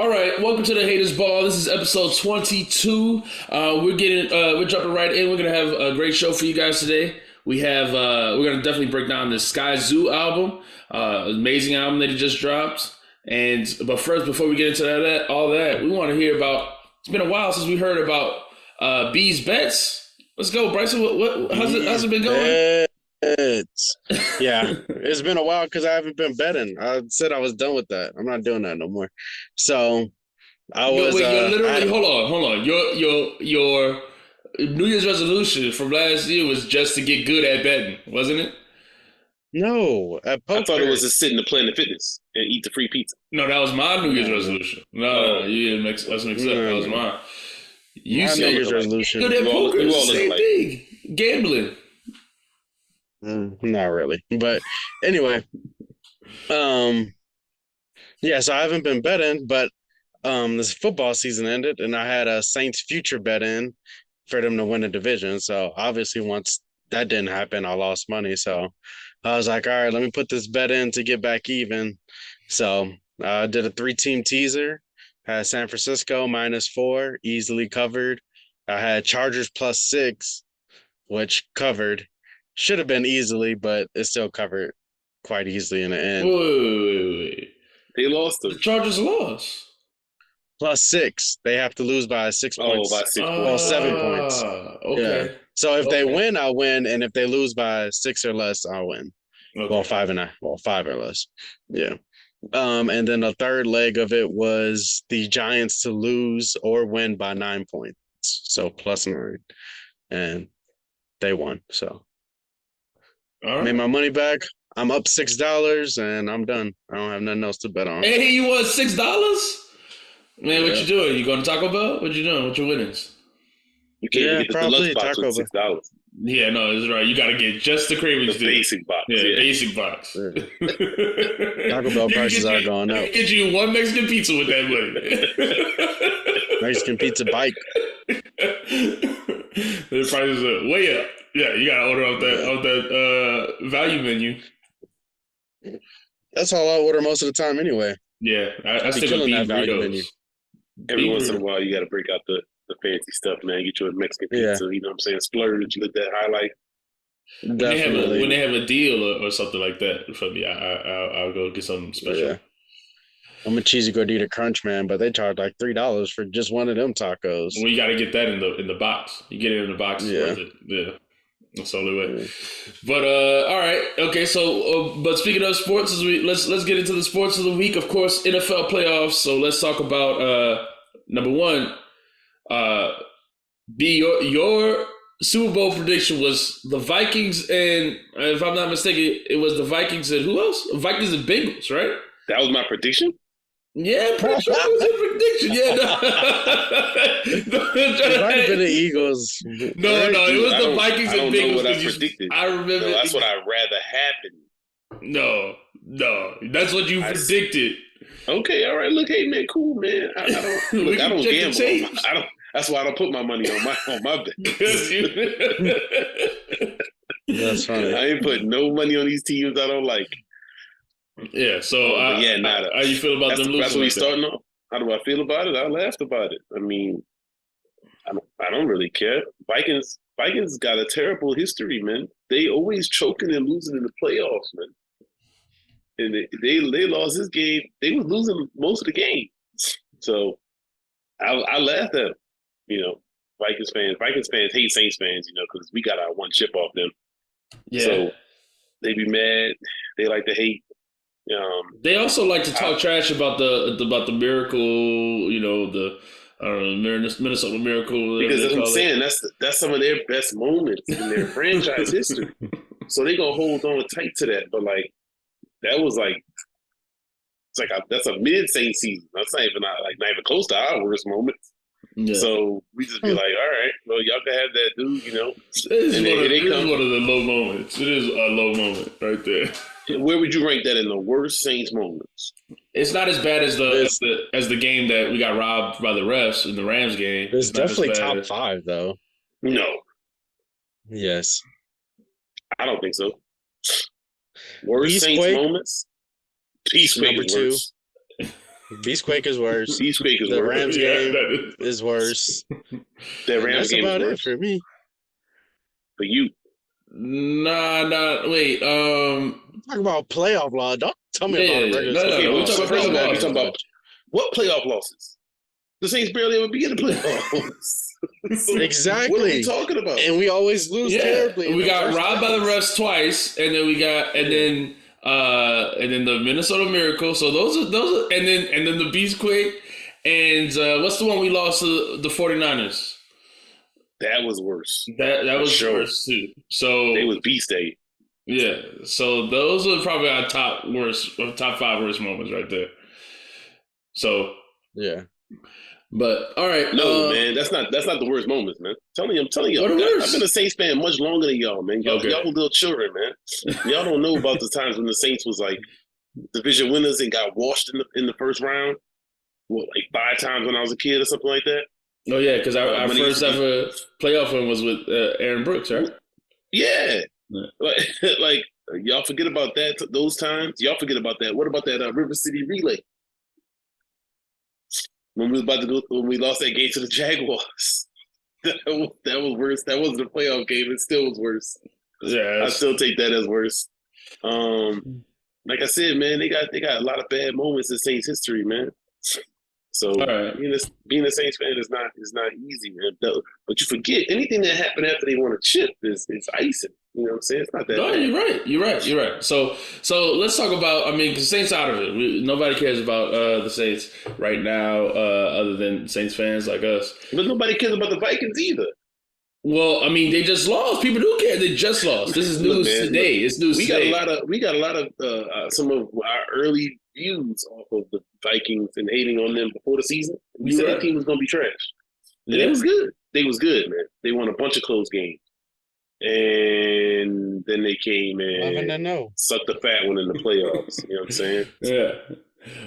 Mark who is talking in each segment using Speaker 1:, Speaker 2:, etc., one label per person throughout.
Speaker 1: All right, welcome to the Haters Ball. This is episode 22. We're jumping right in. We're gonna have a great show for you guys today. We're gonna definitely break down this Skyzoo album, amazing album that he just dropped. But first, before we get into all that, we want to hear about. It's been a while since we heard about B's bets. Let's go, Bryson. How's it been going?
Speaker 2: Yeah, it's been a while because I haven't been betting. I said I was done with that. I'm not doing that no more. So I was.
Speaker 1: You're literally. Hold on. Your New Year's resolution from last year was just to get good at betting, wasn't it?
Speaker 2: No, at poker.
Speaker 3: I thought it was to sit in the Planet Fitness and eat the free pizza.
Speaker 1: No, that was my New Year's resolution. No, you didn't mix. Let's mix up. That was mine. You
Speaker 2: my New Year's resolution.
Speaker 1: Good at poker. It's the same thing. Gambling.
Speaker 2: Not really, but anyway, yeah. So I haven't been betting, but this football season ended, and I had a Saints future bet in for them to win the division. So obviously, once that didn't happen, I lost money. So I was like, all right, let me put this bet in to get back even. So I did a 3-team teaser. Had San Francisco -4, easily covered. I had Chargers +6, which covered. Should have been easily, but it still covered quite easily in the end.
Speaker 1: Wait.
Speaker 3: They lost them.
Speaker 1: The Chargers lost.
Speaker 2: +6. They have to lose by 6 points.
Speaker 3: Oh, by 6 points.
Speaker 2: Well, 7 points.
Speaker 1: Okay.
Speaker 2: Yeah. So if they win, I win, and if they lose by 6 or less, I'll win.
Speaker 1: Okay.
Speaker 2: Well, 5 or less. Yeah. And then the third leg of it was the Giants to lose or win by 9 points. So +9. And they won. So
Speaker 1: All
Speaker 2: made
Speaker 1: right.
Speaker 2: my money back. I'm up $6 and I'm done. I don't have nothing else to bet on.
Speaker 1: Hey, you won $6? Man, what
Speaker 2: Yeah.
Speaker 1: you doing? You going to Taco Bell? What you doing? What's your winnings?
Speaker 3: You can't get the
Speaker 2: probably
Speaker 3: deluxe box
Speaker 2: Taco
Speaker 3: with $6.
Speaker 1: Yeah, no, that's right. You got to get just the cravings.
Speaker 3: The basic box.
Speaker 1: Yeah,
Speaker 3: Yeah.
Speaker 1: basic box.
Speaker 2: Yeah. Taco Bell prices are going up.
Speaker 1: Get you one Mexican pizza with that money.
Speaker 2: Mexican pizza bike.
Speaker 1: The prices are way up. Yeah, you gotta order off that value menu.
Speaker 2: That's all I order most of the time anyway.
Speaker 1: Yeah, I
Speaker 2: Be
Speaker 1: stick with
Speaker 2: killing
Speaker 1: beef
Speaker 2: that value
Speaker 1: burritos.
Speaker 2: menu.
Speaker 3: Every
Speaker 1: Beef
Speaker 3: once in a
Speaker 1: burritos.
Speaker 3: while, you got to break out the fancy stuff, man. Get you a Mexican
Speaker 2: Yeah.
Speaker 3: pizza. You know what I'm saying? Splurge. Let that highlight.
Speaker 1: When
Speaker 2: Definitely.
Speaker 1: they have a deal or something like that for me, I'll go get something special.
Speaker 2: Yeah. I'm a cheesy gordita crunch man, but they charge like $3 for just one of them tacos.
Speaker 1: Well, you got to get that in the box. You get it in the box.
Speaker 2: Yeah.
Speaker 1: Yeah. That's the only way. But all right, okay. So, but speaking of sports, let's get into the sports of the week. Of course, NFL playoffs. So let's talk about number one. Your Super Bowl prediction was the Vikings, and if I'm not mistaken, it was the Vikings and who else? Vikings and Bengals, right?
Speaker 3: That was my prediction?
Speaker 1: Yeah, pretty sure it was a prediction. Yeah,
Speaker 2: It might have been the Eagles.
Speaker 1: No, it was the Vikings
Speaker 3: I
Speaker 1: and
Speaker 3: don't know
Speaker 1: Bengals.
Speaker 3: what I predicted.
Speaker 1: I remember.
Speaker 3: No, that's what I'd rather happen.
Speaker 1: No, that's what you predicted.
Speaker 3: Okay, all right. Look, hey, man, cool, man. I don't
Speaker 1: We
Speaker 3: I
Speaker 1: can
Speaker 3: don't
Speaker 1: check the
Speaker 3: gamble.
Speaker 1: tapes.
Speaker 3: I don't. That's why I don't put my money on my bet.
Speaker 2: That's funny.
Speaker 3: I ain't putting no money on these teams I don't like.
Speaker 1: Yeah, so
Speaker 3: Nada.
Speaker 1: how you feel about them losing?
Speaker 3: That's what we
Speaker 1: like that?
Speaker 3: starting off. How do I feel about it? I laughed about it. I mean, I don't really care. Vikings got a terrible history, man. They always choking and losing in the playoffs, man. And they lost this game. They was losing most of the game. So I laughed at them. You know, Vikings fans hate Saints fans, you know, because we got our one chip off them.
Speaker 1: Yeah.
Speaker 3: So they be mad. They like to hate.
Speaker 1: They also like to talk trash about the miracle, you know, the Minnesota Miracle.
Speaker 3: Because that's what I'm saying. That's some of their best moments in their franchise history. So they gonna hold on tight to that. But like that was like that's a mid-Saint season. That's not even close to our worst moments.
Speaker 1: Yeah.
Speaker 3: So we just be like, all right, well, y'all can have that, dude. You know,
Speaker 1: It is one of the low moments. It is a low moment right there.
Speaker 3: Where would you rank that in the worst Saints moments?
Speaker 1: It's not as bad as the game that we got robbed by the refs in the Rams game.
Speaker 2: It's
Speaker 1: not as
Speaker 2: definitely
Speaker 1: bad
Speaker 2: top
Speaker 1: as-
Speaker 2: 5 though.
Speaker 3: No,
Speaker 2: Yes.
Speaker 3: I don't think so. Worst Saints
Speaker 2: Peacequake?
Speaker 3: moments? Peacequake
Speaker 2: Number
Speaker 3: is
Speaker 2: 2.
Speaker 3: worse.
Speaker 2: Beastquake is worse.
Speaker 3: Beastquake is
Speaker 2: The
Speaker 3: worse.
Speaker 2: Rams
Speaker 1: Yeah,
Speaker 2: game
Speaker 1: that is-
Speaker 2: is worse.
Speaker 3: That
Speaker 2: And
Speaker 3: Rams
Speaker 2: that's
Speaker 3: game is
Speaker 2: about it
Speaker 3: worse
Speaker 2: for me.
Speaker 3: for you.
Speaker 1: Nah. Wait.
Speaker 2: Talk about playoff law. Don't tell me
Speaker 1: Yeah,
Speaker 2: about a regular
Speaker 1: no,
Speaker 2: season
Speaker 3: Okay,
Speaker 1: we
Speaker 3: well,
Speaker 2: loss.
Speaker 1: talk about
Speaker 3: first of all,
Speaker 1: playoff
Speaker 3: we
Speaker 1: losses.
Speaker 3: talking about what playoff losses? The Saints barely ever be in the playoffs. So
Speaker 2: Exactly.
Speaker 3: what are we talking about?
Speaker 2: And we always lose
Speaker 1: Yeah,
Speaker 2: terribly. in
Speaker 1: we
Speaker 2: the
Speaker 1: got
Speaker 2: first
Speaker 1: robbed by the
Speaker 2: place.
Speaker 1: refs twice, and then we got and then the Minnesota Miracle. So those are and then the Beastquake and what's the one we lost to the 49ers?
Speaker 3: That was worse.
Speaker 1: That
Speaker 3: For
Speaker 1: was
Speaker 3: sure.
Speaker 1: worse too. So
Speaker 3: They was Beast Day.
Speaker 1: yeah, so those are probably our top 5 worst moments right there. So,
Speaker 2: Yeah.
Speaker 1: but all right,
Speaker 3: No, man, that's not the worst moments, man. I'm telling y'all.
Speaker 1: What are worse?
Speaker 3: I've been a Saints fan much longer than y'all, man. Y'all,
Speaker 1: Okay.
Speaker 3: y'all were little children, man. Y'all don't know about the times when the Saints was like division winners and got washed in the first round. What, like 5 times when I was a kid or something like that?
Speaker 1: Oh yeah, because our
Speaker 3: When he
Speaker 1: first
Speaker 3: used to
Speaker 1: ever playoff win was with Aaron Brooks, right?
Speaker 3: Yeah.
Speaker 1: Yeah.
Speaker 3: Like y'all forget about that those times. Y'all forget about that. What about that River City relay? When we was about to go, when we lost that game to the Jaguars, that was worse. That wasn't a playoff game. It still was worse.
Speaker 1: Yeah,
Speaker 3: I still take that as worse. Like I said, man, they got a lot of bad moments in Saints history, man. So
Speaker 1: all right.
Speaker 3: being a Saints fan is not easy, man. But you forget anything that happened after they won a chip is icing. You know what I'm saying? It's not that
Speaker 1: No,
Speaker 3: bad.
Speaker 1: you're right. So let's talk about. I mean, 'cause Saints out of it. Nobody cares about the Saints right now, other than Saints fans like us.
Speaker 3: But nobody cares about the Vikings either.
Speaker 1: Well, I mean, they just lost. People do care. They just lost. This is
Speaker 3: Look,
Speaker 1: news
Speaker 3: man,
Speaker 1: today. It's news
Speaker 3: We
Speaker 1: today.
Speaker 3: got a lot of some of our early views off of the Vikings and hating on them before the season. We
Speaker 1: You're
Speaker 3: said
Speaker 1: right.
Speaker 3: that team was going to be trash, and
Speaker 1: Yeah.
Speaker 3: it was good. They was good, man. They won a bunch of close games, and then they came
Speaker 2: 11
Speaker 3: and
Speaker 2: to 0.
Speaker 3: sucked the fat one in the playoffs. You know what I'm saying?
Speaker 1: Yeah.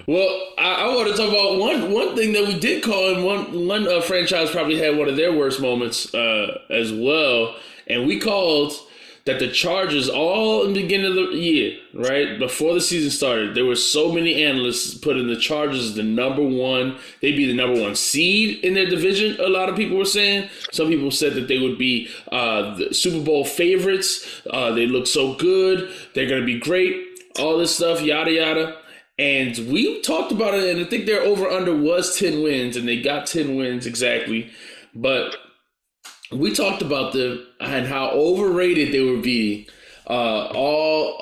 Speaker 1: Well, I want to talk about one thing that we did call, and one franchise probably had one of their worst moments as well, and we called that the Chargers all in the beginning of the year, right before the season started, there were so many analysts putting the Chargers as the number one. They'd be the number one seed in their division. A lot of people were saying. Some people said that they would be the Super Bowl favorites. They look so good. They're going to be great. All this stuff, yada yada. And we talked about it, and I think their over-under was 10 wins, and they got 10 wins exactly. But we talked about them and how overrated they would be all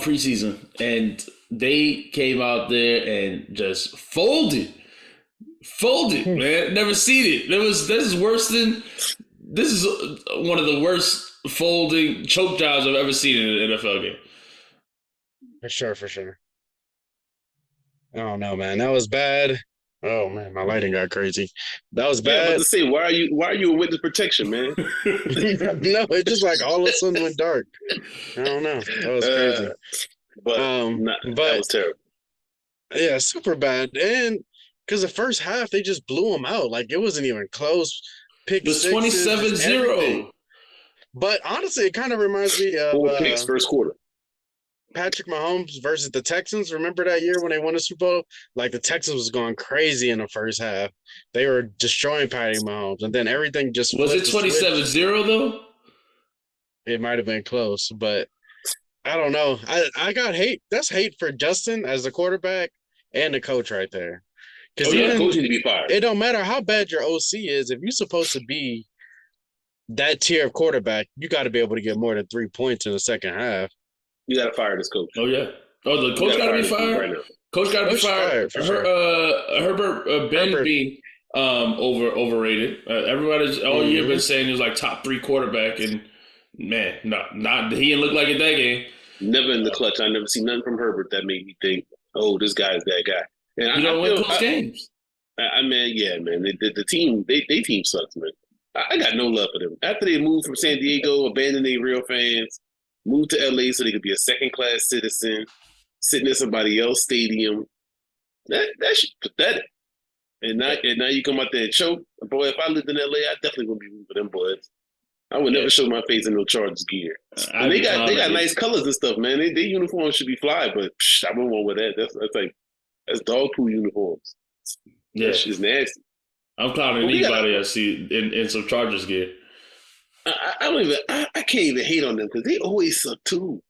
Speaker 1: preseason. And they came out there and just folded, man. Never seen it. This is one of the worst folding choke jobs I've ever seen in an NFL game.
Speaker 2: For sure. I don't know, man. That was bad. Oh man, my lighting got crazy. That was
Speaker 3: Yeah, I was about
Speaker 2: bad.
Speaker 3: to say, why are you a witness protection, man?
Speaker 2: No, it just like all of a sudden went dark. I don't know. That was crazy.
Speaker 3: But that was terrible.
Speaker 2: Yeah, super bad. And because the first half they just blew them out. Like it wasn't even close. Pick
Speaker 1: It was
Speaker 2: sixes,
Speaker 1: 27-0.
Speaker 2: everything. But honestly, it kind of reminds me of
Speaker 3: 4 picks first quarter.
Speaker 2: Patrick Mahomes versus the Texans. Remember that year when they won the Super Bowl? Like the Texans was going crazy in the first half. They were destroying Patty Mahomes, and then everything just
Speaker 1: Was it
Speaker 2: flipped the switch.
Speaker 1: 27-0 though?
Speaker 2: It might have been close, but I don't know. I got hate. That's hate for Justin as the quarterback and the coach right there. Because
Speaker 3: Coach need to be fired.
Speaker 2: it don't matter how bad your OC is. If you're supposed to be that tier of quarterback, you got to be able to get more than 3 points in the second half.
Speaker 3: You got to fire this coach.
Speaker 1: Oh yeah. Oh, the coach got to be fired.
Speaker 3: Right now.
Speaker 1: Coach got to be
Speaker 2: Coach
Speaker 1: fired.
Speaker 2: for sure.
Speaker 1: Herbert being overrated. Everybody's all year been saying he was like top 3 quarterback, and man, not he didn't look like it that game.
Speaker 3: Never in the clutch. I never seen nothing from Herbert that made me think, oh, this guy's that guy. And
Speaker 1: You don't win close games.
Speaker 3: The team, they team sucks, man. I got no love for them. After they moved from San Diego, abandoned their real fans, moved to LA so they could be a second-class citizen, sitting in somebody else's stadium. That shit's pathetic. And now you come out there and choke. Boy, if I lived in LA, I definitely wouldn't be rooting for them boys. I would never show my face in no Chargers gear. And they got nice colors and stuff, man. Their uniforms should be fly, but I wouldn't want with that. That's like That's dog poo uniforms.
Speaker 1: Yeah,
Speaker 3: That shit's nasty.
Speaker 1: I'm clowning anybody I see in some Chargers gear.
Speaker 3: I can't even hate on them because they always suck too.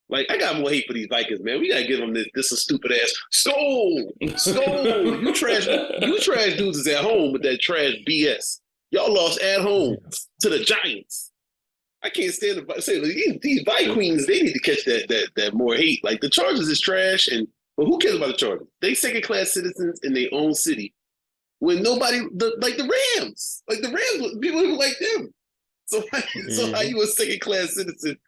Speaker 3: Like I got more hate for these Vikings, man. We gotta give them this a stupid ass skull. You trash dudes is at home with that trash BS. Y'all lost at home to the Giants. I can't stand the say these Vikings. They need to catch that more hate. Like the Chargers is trash, but who cares about the Chargers? They second class citizens in their own city. When nobody like the Rams, people who like them. So how you a second class citizen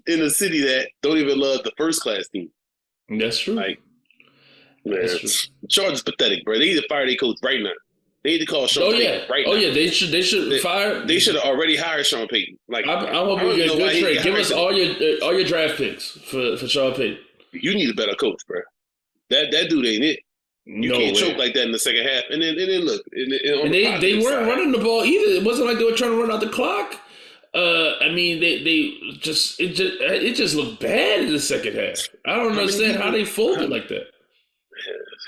Speaker 3: in a city that don't even love the first class team?
Speaker 1: That's true.
Speaker 3: Like, man, Chargers pathetic, bro. They need to fire their coach right now. They need to call Sean Payton right now.
Speaker 1: Oh yeah, they should fire.
Speaker 3: They should have already hired Sean Payton. Like
Speaker 1: I'm hoping you get a good trade. Give us all your draft picks for Sean Payton.
Speaker 3: You need a better coach, bro. That dude ain't it. You can't choke like that in the second half. And then look. And
Speaker 1: they weren't running the ball either. It wasn't like they were trying to run out the clock. I mean, it just looked bad in the second half. I don't understand how they folded like that.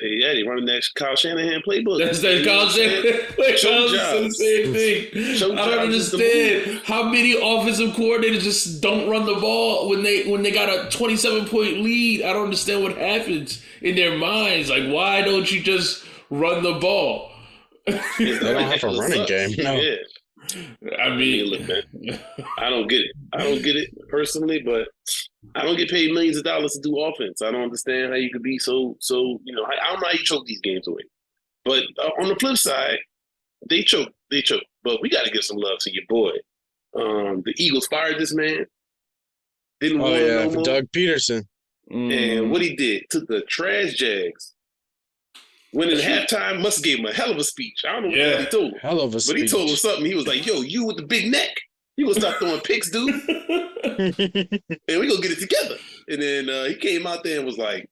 Speaker 3: Yeah, they running that Kyle Shanahan playbook.
Speaker 1: That's that Kyle Shanahan playbook. The same thing. I don't understand how many offensive coordinators just don't run the ball when they got a 27-point lead. I don't understand what happens in their minds. Like, why don't you just run the ball?
Speaker 2: They don't have a running game. No.
Speaker 3: Yeah.
Speaker 1: I mean, look,
Speaker 3: man, I don't get it personally, but I don't get paid millions of dollars to do offense. I don't understand how you could be so. I don't know how you choke these games away. But on the flip side, they choke. But we got to give some love to your boy. The Eagles fired this man. Didn't want no more.
Speaker 2: Doug Peterson.
Speaker 3: And what he did, took the trash Jags. When in halftime, must have gave him a hell of a speech. I don't know what he told him.
Speaker 2: Hell of a speech.
Speaker 3: But he told him something. He was like, yo, you with the big neck. You gonna stop throwing picks, dude. And we gonna get it together. And then he came out there and was like,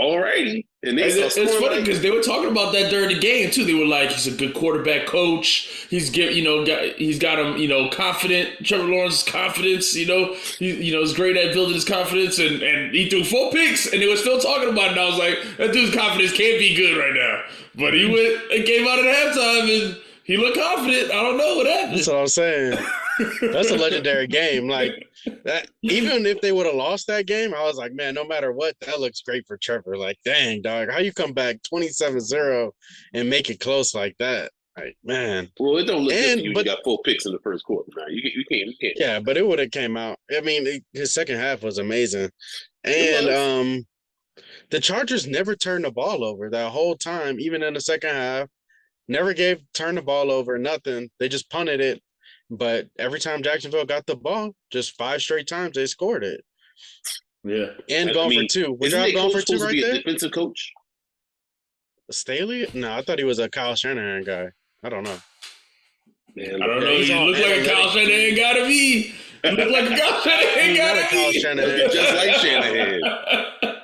Speaker 3: all righty. And it's
Speaker 1: funny because they were talking about that during the game too. They were like, he's a good quarterback coach. He's got him, confident. Trevor Lawrence's confidence, he's great at building his confidence, and he threw 4 picks, and they were still talking about it. And I was like, that dude's confidence can't be good right now. But he went and came out at halftime, and he looked confident. I don't know what happened.
Speaker 2: That's what I'm saying. That's a legendary game. Like that, even if they would have lost that game, I was like, man, no matter what, that looks great for Trevor. Like, dang, dog, how you come back 27-0 and make it close like that? Like, man.
Speaker 3: Well, it don't look good for you. You got 4 picks in the first quarter. Now you can't.
Speaker 2: Yeah, but it would have came out. I mean, his second half was amazing, and the Chargers never turned the ball over that whole time, even in the second half. Never turned the ball over, nothing. They just punted it. But every time Jacksonville got the ball, just 5 straight times they scored it.
Speaker 1: Yeah.
Speaker 2: And for 2. Would you have gone for 2 right there?
Speaker 3: Defensive coach?
Speaker 2: Staley? No, I thought he was a Kyle Shanahan guy. I don't know.
Speaker 1: Man, I don't know. You look like a Kyle Shanahan guy to me. You look like a Kyle Shanahan guy to me.
Speaker 3: Just like Shanahan.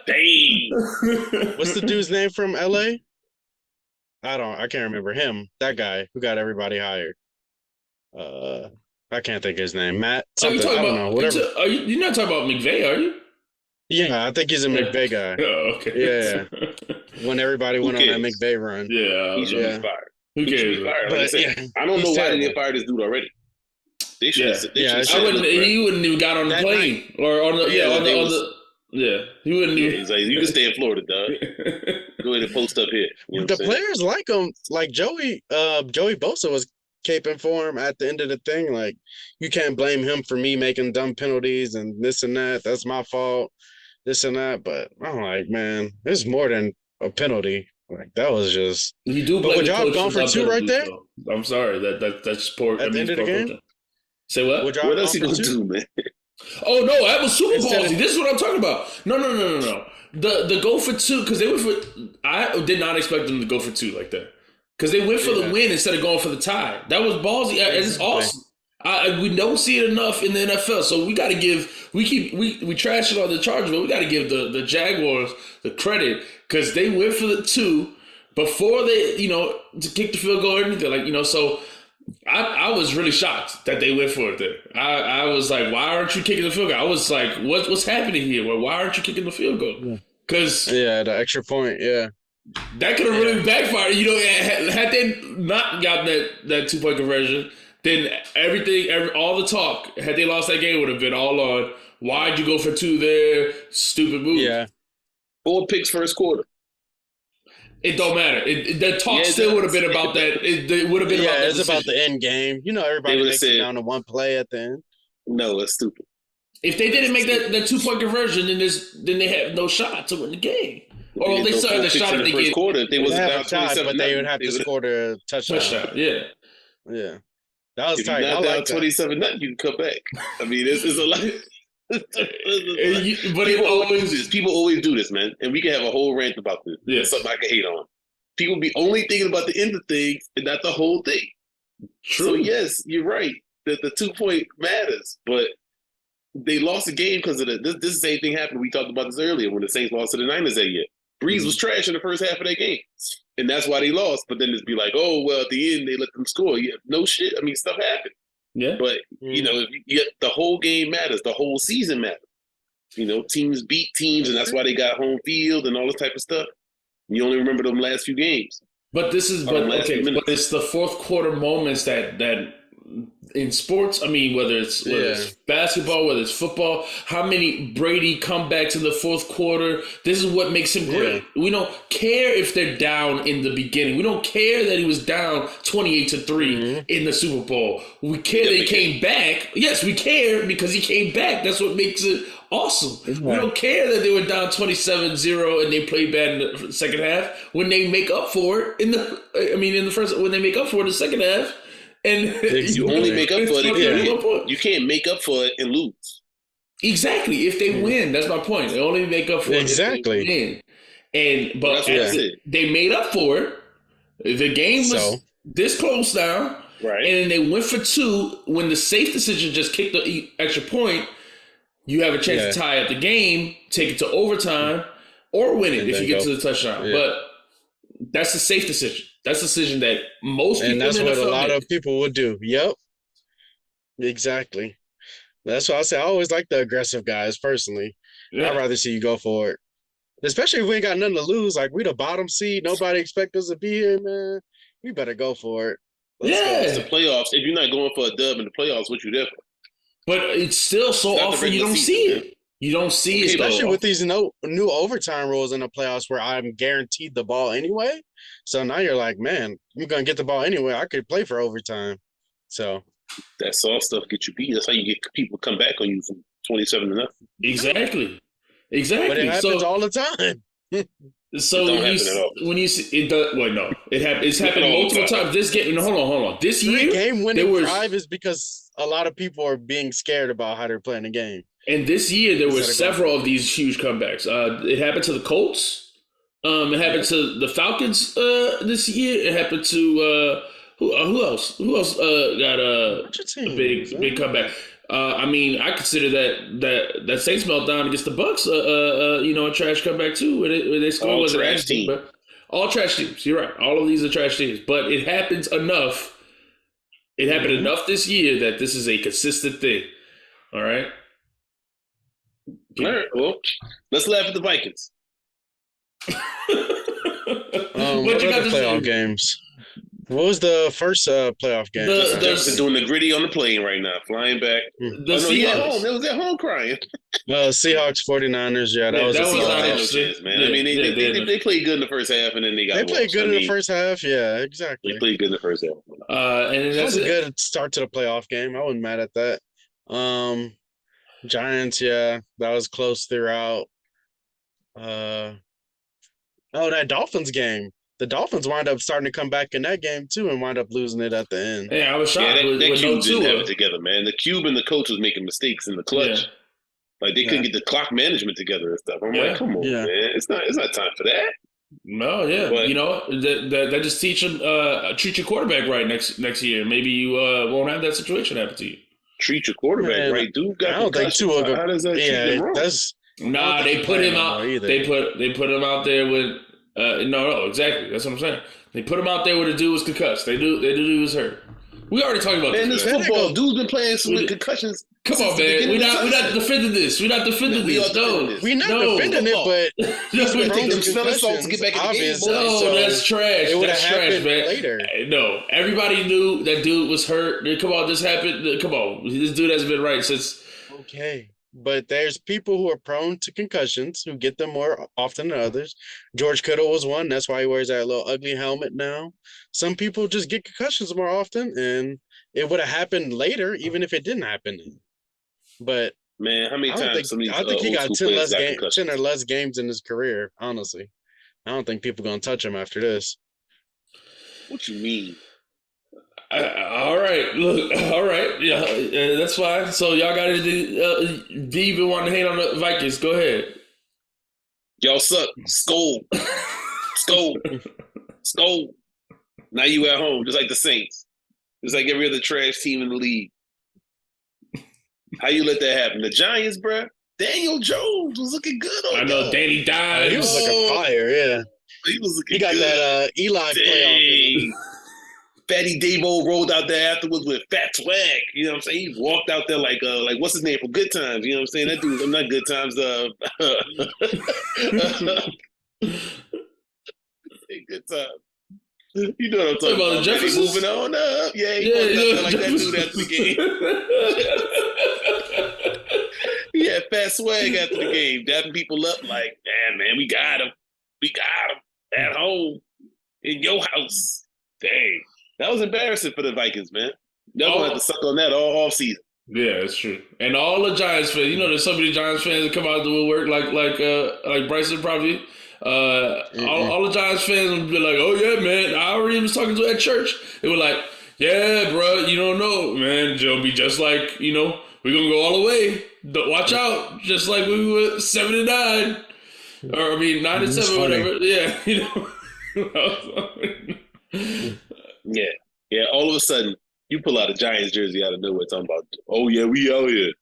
Speaker 3: Dang.
Speaker 2: What's the dude's name from LA? I can't remember him. That guy who got everybody hired. I can't think of his name. Matt. Something. I don't know. Whatever.
Speaker 1: You're not talking about McVay, are you?
Speaker 2: Yeah, I think he's a McVay guy.
Speaker 1: Oh, okay.
Speaker 2: Yeah. When everybody went on that McVay run.
Speaker 3: Yeah. He should be fired.
Speaker 1: Who cares?
Speaker 3: I don't know why they didn't fire this dude already. They should.
Speaker 1: He wouldn't even got on the plane or on the. Yeah, he wouldn't.
Speaker 3: He's like, you can stay in Florida, dog. Go ahead and post up here.
Speaker 2: The players like him. Like Joey Bosa was caping for him at the end of the thing. Like, you can't blame him for me making dumb penalties and this and that. That's my fault. This and that. But I'm like, man, it's more than a penalty. Like, that was just.
Speaker 1: You do blame
Speaker 2: would y'all have gone for 2 right there?
Speaker 1: Though. I'm sorry. That's poor.
Speaker 2: At the end of the game.
Speaker 1: Coaching. Say what?
Speaker 3: What else he gonna do, man?
Speaker 1: Oh no, that was super ballsy. This is what I'm talking about. No. The go for 2 because they went for. I did not expect them to go for 2 like that because they went for the win instead of going for the tie. That was ballsy. It's awesome. We don't see it enough in the NFL, so we got to give. We trash it on the Chargers, but we got to give the Jaguars the credit because they went for the 2 before they, to kick the field goal or anything. So. I was really shocked that they went for it there. I was like, why aren't you kicking the field goal? I was like, what's happening here? Why aren't you kicking the field goal? Because
Speaker 2: the extra point, yeah.
Speaker 1: That could have really backfired. You know, had they not gotten that 2-point conversion, then all the talk, had they lost that game, would have been all on, why'd you go for 2 there? Stupid move.
Speaker 2: Yeah.
Speaker 3: 4 picks first quarter.
Speaker 1: It don't matter. The talk still would have been about that. It would have been about that.
Speaker 2: It's about the end game. You know, everybody makes it down to one play at the end.
Speaker 3: No, that's stupid.
Speaker 1: If they didn't make that 2-point conversion, then they have no shot to win the game. Or they still had the shot
Speaker 3: in the first quarter. They was down 27,
Speaker 2: but they would have to score the touchdown.
Speaker 1: Yeah.
Speaker 2: That was tight.
Speaker 3: If you're not down 27-0, you can come back. I mean, it's a lot. But people always do this, man, and we can have a whole rant about this. Yeah, it's something I can hate on. People be only thinking about the end of things and not the whole thing. True. So yes, you're right that the 2-point matters, but they lost the game because of this same thing happened. We talked about this earlier when the Saints lost to the Niners that year. Breeze was trash in the first half of that game, and that's why they lost. But then it's be like, oh well, at the end they let them score. Yeah, no shit. I mean, stuff happened. Yeah, but you know, the whole game matters. The whole season matters. You know, teams beat teams, and that's why they got home field and all this type of stuff. You only remember them last few games.
Speaker 1: But this is, but it's the fourth quarter moments that in sports. I mean, whether it's basketball, whether it's football, how many Brady comebacks in the fourth quarter. This is what makes him great. We don't care if they're down in the beginning. We don't care that he was down 28-3 in the Super Bowl. We care that he came back. Yes, we care because he came back. That's what makes it awesome. We don't care that they were down 27-0 and they played bad in the second half. When they make up for it in the second half. And
Speaker 3: you only make up for it. You can't make up for it and lose.
Speaker 1: Exactly. If they win, that's my point. They only make up for it if they win. But they made up for it. The game was this close now, right? And they went for 2. When the safe decision just kicked the extra point, you have a chance to tie up the game, take it to overtime, or win it if you get to the touchdown. Yeah. But that's the safe decision. That's a decision that most people.
Speaker 2: And that's what a lot of people would do. Yep. Exactly. That's why I say I always like the aggressive guys personally. Yeah. I'd rather see you go for it. Especially if we ain't got nothing to lose. Like, we the bottom seed. Nobody expect us to be here, man. We better go for it.
Speaker 3: Let's go. It's the playoffs. If you're not going for a dub in the playoffs, what you there for?
Speaker 1: But it's still so often you don't see it. You don't see it.
Speaker 2: Especially with these new overtime rules in the playoffs where I'm guaranteed the ball anyway. So now you're like, man, you're going to get the ball anyway. I could play for overtime. So
Speaker 3: that soft stuff gets you beat. That's how you get people come back on you from 27-0.
Speaker 1: Exactly.
Speaker 2: But it happens all the time.
Speaker 1: So when you see it does, well, no, it's happened multiple times. This game, no, hold on. This year,
Speaker 2: game winning drive is because a lot of people are being scared about how they're playing the game.
Speaker 1: And this year, there were several of these huge comebacks. It happened to the Colts. It happened to the Falcons this year. It happened to who else? Who else got a big comeback? I mean, I consider that Saints meltdown against the Bucks, a trash comeback too. Where they scored was trash team. But all trash teams. You're right. All of these are trash teams. But it happens enough. It happened enough this year that this is a consistent thing. All right.
Speaker 3: All right. Well, let's laugh at the Vikings.
Speaker 2: What you got the playoff games? What was the first playoff game?
Speaker 3: They're doing the gritty on the plane right now, flying back. Seahawks. They was at home crying.
Speaker 2: Seahawks, 49ers. Yeah, that was
Speaker 3: chance, man. I mean, they played good in the first half, and then they
Speaker 2: played good in the first half. Yeah, exactly.
Speaker 3: They played good in the first half.
Speaker 1: And
Speaker 2: that was a good start to the playoff game. I wasn't mad at that. Giants, that was close throughout. That Dolphins game. The Dolphins wind up starting to come back in that game too, and wind up losing it at the end.
Speaker 1: Yeah, I was shocked.
Speaker 3: That Cube didn't have it together, man. The Cube and the coach was making mistakes in the clutch. Yeah. Like they couldn't get the clock management together and stuff. I'm like, come on, man. It's not time for that.
Speaker 1: No, but, that just teach them treat your quarterback right next year. Maybe you won't have that situation happen to you.
Speaker 3: Treat your quarterback right, dude.
Speaker 2: I don't think Tua. How does that treat him wrong?
Speaker 1: They put him out. They put him out there with. No, exactly. That's what I'm saying. They put him out there where the dude was concussed. The dude was hurt. We already talked about
Speaker 3: Man,
Speaker 1: this.
Speaker 3: this football dude's been playing with concussions.
Speaker 1: Come on, man. We're not defending this. We're not defending this. No,
Speaker 2: we're not defending it, but he's
Speaker 1: no,
Speaker 2: prone to
Speaker 3: concussions to get back in the game.
Speaker 1: No, that's trash. That's trash, man.
Speaker 2: Later.
Speaker 1: No, everybody knew that dude was hurt. Come on, this happened. Come on, this dude has been right since.
Speaker 2: Okay. But there's people who are prone to concussions who get them more often than others. George Kittle was one. That's why he wears that little ugly helmet now. Some people just get concussions more often, and it would have happened later, even if it didn't happen. But
Speaker 3: man, how many times?
Speaker 2: I think he got 10 or less games in his career. Honestly, I don't think people are gonna touch him after this.
Speaker 3: What you mean?
Speaker 1: All right, look, all right, yeah, that's fine. So y'all got to do even want to hate on the Vikings? Go ahead.
Speaker 3: Y'all suck. Skull. Now you at home, just like the Saints, just like every other trash team in the league. How you let that happen? The Giants, bruh. Daniel Jones was looking good on.
Speaker 1: I know Danny died.
Speaker 2: He was like a fire. Yeah,
Speaker 3: he was looking.
Speaker 2: He got
Speaker 3: good.
Speaker 2: That Eli playoff.
Speaker 3: Fatty Davo rolled out there afterwards with fat swag. You know what I'm saying? He walked out there like what's his name for Good Times? You know what I'm saying? That dude, I'm not Good Times. Good Times. You know what I'm talking about?
Speaker 1: The Jeffersons?
Speaker 3: Moving on up. Yeah, he walked out there like that dude after the game. He had fat swag after the game, dapping people up like, man, we got him. We got him at home in your house. Dang. That was embarrassing for the Vikings, man. They're going to have to suck on that all offseason.
Speaker 1: Yeah, it's true. And all the Giants fans, you know, there's so many Giants fans that come out of the woodwork, like Bryson probably. All the Giants fans would be like, "Oh yeah, man, I already was talking to at church." They were like, "Yeah, bro, you don't know, man. It'll be just like, you know, we're gonna go all the way. Watch out, just like we were 7-9, or I mean 9-7, whatever." Yeah, you know.
Speaker 3: Yeah. All of a sudden, you pull out a Giants jersey out of nowhere, talking about, "Oh yeah, we out here."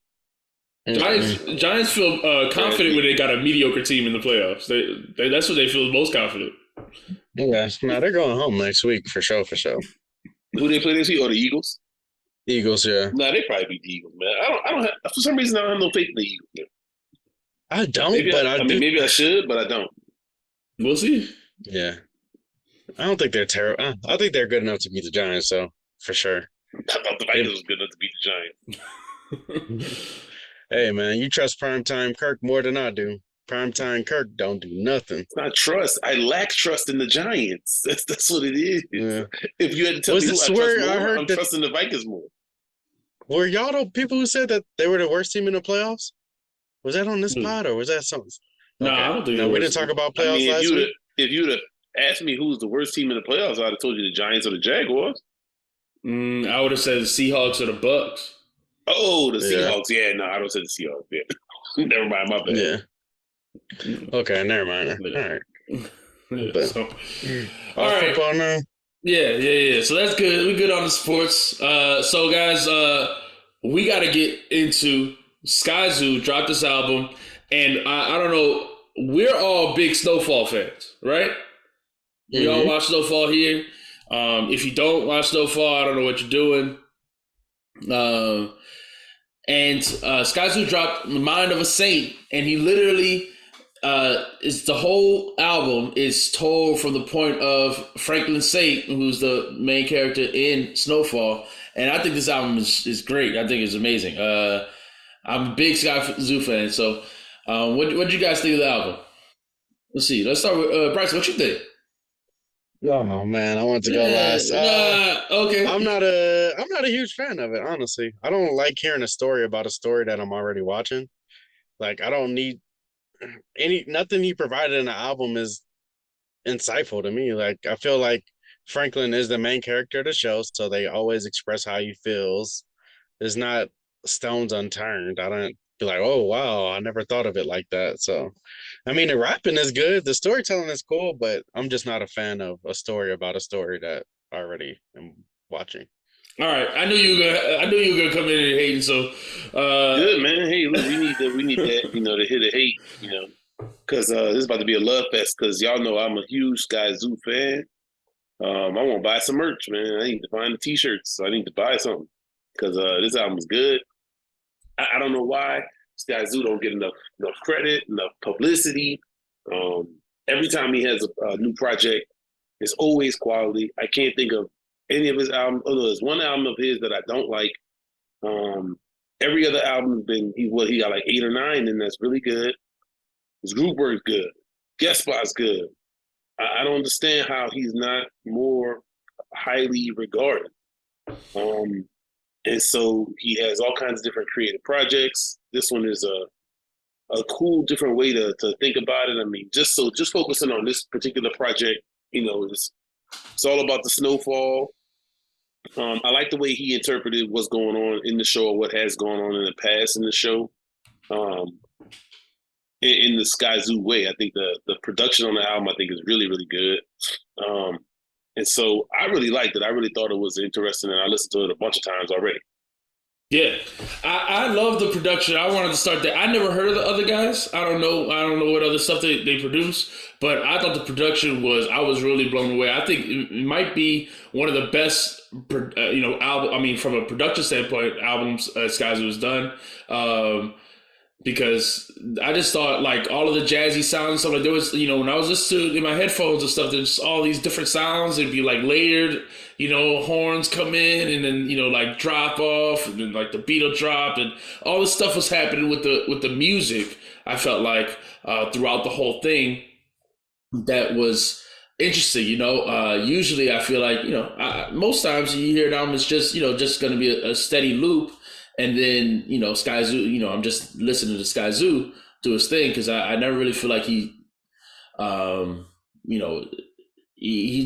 Speaker 1: Giants feel confident when they got a mediocre team in the playoffs. They that's what they feel most confident.
Speaker 2: Yeah, no, they're going home next week for sure.
Speaker 3: Who they play this week? Or the Eagles?
Speaker 2: Eagles, yeah.
Speaker 3: Nah, they probably beat the Eagles, man. I don't have, for some reason, I don't have no faith in the Eagles. Man.
Speaker 2: I don't, maybe
Speaker 3: I should, but I don't.
Speaker 1: We'll see.
Speaker 2: Yeah. I don't think they're terrible. I think they're good enough to beat the Giants, so for sure.
Speaker 3: I thought the Vikings was good enough to beat the Giants.
Speaker 2: Hey, man, you trust Primetime Kirk more than I do. Primetime Kirk don't do nothing.
Speaker 3: It's not trust. I lack trust in the Giants. That's what it is. Yeah. If you had to tell me who I trust more, I'm trusting the Vikings more.
Speaker 2: Were y'all the people who said that they were the worst team in the playoffs? Was that on this pod or was that something?
Speaker 1: No, I don't think
Speaker 2: we didn't talk about playoffs last week.
Speaker 3: If you'd have asked me who's the worst team in the playoffs, I'd have told you the Giants or the Jaguars.
Speaker 1: I would have said the Seahawks or the Bucks.
Speaker 3: Oh, the Seahawks. Yeah, no, I don't say the Seahawks. Yeah. Never mind, my bad.
Speaker 2: Yeah. Okay, never mind. All right.
Speaker 1: All right.
Speaker 2: Football now?
Speaker 1: Yeah. So that's good. We're good on the sports. So guys, we got to get into Skyzoo. Dropped this album, and I don't know. We're all big Snowfall fans, right? We all watch Snowfall here. If you don't watch Snowfall, I don't know what you're doing. And Skyzoo dropped "The Mind of a Saint," and he literally is the whole album is told from the point of Franklin Saint, who's the main character in Snowfall. And I think this album is great. I think it's amazing. I'm a big Skyzoo fan. So, what did you guys think of the album? Let's see. Let's start with Bryce. What you think?
Speaker 2: Oh man, I want to go last.
Speaker 1: Okay.
Speaker 2: I'm not a huge fan of it, honestly. I don't like hearing a story about a story that I'm already watching. Like, I don't need nothing he provided in the album is insightful to me. Like, I feel like Franklin is the main character of the show, so they always express how he feels. It's not stones unturned. I don't be like, oh wow, I never thought of it like that. So I mean, the rapping is good, the storytelling is cool, but I'm just not a fan of a story about a story that I already am watching.
Speaker 1: All right, I knew you were gonna come in and hating. So
Speaker 3: good, man. Hey, look, we need that, to hit a hate, because this is about to be a love fest. Because y'all know I'm a huge Skyzoo fan, I want to buy some merch, man. I need to find the t-shirts. So I need to buy something because this album is good. I don't know why Skyzoo don't get enough credit, enough publicity. Every time he has a new project, it's always quality. I can't think of any of his albums. Oh, there's one album of his that I don't like. Every other album's been he got like 8 or 9, and that's really good. His group work's good. Guest spot's good. I don't understand how he's not more highly regarded. And so he has all kinds of different creative projects. This one is a cool, different way to think about it. I mean, just focusing on this particular project, it's all about the snowfall. I like the way he interpreted what's going on in the show or what has gone on in the past in the show. In the Skyzoo way, I think the production on the album, I think, is really, really good. And so I really liked it. I really thought it was interesting, and I listened to it a bunch of times already.
Speaker 1: Yeah, I love the production. I wanted to start there. I never heard of the other guys. I don't know what other stuff they produce, but I thought the production I was really blown away. I think it might be one of the best, album. I mean, from a production standpoint, albums Skyzoo has done. Because I just thought like all of the jazzy sounds and stuff, like there was, when I was listening to in my headphones and stuff, there's all these different sounds. It'd be like layered, horns come in and then, like drop off and then like the beat will drop and all this stuff was happening with the music. I felt like throughout the whole thing that was interesting, usually I feel like, most times you hear an album is just going to be a steady loop. And then, Skyzoo, I'm just listening to Skyzoo do his thing because I never really feel like he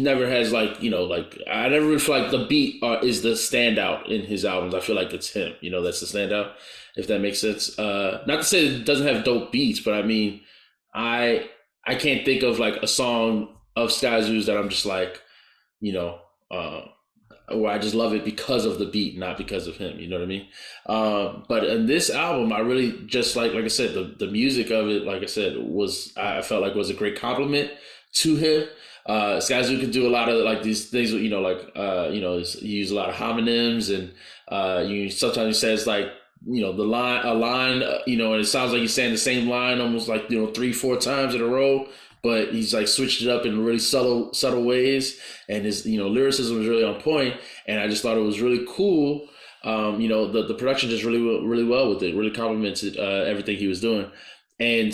Speaker 1: never has like, I never really feel like the beat is the standout in his albums. I feel like it's him, that's the standout, if that makes sense. Not to say it doesn't have dope beats, but I mean, I can't think of like a song of Skyzoo's that I'm just like, where I just love it because of the beat, not because of him. You know what I mean? But in this album, I really just like I said, the music of it, like I said, I felt like was a great compliment to him. Skyzoo could do a lot of like these things, he use a lot of homonyms and sometimes he says like, a line, and it sounds like he's saying the same line almost like, 3-4 times in a row. But he's like switched it up in really subtle ways, and his lyricism was really on point. And I just thought it was really cool. The production just really well with it. Really complimented everything he was doing. And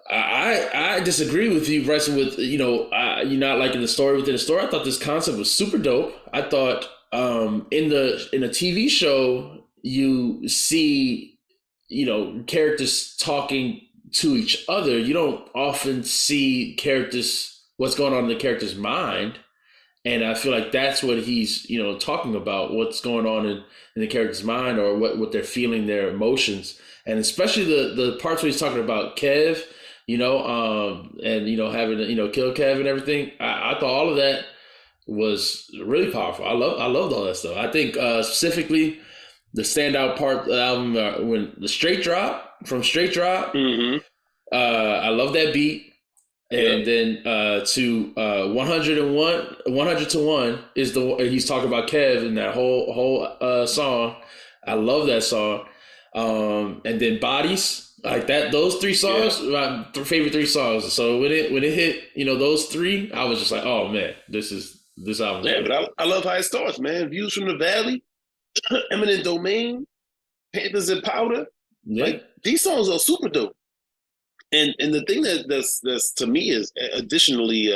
Speaker 1: I disagree with you, Bryson. With you're not liking the story within the story. I thought this concept was super dope. I thought in a TV show you see characters talking to each other. You don't often see what's going on in the character's mind. And I feel like that's what he's, talking about, what's going on in the character's mind or what they're feeling, their emotions. And especially the parts where he's talking about Kev, and, having to, kill Kev and everything. I thought all of that was really powerful. I loved all that stuff. I think specifically the standout part of the album when the Straight Drop, mm-hmm. I love that beat. And then to 100 to 1 is he's talking about Kev in that whole song. I love that song. And then Bodies, like that, those 3 songs, my favorite 3 songs. So when it hit, those 3, I was just like, oh man, this album.
Speaker 3: Yeah, but I love how it starts, man. Views from the Valley, Eminent Domain, Panthers and Powder. Yeah. Like these songs are super dope. And the thing that's to me is additionally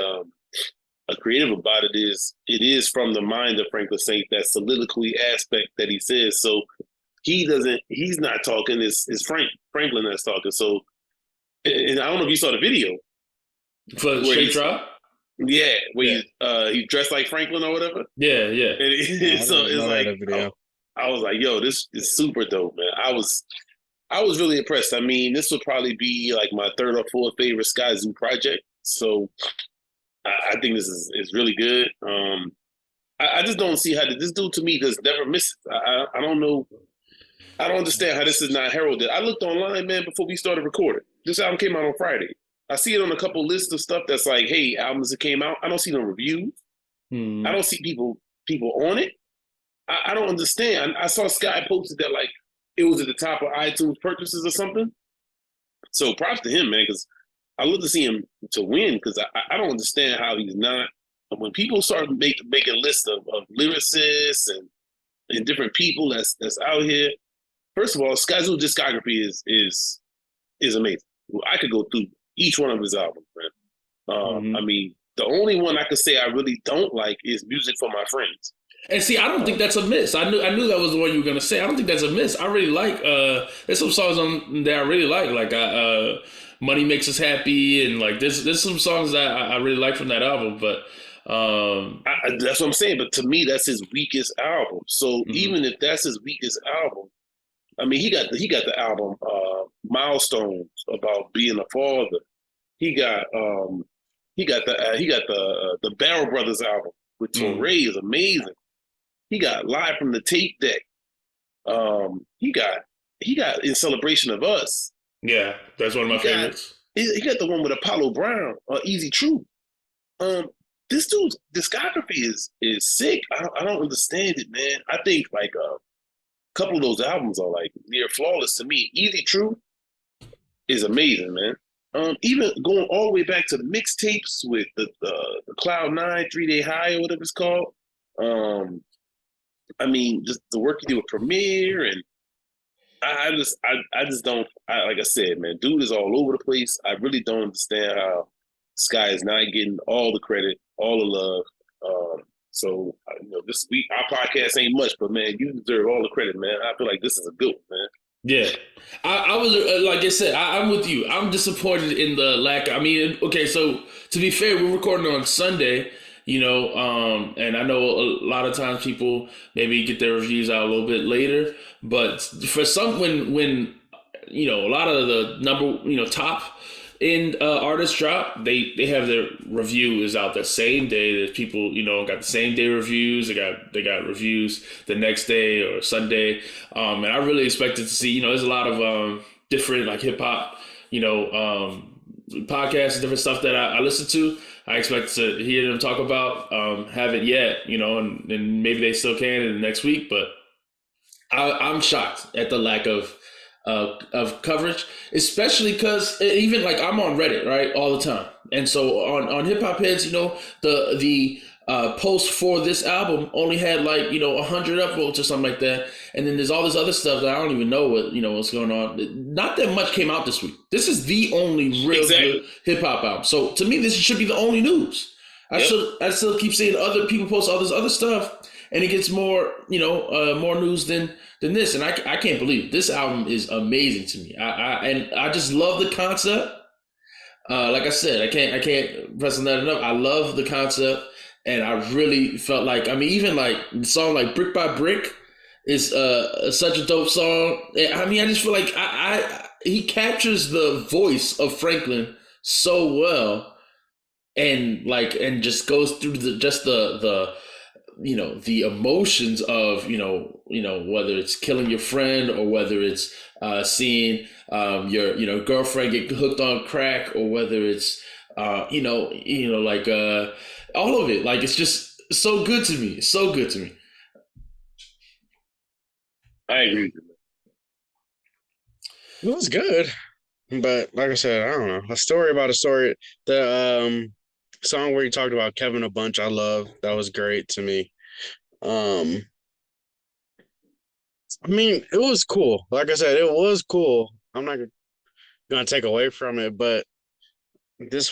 Speaker 3: creative about it is from the mind of Franklin Saint, that soliloquy aspect that he says. So he's not talking, it's Franklin that's talking. So, and I don't know if you saw the video.
Speaker 1: For the Straight Drop?
Speaker 3: Yeah, where he dressed like Franklin or whatever.
Speaker 1: Yeah.
Speaker 3: And so it's like, I was like, yo, this is super dope, man. I was really impressed. I mean, this would probably be like my 3rd or 4th favorite Skyzoo project. So I think this is really good. I just don't see how this dude to me just never misses. I don't know. I don't understand how this is not heralded. I looked online, man, before we started recording. This album came out on Friday. I see it on a couple lists of stuff that's like, hey, albums that came out. I don't see no reviews. I don't see people on it. I don't understand. I saw Sky posted that like it was at the top of iTunes purchases or something. So props to him, man, because I love to see him to win because I don't understand how he's not. When people start making lists of lyricists and different people that's out here, first of all, Skyzoo discography is amazing. I could go through each one of his albums, man. I mean, the only one I could say I really don't like is Music for My Friends.
Speaker 1: And see, I don't think that's a miss. I knew that was the one you were gonna say. I don't think that's a miss. I really like. There's some songs on that I really like "Money Makes Us Happy" and like there's some songs that I really like from that album. But
Speaker 3: that's what I'm saying. But to me, that's his weakest album. So even if that's his weakest album, I mean, he got the album Milestones about being a father. He got the Barrel Brothers album with Torre is amazing. He got Live from the Tape Deck. He got In Celebration of Us.
Speaker 1: Yeah, that's one of my favorites.
Speaker 3: He got the one with Apollo Brown, Easy Truth. This dude's discography is sick. I don't understand it, man. I think like a couple of those albums are like near flawless to me. Easy Truth is amazing, man. Even going all the way back to the mixtapes with the Cloud9, 3 Day High, or whatever it's called. I mean, just the work you do with Premiere, and I just don't. Like I said, man, dude is all over the place. I really don't understand how Sky is not getting all the credit, all the love. So this week our podcast ain't much, but man, you deserve all the credit, man. I feel like this is a good one, man.
Speaker 1: Yeah, I was like I said, I'm with you. I'm disappointed in the lack. I mean, okay, so to be fair, we're recording on Sunday. And I know a lot of times people maybe get their reviews out a little bit later, but for some, when a lot of the top end artists drop, they have their review is out the same day. There's people, got the same day reviews. They got reviews the next day or Sunday. And I really expected to see, there's a lot of different like hip hop, podcasts and different stuff that I listen to. I expect to hear them talk about, haven't yet, and maybe they still can in the next week, but I'm shocked at the lack of coverage, especially because even like I'm on Reddit, right, all the time. And so on Hip Hop Heads, the post for this album only had like, 100 upvotes or something like that. And then there's all this other stuff that I don't even know what's going on. Not that much came out this week. This is the only real good hip hop album. So to me, this should be the only news. I still keep seeing other people post all this other stuff, and it gets more, more news than this. And I can't believe it. This album is amazing to me. I just love the concept. Like I said, I can't press on that enough. I love the concept. And I really felt like, I mean, even like the song like Brick by Brick is such a dope song. I mean, I just feel like he captures the voice of Franklin so well, and just goes through the emotions of whether it's killing your friend or whether it's seeing your girlfriend get hooked on crack, or whether it's all of it. Like, it's just so good to me. So good to me.
Speaker 3: I agree with you.
Speaker 2: It was good, but like I said, I don't know. A story about a story. The song where you talked about Kevin a bunch, I love. That was great to me. I mean, it was cool. Like I said, it was cool. I'm not gonna take away from it, but this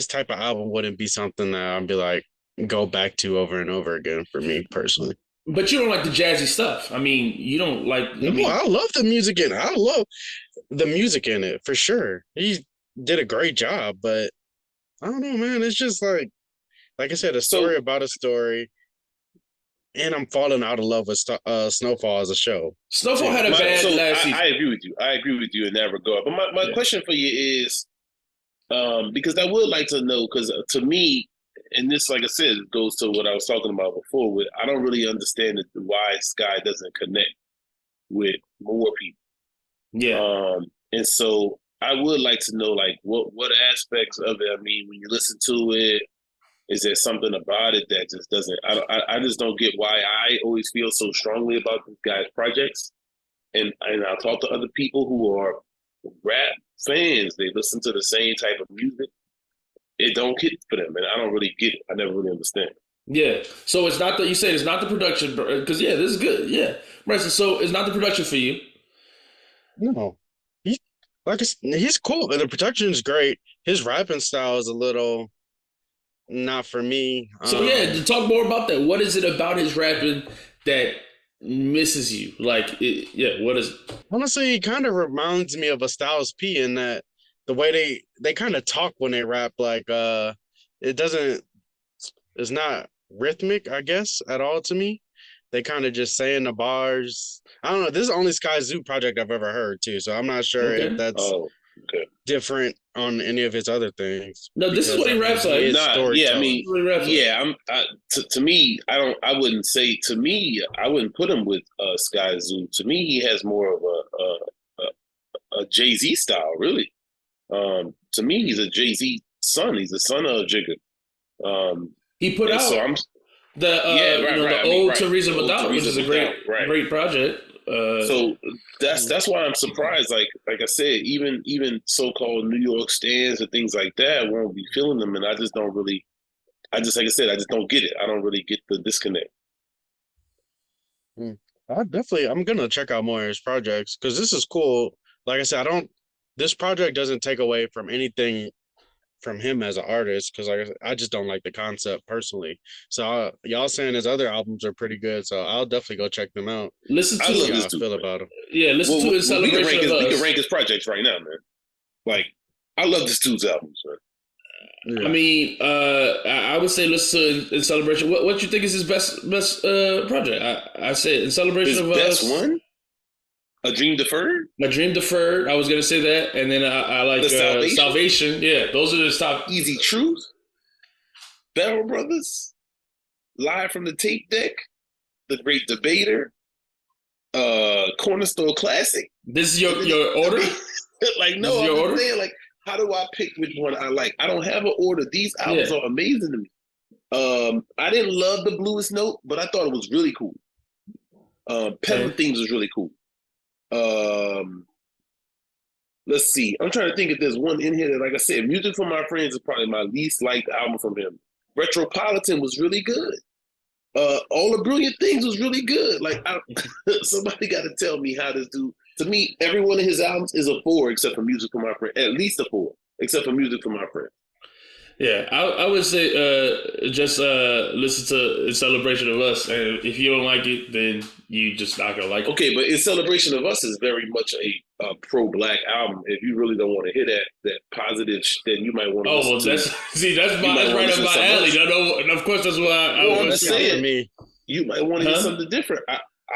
Speaker 2: type of album wouldn't be something that I'd be like go back to over and over again for me personally.
Speaker 1: But you don't like the jazzy stuff. I mean, you don't like.
Speaker 2: I love the music in it. I love the music in it for sure. He did a great job, but I don't know, man. It's just like I said, a story about a story. And I'm falling out of love with Snowfall as a show.
Speaker 1: Snowfall had a bad last season.
Speaker 3: I agree with you. I agree with you in that regard. But my question for you is, because I would like to know, because to me, and this, like I said, goes to what I was talking about before. With I don't really understand why Sky doesn't connect with more people.
Speaker 1: Yeah.
Speaker 3: And so I would like to know like what aspects of it. I mean, when you listen to it, is there something about it that just doesn't? I just don't get why I always feel so strongly about these guys' projects. And I talk to other people who are rap fans. They listen to the same type of music. It don't hit for them, and I don't really get it. I never really understand.
Speaker 1: Yeah. So it's not that you said it's not the production, because yeah, this is good. Yeah. Right. So it's not the production for you.
Speaker 2: No, he he's cool. And the production is great. His rapping style is a little not for me.
Speaker 1: So yeah, to talk more about that. What is it about his rapping that misses you? Like, yeah, what is it?
Speaker 2: Honestly, he kind of reminds me of a Styles P in that the way they kind of talk when they rap, like it doesn't it's not rhythmic, I guess, at all to me. They kind of just saying the bars. I don't know. This is the only Skyzoo project I've ever heard too, so I'm not sure if
Speaker 1: Okay.
Speaker 2: that's
Speaker 3: Oh, okay.
Speaker 2: different on any of his other things.
Speaker 1: No, this is
Speaker 2: because,
Speaker 1: what he
Speaker 2: I mean,
Speaker 1: raps
Speaker 2: he
Speaker 1: like.
Speaker 2: is
Speaker 3: Nah, yeah, I
Speaker 2: storytelling.
Speaker 3: mean,
Speaker 1: What he raps like.
Speaker 3: yeah. To me, I wouldn't say to me. I wouldn't put him with Sky Zoo. To me, he has more of a Jay-Z style, really. To me, he's a Jay-Z son. He's the son of Jigga.
Speaker 1: He put out
Speaker 3: So I'm
Speaker 1: the
Speaker 3: yeah, right,
Speaker 1: you know,
Speaker 3: right.
Speaker 1: the
Speaker 3: I mean,
Speaker 1: old
Speaker 3: right.
Speaker 1: Teresa
Speaker 3: The old
Speaker 1: Without, which
Speaker 3: Teresa
Speaker 1: is a
Speaker 3: Without, right.
Speaker 1: great project.
Speaker 3: So that's why I'm surprised. Like I said, even so-called New York stands and things like that won't be feeling them, and I just don't really. I just like I said, I just don't get it. I don't really get the disconnect.
Speaker 2: I'm gonna check out more of his projects because this is cool. Like I said, I don't. This project doesn't take away from anything from him as an artist because I just don't like the concept personally. So y'all saying his other albums are pretty good, so I'll definitely go check them out.
Speaker 1: Listen to
Speaker 3: I love
Speaker 2: See how
Speaker 3: this
Speaker 2: I
Speaker 3: dude.
Speaker 2: feel
Speaker 3: Man.
Speaker 2: about him.
Speaker 1: Yeah, listen to his
Speaker 3: we can
Speaker 1: Celebration of
Speaker 3: we
Speaker 1: Us.
Speaker 3: can rank his projects right now, man. Like I love this dude's albums, man.
Speaker 2: Yeah.
Speaker 1: I mean, I would say listen to In Celebration. What you think is his best project? I said In Celebration
Speaker 3: His
Speaker 1: of
Speaker 3: best
Speaker 1: Us.
Speaker 3: one, A Dream Deferred,
Speaker 1: My Dream Deferred. I was gonna say that, and then I like
Speaker 3: The Salvation?
Speaker 1: Salvation. Yeah, those are the top.
Speaker 3: Easy Truth, Barrel Brothers, Live from the Tape Deck, The Great Debater, Cornerstone Classic.
Speaker 1: This is your order.
Speaker 3: Like
Speaker 1: This
Speaker 3: no,
Speaker 1: is
Speaker 3: I'm
Speaker 1: your
Speaker 3: just
Speaker 1: order?
Speaker 3: saying, like, how do I pick which one I like? I don't have an order. These albums
Speaker 1: Yeah.
Speaker 3: are amazing to me. I didn't love The Bluest Note, but I thought it was really cool. Pedal
Speaker 1: Okay.
Speaker 3: Themes was really cool. Let's see. I'm trying to think if there's one in here that, like I said, Music for My Friends is probably my least liked album from him. Retropolitan was really good. All the Brilliant Things was really good. Like, somebody got to tell me how this dude. To me, every one of his albums is a 4 except for Music for My Friends. At least a 4 except for Music for My Friends.
Speaker 1: Yeah, I would say just listen to In Celebration of Us, and if you don't like it, then you just not gonna like it.
Speaker 3: Okay, but In Celebration of Us is very much a pro-black album. If you really don't want to hear that positive, then you might want to.
Speaker 1: Oh well, that's that's right up my alley. No, and of course that's why I
Speaker 3: Well, I'm
Speaker 1: was
Speaker 3: just
Speaker 2: That's not
Speaker 3: saying.
Speaker 2: for me.
Speaker 3: You might want to hear something different.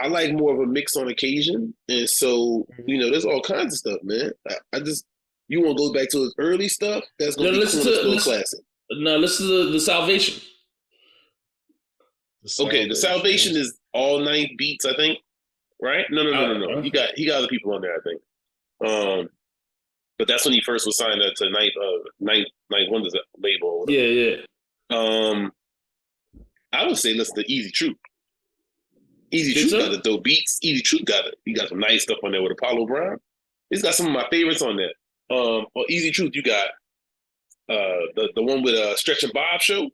Speaker 3: I like more of a mix on occasion, and so there's all kinds of stuff, man. I just you want to go back to his early stuff. That's gonna
Speaker 1: No,
Speaker 3: be
Speaker 1: listen to
Speaker 3: Cornerstone
Speaker 1: listen,
Speaker 3: Classic.
Speaker 1: no, listen to the Salvation.
Speaker 3: Okay, the Salvation is all 9 beats, I think. Right? No. He got other people on there, I think. But that's when he first was signed to Ninth Wonders label. Or whatever.
Speaker 1: Yeah.
Speaker 3: I would say listen to Easy Truth. Easy
Speaker 1: Think
Speaker 3: Truth
Speaker 1: so?
Speaker 3: got the dope beats. Easy Truth got it. He got some nice stuff on there with Apollo Brown. He's got some of my favorites on there. On Easy Truth, you got the one with Stretch and Bob show,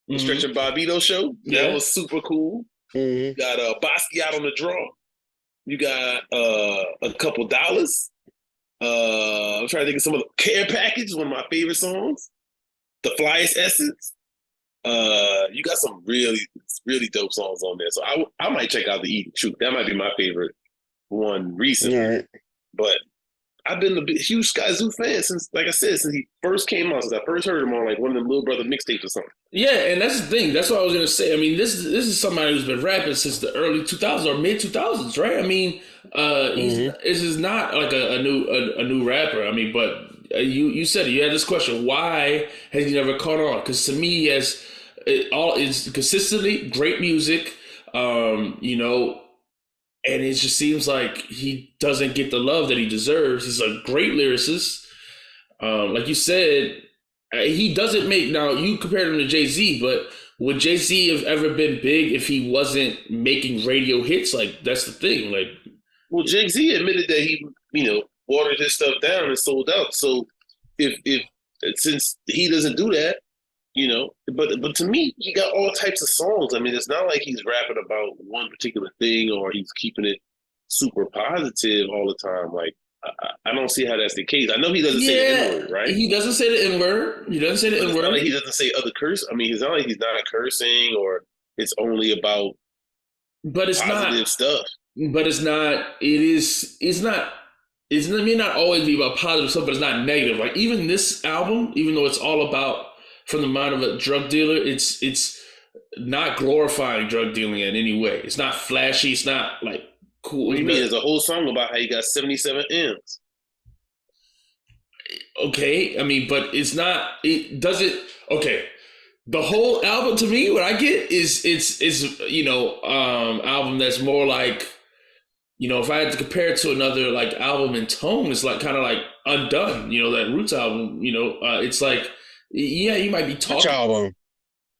Speaker 3: the Stretch and Bobito show.
Speaker 1: Yeah.
Speaker 3: That was super cool. You got Basquiat on the draw. You got a couple dollars. I'm trying to think of some of the Care Package, one of my favorite songs. The Flyest Essence. You got some really, really dope songs on there. So I might check out the Easy Truth. That might be my favorite one recently.
Speaker 2: All right.
Speaker 3: But I've been a huge Skyzoo fan since, like I said, since he first came out. Since I first heard him on like one of them Little Brother mixtapes or something.
Speaker 1: Yeah, and that's the thing. That's what I was gonna say. I mean, this is somebody who's been rapping since the early 2000s or mid 2000s, right? I mean, this is not like a new rapper. I mean, but you said it. You had this question. Why has he never caught on? Because to me, he has it's consistently great music. and it just seems like he doesn't get the love that he deserves. He's a great lyricist. Like you said, he doesn't make, now you compared him to Jay-Z, but would Jay-Z have ever been big if he wasn't making radio hits? Like, that's the thing. Like,
Speaker 3: well, Jay-Z admitted that he, watered his stuff down and sold out. So if since he doesn't do that, but to me, he got all types of songs. I mean, it's not like he's rapping about one particular thing or he's keeping it super positive all the time. Like, I don't see how that's the case. I know he doesn't say the N-word, right?
Speaker 1: He doesn't say the N-word. He doesn't say the N-word.
Speaker 3: It's not like he doesn't say other curse. I mean, it's not like he's not cursing or it's only about positive stuff.
Speaker 1: But it's not. It's not. It may not always be about positive stuff, but it's not negative. Like even this album, even though it's all about from the mind of a drug dealer, it's not glorifying drug dealing in any way. It's not flashy. It's not like cool.
Speaker 3: What do you mean? There's a whole song about how you got 77 M's.
Speaker 1: Okay, I mean, but it's not. It doesn't. Okay, the whole album to me, what I get is it's album that's more like. If I had to compare it to another like album in tone, it's like kind of like Undone, that Roots album, it's like, yeah, you might be talking.
Speaker 2: Which album?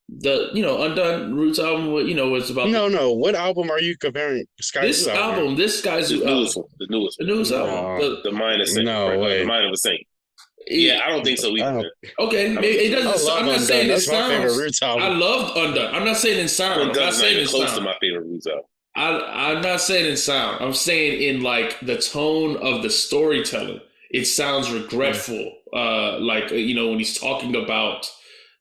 Speaker 1: The, Undone Roots album, it's about.
Speaker 2: No. What album are you comparing?
Speaker 1: This album, this Skyzoo album.
Speaker 3: The newest one.
Speaker 1: The newest album.
Speaker 3: The Mind of Saint.
Speaker 2: No way.
Speaker 3: The Mind of a Saint. Yeah, I don't think so either.
Speaker 1: Okay, it doesn't. I'm not saying it sounds.
Speaker 2: That's my favorite Roots album.
Speaker 1: I loved Undone. I'm not saying in sound. I'm not saying in
Speaker 3: close
Speaker 1: sound.
Speaker 3: to my favorite Roots album.
Speaker 1: I'm not saying in sound. I'm saying in like the tone of the storytelling. It sounds regretful. When he's talking about,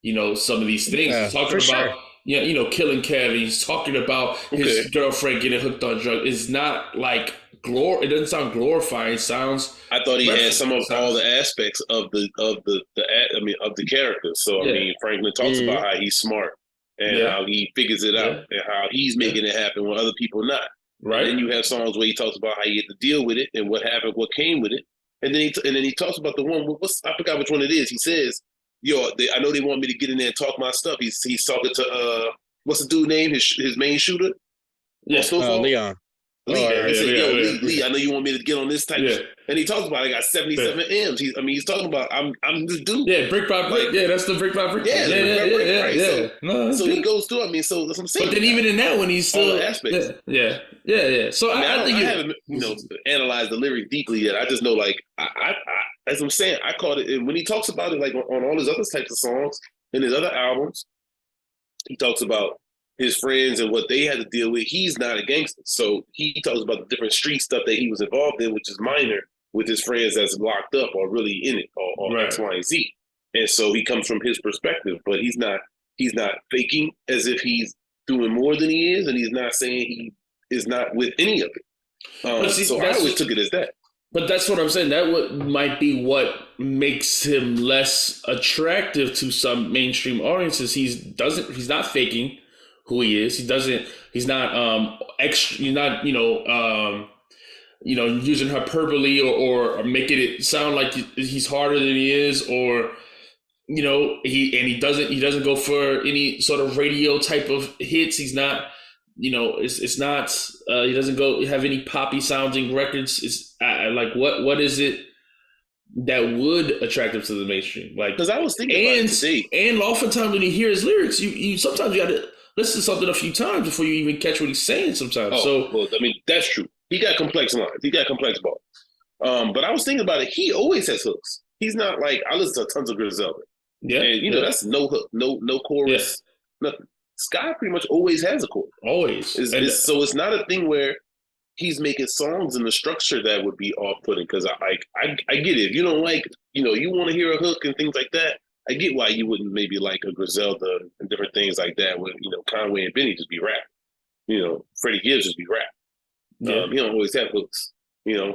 Speaker 1: some of these things.
Speaker 2: Yeah,
Speaker 1: he's talking about, killing Kevin. He's talking about his girlfriend getting hooked on drugs. It's not like it doesn't sound glorifying. It sounds.
Speaker 3: I thought he had some of all the aspects of the character. So I mean, Franklin talks about how he's smart. And how he figures it out and how he's making it happen when other people not.
Speaker 1: Right.
Speaker 3: And then you have songs where he talks about how he had to deal with it and what happened, what came with it. And then he talks about the one, I forgot which one it is. He says, I know they want me to get in there and talk my stuff. He's talking to, what's the dude name? His main shooter?
Speaker 1: Yeah,
Speaker 2: Leon.
Speaker 3: Lee, he said, Lee, I know you want me to get on this type of shit. And he talks about I got 77 M's. He's talking about I'm this dude.
Speaker 1: Yeah, brick by brick. Yeah, that's the brick by brick.
Speaker 3: Yeah. So he goes through. I mean, so that's what I'm saying.
Speaker 1: But then even in that, when he's still
Speaker 3: all the aspects.
Speaker 1: Yeah. So I think
Speaker 3: I haven't analyzed the lyrics deeply yet. I just know I as I'm saying, I caught it. And when he talks about it, like on all his other types of songs and his other albums, he talks about his friends and what they had to deal with. He's not a gangster. So he talks about the different street stuff that he was involved in, which is minor, with his friends that's locked up or really in it or X, Y, and Z. And so he comes from his perspective, but he's not faking as if he's doing more than he is, and he's not saying he is not with any of it. So I always took it as that.
Speaker 1: But that's what I'm saying. That might be what makes him less attractive to some mainstream audiences. He's not faking who he is. He's not using hyperbole or making it sound like he's harder than he is, or he doesn't go for any sort of radio type of hits. He's not, it's not, he doesn't go have any poppy sounding records. It's like, what is it that would attract him to the mainstream? Like,
Speaker 3: because I was thinking about it today.
Speaker 1: And oftentimes when you hear his lyrics, you sometimes you got to listen to something a few times before you even catch what he's saying sometimes.
Speaker 3: Well, I mean, that's true. He got complex lines. He got complex bars. But I was thinking about it. He always has hooks. He's not like, I listen to tons of Griselda.
Speaker 1: Yeah.
Speaker 3: And, that's no hook, no chorus, nothing. Sky pretty much always has a chorus.
Speaker 1: Always.
Speaker 3: So it's not a thing where he's making songs in the structure that would be off-putting. Because I get it. If you don't like, you want to hear a hook and things like that, I get why you wouldn't maybe like a Griselda and different things like that when, Conway and Benny just be rapping. Freddie Gibbs just be rapping.
Speaker 1: Yeah.
Speaker 3: He don't always have hooks,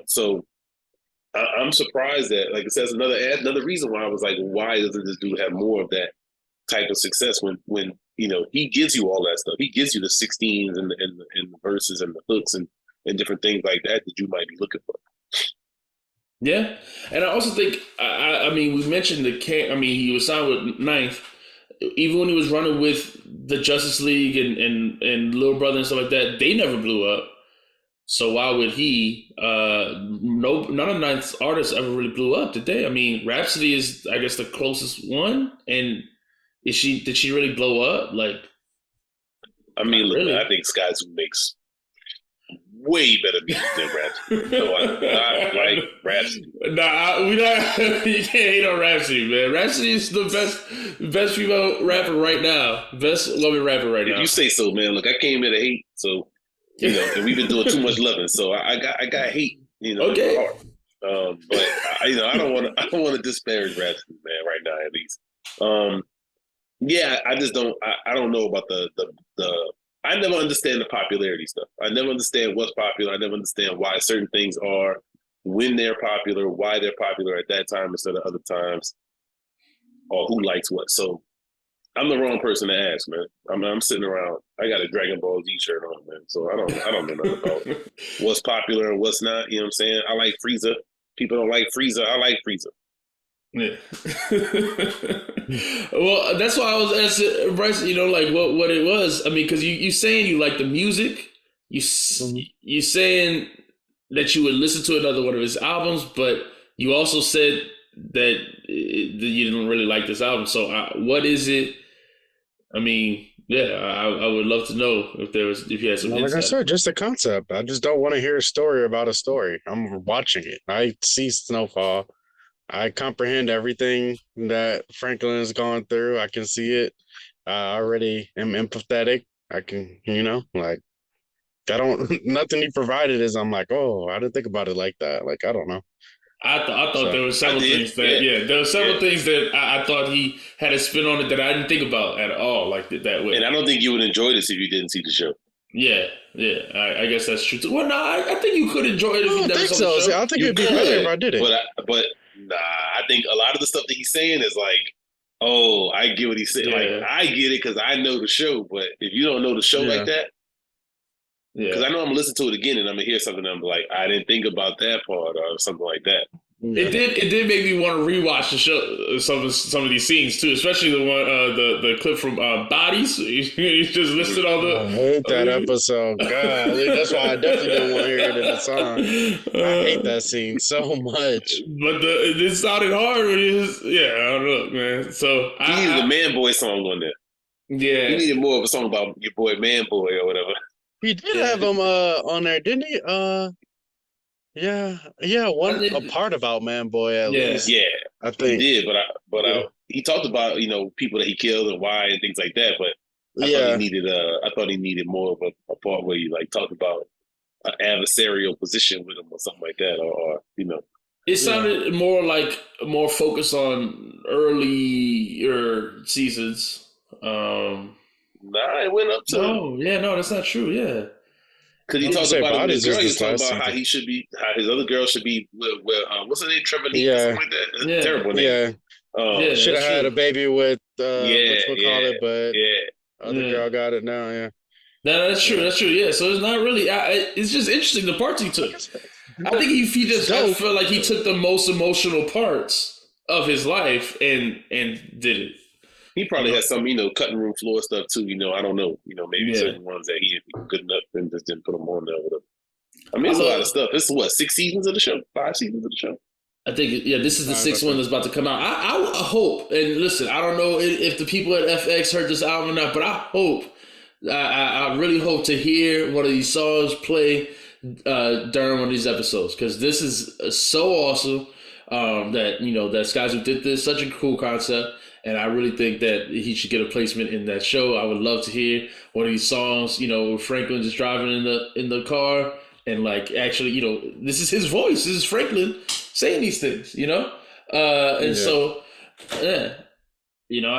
Speaker 3: So I'm surprised that, like I said, another reason why I was like, why doesn't this dude have more of that type of success when he gives you all that stuff. He gives you the 16s and the verses and the hooks and different things like that you might be looking for.
Speaker 1: Yeah, and I also think I mean we mentioned he was signed with Ninth. Even when he was running with the Justice League and Little Brother and stuff like that, they never blew up. So why would he? No, none of Ninth's artists ever really blew up, did they? I mean, Rhapsody is, I guess, the closest one. And did she really blow up? Like,
Speaker 3: I mean, look, man,
Speaker 1: really?
Speaker 3: I think Skyzoo makes way better music than Rhapsody. So I like Rhapsody.
Speaker 1: Nah, we not. You can't hate on Rhapsody, man. Rhapsody is the best female rapper right now. Best woman rapper right
Speaker 3: If
Speaker 1: now.
Speaker 3: you say so, man. Look, I came here to hate, so and we've been doing too much loving, so I got hate,
Speaker 1: Okay.
Speaker 3: in my heart. But I don't want to disparage Rhapsody, man, right now at least. Yeah, I just don't. I don't know about the. I never understand the popularity stuff. I never understand what's popular. I never understand why certain things are, when they're popular, why they're popular at that time instead of other times, or who likes what. So I'm the wrong person to ask, man. I'm sitting around. I got a Dragon Ball Z shirt on, man. So I don't know nothing about what's popular and what's not. You know what I'm saying? I like Frieza. People don't like Frieza. I like Frieza.
Speaker 1: Yeah. Well, that's why I was asking Bryce. Like what it was. I mean, because you saying you like the music. You saying that you would listen to another one of his albums, but you also said that you didn't really like this album. So what is it? I mean, yeah, I would love to know if you had some
Speaker 2: Like
Speaker 1: insight.
Speaker 2: I said, just a concept. I just don't want to hear a story about a story. I'm watching it. I see Snowfall. I comprehend everything that Franklin has gone through. I can see it. I already am empathetic. I can, like, I don't, nothing he provided is, I'm like, oh, I didn't think about it like that. Like, I don't know.
Speaker 1: I thought there were several things that there were several things that I thought he had a spin on it that I didn't think about at all, like that way.
Speaker 3: And I don't think you would enjoy this if you didn't see the show.
Speaker 1: Yeah, I guess that's true too. Well, no, I think you could enjoy it if you never saw the show.
Speaker 2: I think it'd be better if I did it.
Speaker 3: But nah, I think a lot of the stuff that he's saying is like, oh, I get what he's saying.
Speaker 1: Yeah.
Speaker 3: Like, I get it because I know the show. But if you don't know the show like that, because I know I'm gonna listen to it again and I'm gonna hear something and I'm like, I didn't think about that part or something like that.
Speaker 1: It did make me want to rewatch the show, some of these scenes too, especially the one the clip from Bodies. You just listed all the.
Speaker 2: I hate that episode. God, that's why I definitely didn't want to hear it in the song. I hate that scene so much.
Speaker 1: But it sounded hard when he was, I don't know, man. So
Speaker 3: he needed a Man Boy song on there.
Speaker 1: Yeah,
Speaker 3: he needed more of a song about your boy Man Boy or whatever.
Speaker 2: He did have him on there, didn't he? Yeah, a part about Man Boy at least. Yeah, I think
Speaker 3: he did, but he talked about people that he killed and why and things like that. But I thought he needed more of a part where he like talked about an adversarial position with him or something like that, or.
Speaker 1: It sounded more focused on earlier seasons.
Speaker 3: Nah, it went up to.
Speaker 1: No, that's not true. Yeah.
Speaker 3: Because he talked about his girl. He was talking about how he should be, how his other girl should be with what's her name, Trevor Lee, or something like that.
Speaker 1: Yeah.
Speaker 3: Terrible name.
Speaker 2: Should have had a baby with but other girl got it now. Yeah,
Speaker 1: no, that's true. That's true. Yeah, so it's not really. It's just interesting the parts he took. I think he just I felt like he took the most emotional parts of his life and did it.
Speaker 3: He probably had some, cutting room floor stuff too. I don't know. Maybe certain ones that he didn't be good enough and just didn't put them on there with him. I mean, it's a lot of stuff. It's 6 seasons of the show? 5 seasons of the show?
Speaker 1: I think, this is the 6th one that's about to come out. I hope, and listen, I don't know if the people at FX heard this album or not, but I hope, I really hope to hear one of these songs play during one of these episodes, because this is so awesome that Skyzoo did this. Such a cool concept. And I really think that he should get a placement in that show. I would love to hear one of these songs, where Franklin just driving in the car and actually, this is his voice. This is Franklin saying these things, So, I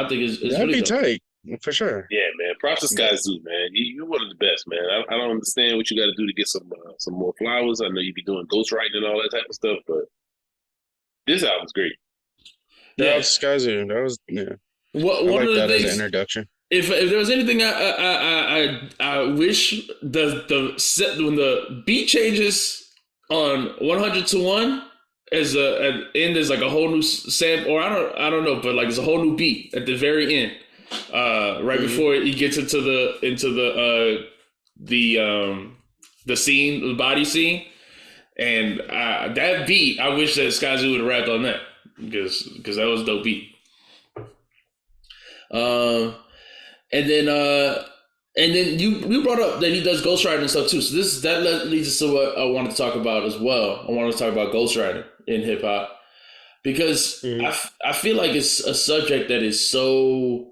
Speaker 1: think it's
Speaker 2: that'd
Speaker 1: really
Speaker 2: be
Speaker 1: dope.
Speaker 2: tight for sure.
Speaker 3: Yeah, man. Props to Skyzoo, man. You're one of the best, man. I don't understand what you got to do to get some more flowers. I know you be doing ghostwriting and all that type of stuff, but this album's great.
Speaker 2: That was Skyzoo. That was
Speaker 1: One of the
Speaker 2: that
Speaker 1: things,
Speaker 2: as an introduction.
Speaker 1: If there was anything I wish the set when the beat changes on 100 to 1 as at the end, there's like a whole new sample, or I don't know, but it's a whole new beat at the very end, right before he gets into the the body scene, and that beat. I wish that Skyzoo would have rapped on that because that was a dope beat. And then you brought up that he does ghostwriting and stuff too. So that leads us to what I wanted to talk about as well. I wanted to talk about ghostwriting in hip hop because I feel like it's a subject that is so,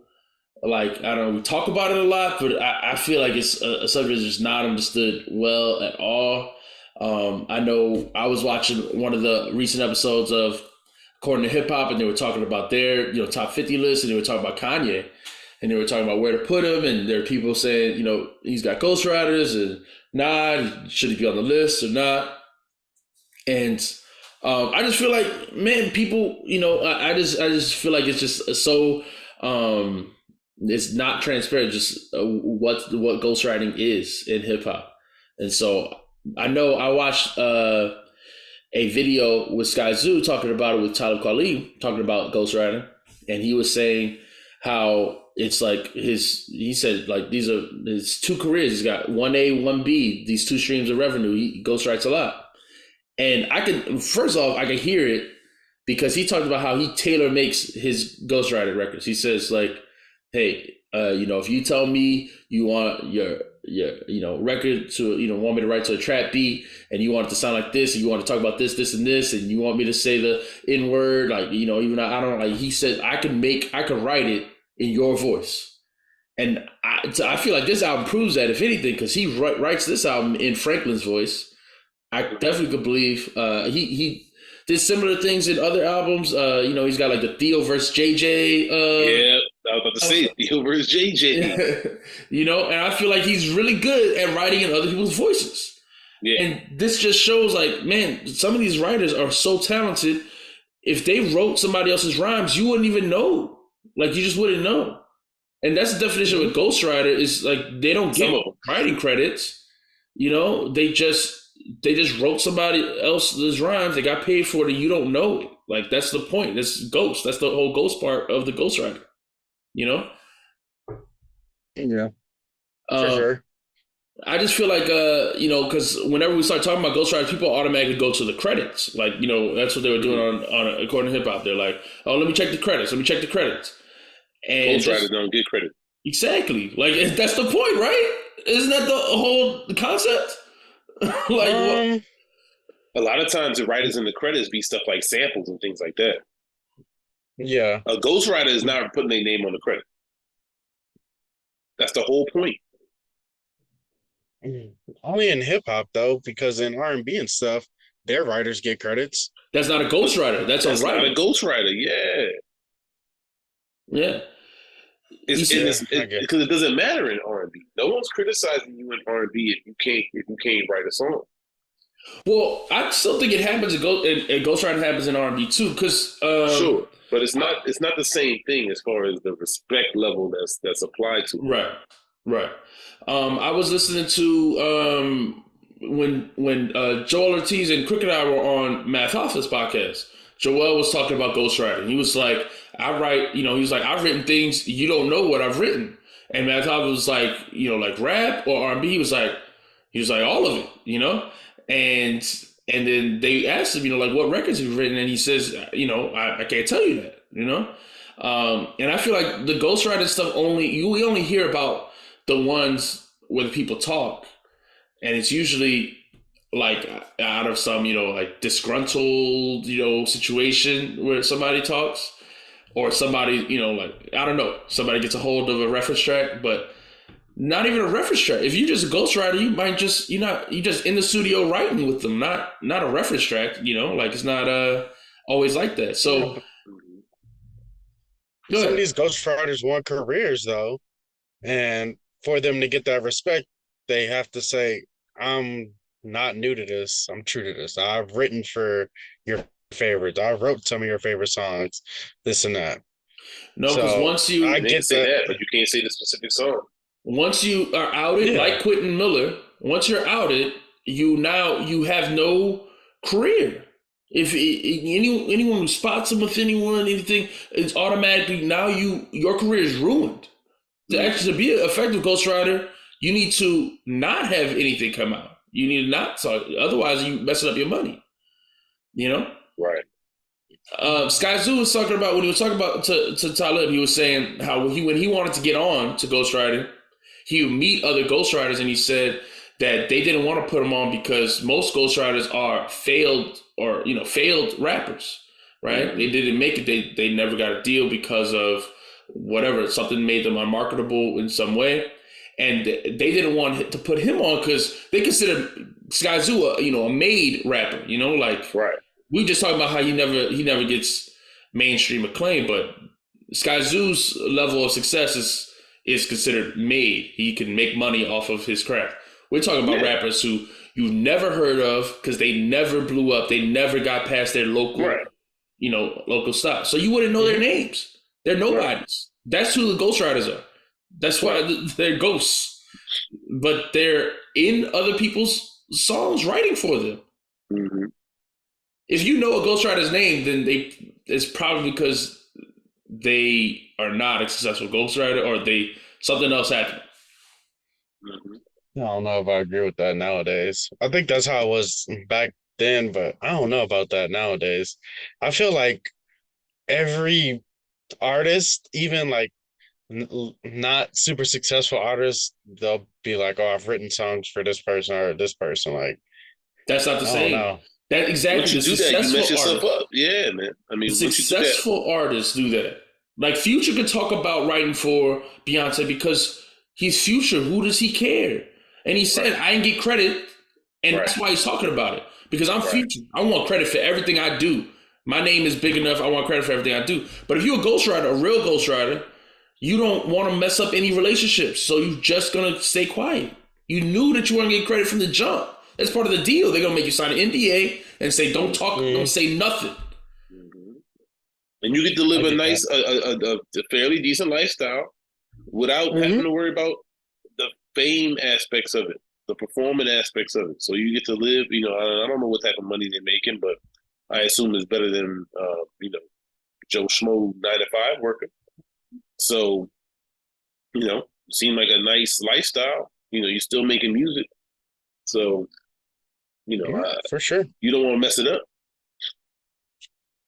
Speaker 1: like, I don't know, we talk about it a lot, but I feel like it's a subject that's just not understood well at all. I know I was watching one of the recent episodes of According to Hip Hop, and they were talking about their top 50 list, and they were talking about Kanye, and they were talking about where to put him, and there are people saying, he's got ghostwriters, and should he be on the list or not? And I just feel like, man, people, I just feel like it's just so it's not transparent, just what ghostwriting is in hip hop. And so I know I watched a video with Skyzoo talking about it with Talib Kweli, talking about ghostwriting, and he was saying how it's like he said, like, these are his two careers. He's got 1A, 1B, these two streams of revenue. He ghostwrites a lot. And I can hear it because he talked about how he tailor makes his ghostwriter records. He says, like, hey, if you tell me you want your record to, want me to write to a trap beat, and you want it to sound like this, and you want to talk about this, this, and this, and you want me to say the N word, like, even I don't, like, he said, I can write it in your voice. And I feel like this album proves that, if anything, because he writes this album in Franklin's voice. I definitely could believe he did similar things in other albums. He's got like the Theo versus JJ.
Speaker 3: Yeah, I was about to say Theo versus JJ.
Speaker 1: And I feel like he's really good at writing in other people's voices. Yeah. And this just shows, like, man, some of these writers are so talented. If they wrote somebody else's rhymes, you wouldn't even know. Like, you just wouldn't know. And that's the definition of a ghostwriter, is like they don't get writing credits. They just wrote somebody else's rhymes. They got paid for it, and you don't know it. Like, that's the point. That's ghost. That's the whole ghost part of the ghostwriter.
Speaker 2: Yeah.
Speaker 1: For sure. I just feel like, because whenever we start talking about ghostwriters, people automatically go to the credits. Like, that's what they were doing on According to Hip Hop. They're like, oh, let me check the credits. And
Speaker 3: ghostwriters don't get credit.
Speaker 1: Exactly. Like, that's the point, right? Isn't that the whole concept? A
Speaker 3: lot of times the writers in the credits be stuff like samples and things like that.
Speaker 2: Yeah.
Speaker 3: A ghostwriter is not putting their name on the credit. That's the whole point.
Speaker 2: Only in hip hop though, because in R&B and stuff, their writers get credits.
Speaker 1: That's not a ghostwriter. That's a writer.
Speaker 3: Not a ghostwriter. Yeah.
Speaker 1: Yeah.
Speaker 3: Because it doesn't matter in R&B. No one's criticizing you in R&B if you can't write a song.
Speaker 1: Well, I still think it happens. Ghostwriting happens in R&B too, because
Speaker 3: sure, but it's not the same thing as far as the respect level that's applied to it.
Speaker 1: Right. I was listening to when Joel Ortiz and Crooked Eye were on Math Hoffa's podcast. Joel was talking about ghostwriting. He was like, I write, he was like, I've written things you don't know what I've written. And Math Hoffa was like, like rap or R&B. He was like all of it, And then they asked him, like, what records have you written? And he says, I can't tell you that, And I feel like the ghostwriting stuff we only hear about the ones where the people talk, and it's usually like out of some, like disgruntled, situation where somebody talks, or somebody, like, I don't know, somebody gets a hold of a reference track, but not even a reference track. If you're just a ghostwriter, you might just, you just in the studio writing with them, not a reference track, like it's not always like that. So
Speaker 2: some of these ghostwriters want careers though, and for them to get that respect, they have to say, I'm not new to this. I'm true to this. I've written for your favorites. I wrote some of your favorite songs, this and that.
Speaker 1: No, because once you...
Speaker 3: I get that, but you can't say the specific song.
Speaker 1: Once you are outed, like Quentin Miller, once you're outed, you have no career. If anyone who spots him with anything, it's automatically now your career is ruined. To be an effective ghostwriter, you need to not have anything come out. You need to not talk. Otherwise, you messing up your money. You know.
Speaker 3: Right.
Speaker 1: Skyzoo was talking about when he was talking about to Talib. He was saying how when he wanted to get on to ghostwriting, he would meet other ghostwriters, and he said that they didn't want to put him on because most ghostwriters are failed rappers, right? Mm-hmm. They didn't make it. They never got a deal because of whatever, something made them unmarketable in some way, and they didn't want to put him on because they consider Skyzoo a made rapper. Like
Speaker 3: right.
Speaker 1: We just talking about how he never gets mainstream acclaim, but Skyzoo's level of success is considered made. He can make money off of his craft. We're talking about rappers who you've never heard of because they never blew up. They never got past their local, local stop. So you wouldn't know their names. They're nobodies. Right. That's who the ghostwriters are. That's why they're ghosts. But they're in other people's songs writing for them.
Speaker 3: Mm-hmm.
Speaker 1: If you know a ghostwriter's name, then it's probably because they are not a successful ghostwriter or something else happened.
Speaker 3: Mm-hmm.
Speaker 2: I don't know if I agree with that nowadays. I think that's how it was back then, but I don't know about that nowadays. I feel like every artist, even like not super successful artists, they'll be like, "Oh, I've written songs for this person or this person." Like,
Speaker 1: that's not the same.
Speaker 2: Know.
Speaker 1: That exactly.
Speaker 3: Once you do that, you mess yourself up. Yeah, man. I mean,
Speaker 1: successful artists do that. Like Future could talk about writing for Beyonce because he's Future. Who does he care? And he said, I didn't get credit. And that's why he's talking about it. Because I'm Future. I want credit for everything I do. My name is big enough. I want credit for everything I do. But if you're a ghostwriter, a real ghostwriter, you don't want to mess up any relationships. So you're just going to stay quiet. You knew that you weren't getting credit from the jump. That's part of the deal. They're going to make you sign an NDA and say, don't talk, don't say nothing.
Speaker 3: Mm-hmm. And you get to live a fairly decent lifestyle without having to worry about the fame aspects of it, the performing aspects of it. So you get to live, I don't know what type of money they're making, but I assume it's better than, Joe Schmo 9-to-5 worker. So, seem like a nice lifestyle. You're still making music. So,
Speaker 2: for sure,
Speaker 3: you don't want to mess it up.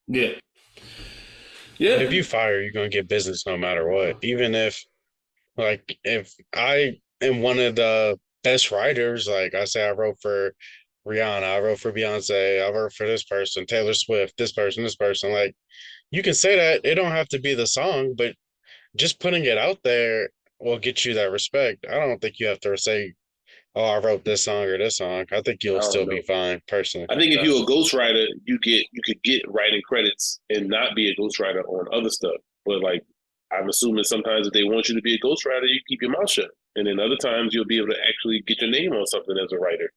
Speaker 1: Yeah. Yeah.
Speaker 2: If you fire, you're going to get business no matter what. Even if I am one of the best writers, like I say, I wrote for Rihanna, I wrote for Beyonce, I wrote for this person, Taylor Swift, this person. Like, you can say that. It don't have to be the song, but just putting it out there will get you that respect. I don't think you have to say, oh, I wrote this song or this song. I think you'll still be fine, personally.
Speaker 3: I think if you're a ghostwriter, you could get writing credits and not be a ghostwriter on other stuff. But like, I'm assuming sometimes if they want you to be a ghostwriter, you keep your mouth shut. And then other times you'll be able to actually get your name on something as a writer.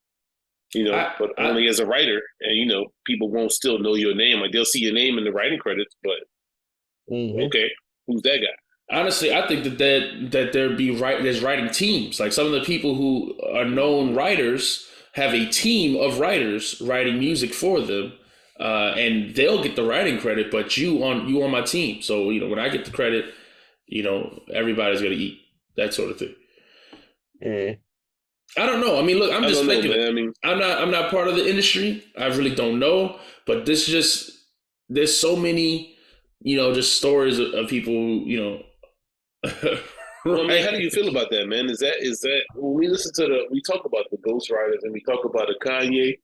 Speaker 3: But only as a writer, and people won't still know your name. Like they'll see your name in the writing credits, but okay, who's that guy?
Speaker 1: Honestly, I think that there's writing teams. Like some of the people who are known writers have a team of writers writing music for them, and they'll get the writing credit. But you on my team, so when I get the credit, everybody's gonna eat, that sort of thing. I don't know. I mean, look, I'm just speculating. I'm not part of the industry. I really don't know. But there's so many, just stories of people who,
Speaker 3: Well, man, how do you feel about that, man? Is that when we listen to we talk about the ghostwriters and we talk about a Kanye,